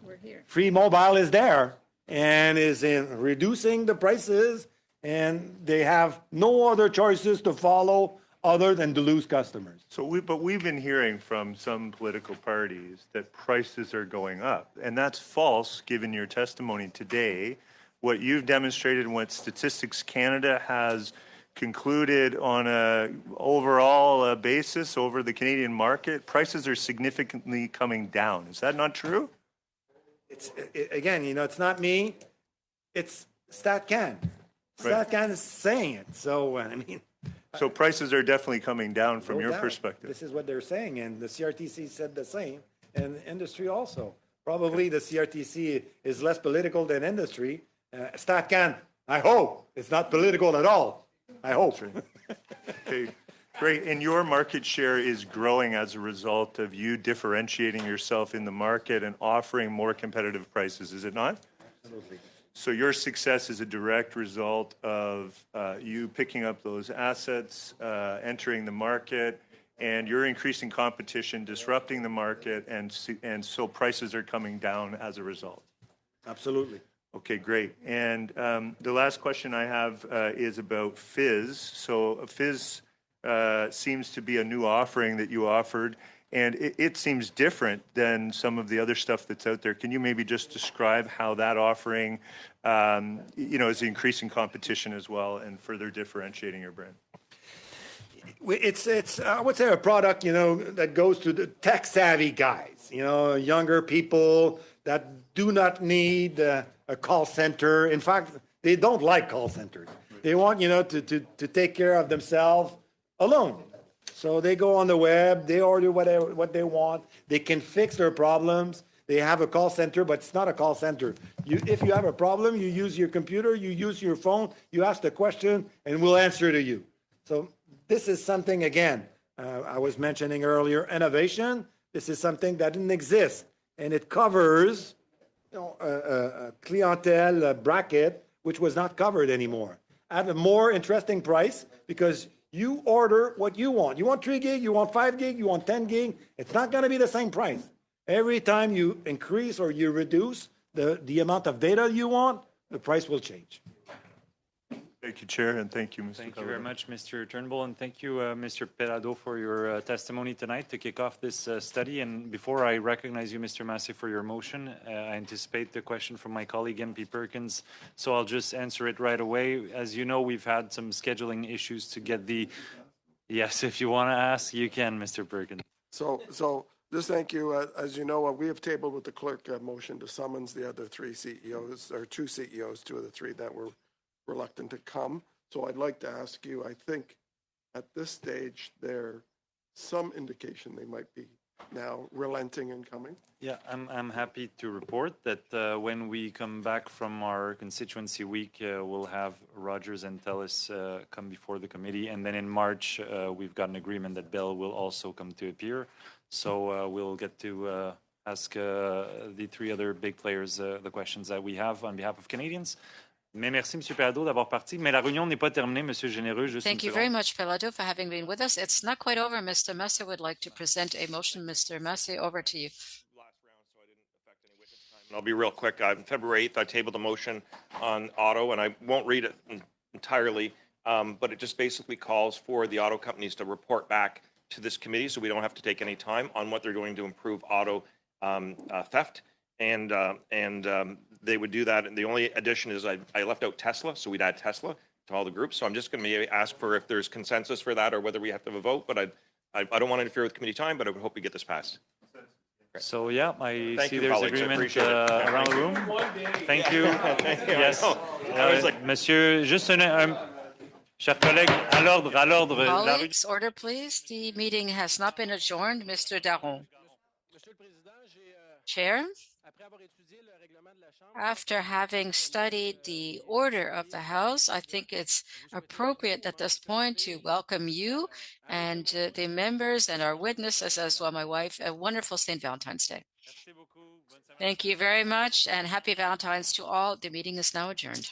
We're here. Free Mobile is there and is in reducing the prices, and they have no other choices to follow other than to lose customers. So we've been hearing from some political parties that prices are going up, and that's false given your testimony today. What you've demonstrated and what Statistics Canada has concluded on a overall basis over the Canadian market, prices are significantly coming down. Is that not true? Again, you know, it's not me, it's StatCan. Right. StatCan is saying it. So, I mean. So prices are definitely coming down from No your doubt. perspective. This is what they're saying, and the CRTC said the same, and industry also. Probably the CRTC is less political than industry. StatCan, I hope, it's not political at all. I hope. Okay, great. And your market share is growing as a result of you differentiating yourself in the market and offering more competitive prices, is it not? Absolutely. So your success is a direct result of you picking up those assets, entering the market, and you're increasing competition, disrupting the market, and so prices are coming down as a result. Absolutely. Okay, great. And the last question I have is about Fizz. So Fizz seems to be a new offering that you offered, and it seems different than some of the other stuff that's out there. Can you maybe just describe how that offering, you know, is increasing competition as well and further differentiating your brand? It's I would say a product, you know, that goes to the tech-savvy guys, you know, younger people that do not need a call center. In fact, they don't like call centers. They want, you know, to take care of themselves alone. So they go on the web, they order what they want, they can fix their problems. They have a call center, but it's not a call center. If you have a problem, you use your computer, you use your phone, you ask the question, and we'll answer to you. So this is something, again, I was mentioning earlier, innovation. This is something that didn't exist, and it covers, you know, a clientele bracket which was not covered anymore at a more interesting price because you order what you want. You want 3 gig, you want 5 gig, you want 10 gig. It's not going to be the same price. Every time you increase or you reduce the amount of data you want, the price will change. Thank you, Chair, and thank you, Mr. Thank you very much, Mr. Turnbull, and thank you, Mr. Pelado, for your testimony tonight to kick off this study. And before I recognize you, Mr. Massey, for your motion, I anticipate the question from my colleague, MP Perkins, so I'll just answer it right away. As you know, we've had some scheduling issues to get the... Yes, if you want to ask, you can, Mr. Perkins. So just thank you. As you know, we have tabled with the clerk a motion to summons the other 3 CEOs, or 2 CEOs, 2 of the 3 that were reluctant to come. So I'd like to ask you, I think at this stage, there's some indication they might be now relenting and coming. Yeah, I'm happy to report that when we come back from our constituency week, we'll have Rogers and TELUS come before the committee. And then in March, we've got an agreement that Bell will also come to appear. So we'll get to ask the 3 other big players the questions that we have on behalf of Canadians. Mais merci, M. Pelado, d'avoir parti. Mais la réunion n'est pas terminée, M. Généreux. Juste Thank you very much, Pelado, for having been with us. It's not quite over. Mr. Massey would like to present a motion. Mr. Massey, over to you. I'll be real quick. On February 8th, I tabled a motion on auto, and I won't read it entirely, but it just basically calls for the auto companies to report back to this committee so we don't have to take any time on what they're going to improve auto theft. And they would do that. And the only addition is I left out Tesla, so we'd add Tesla to all the groups. So I'm just going to ask for if there's consensus for that or whether we have to have a vote. But I don't want to interfere with committee time, but I would hope we get this passed. So yeah, I Thank see you, there's colleagues. I agreement appreciate it. around the room. Thank you. Thank you. Yes. I was like, Monsieur, juste chers collègues, à l'ordre. Colleagues, order please. The meeting has not been adjourned. Mr. Daron. Chair, after having studied the order of the House, I think it's appropriate at this point to welcome you and the members and our witnesses, as well my wife, a wonderful St. Valentine's Day. Thank you very much, and happy Valentine's to all. The meeting is now adjourned.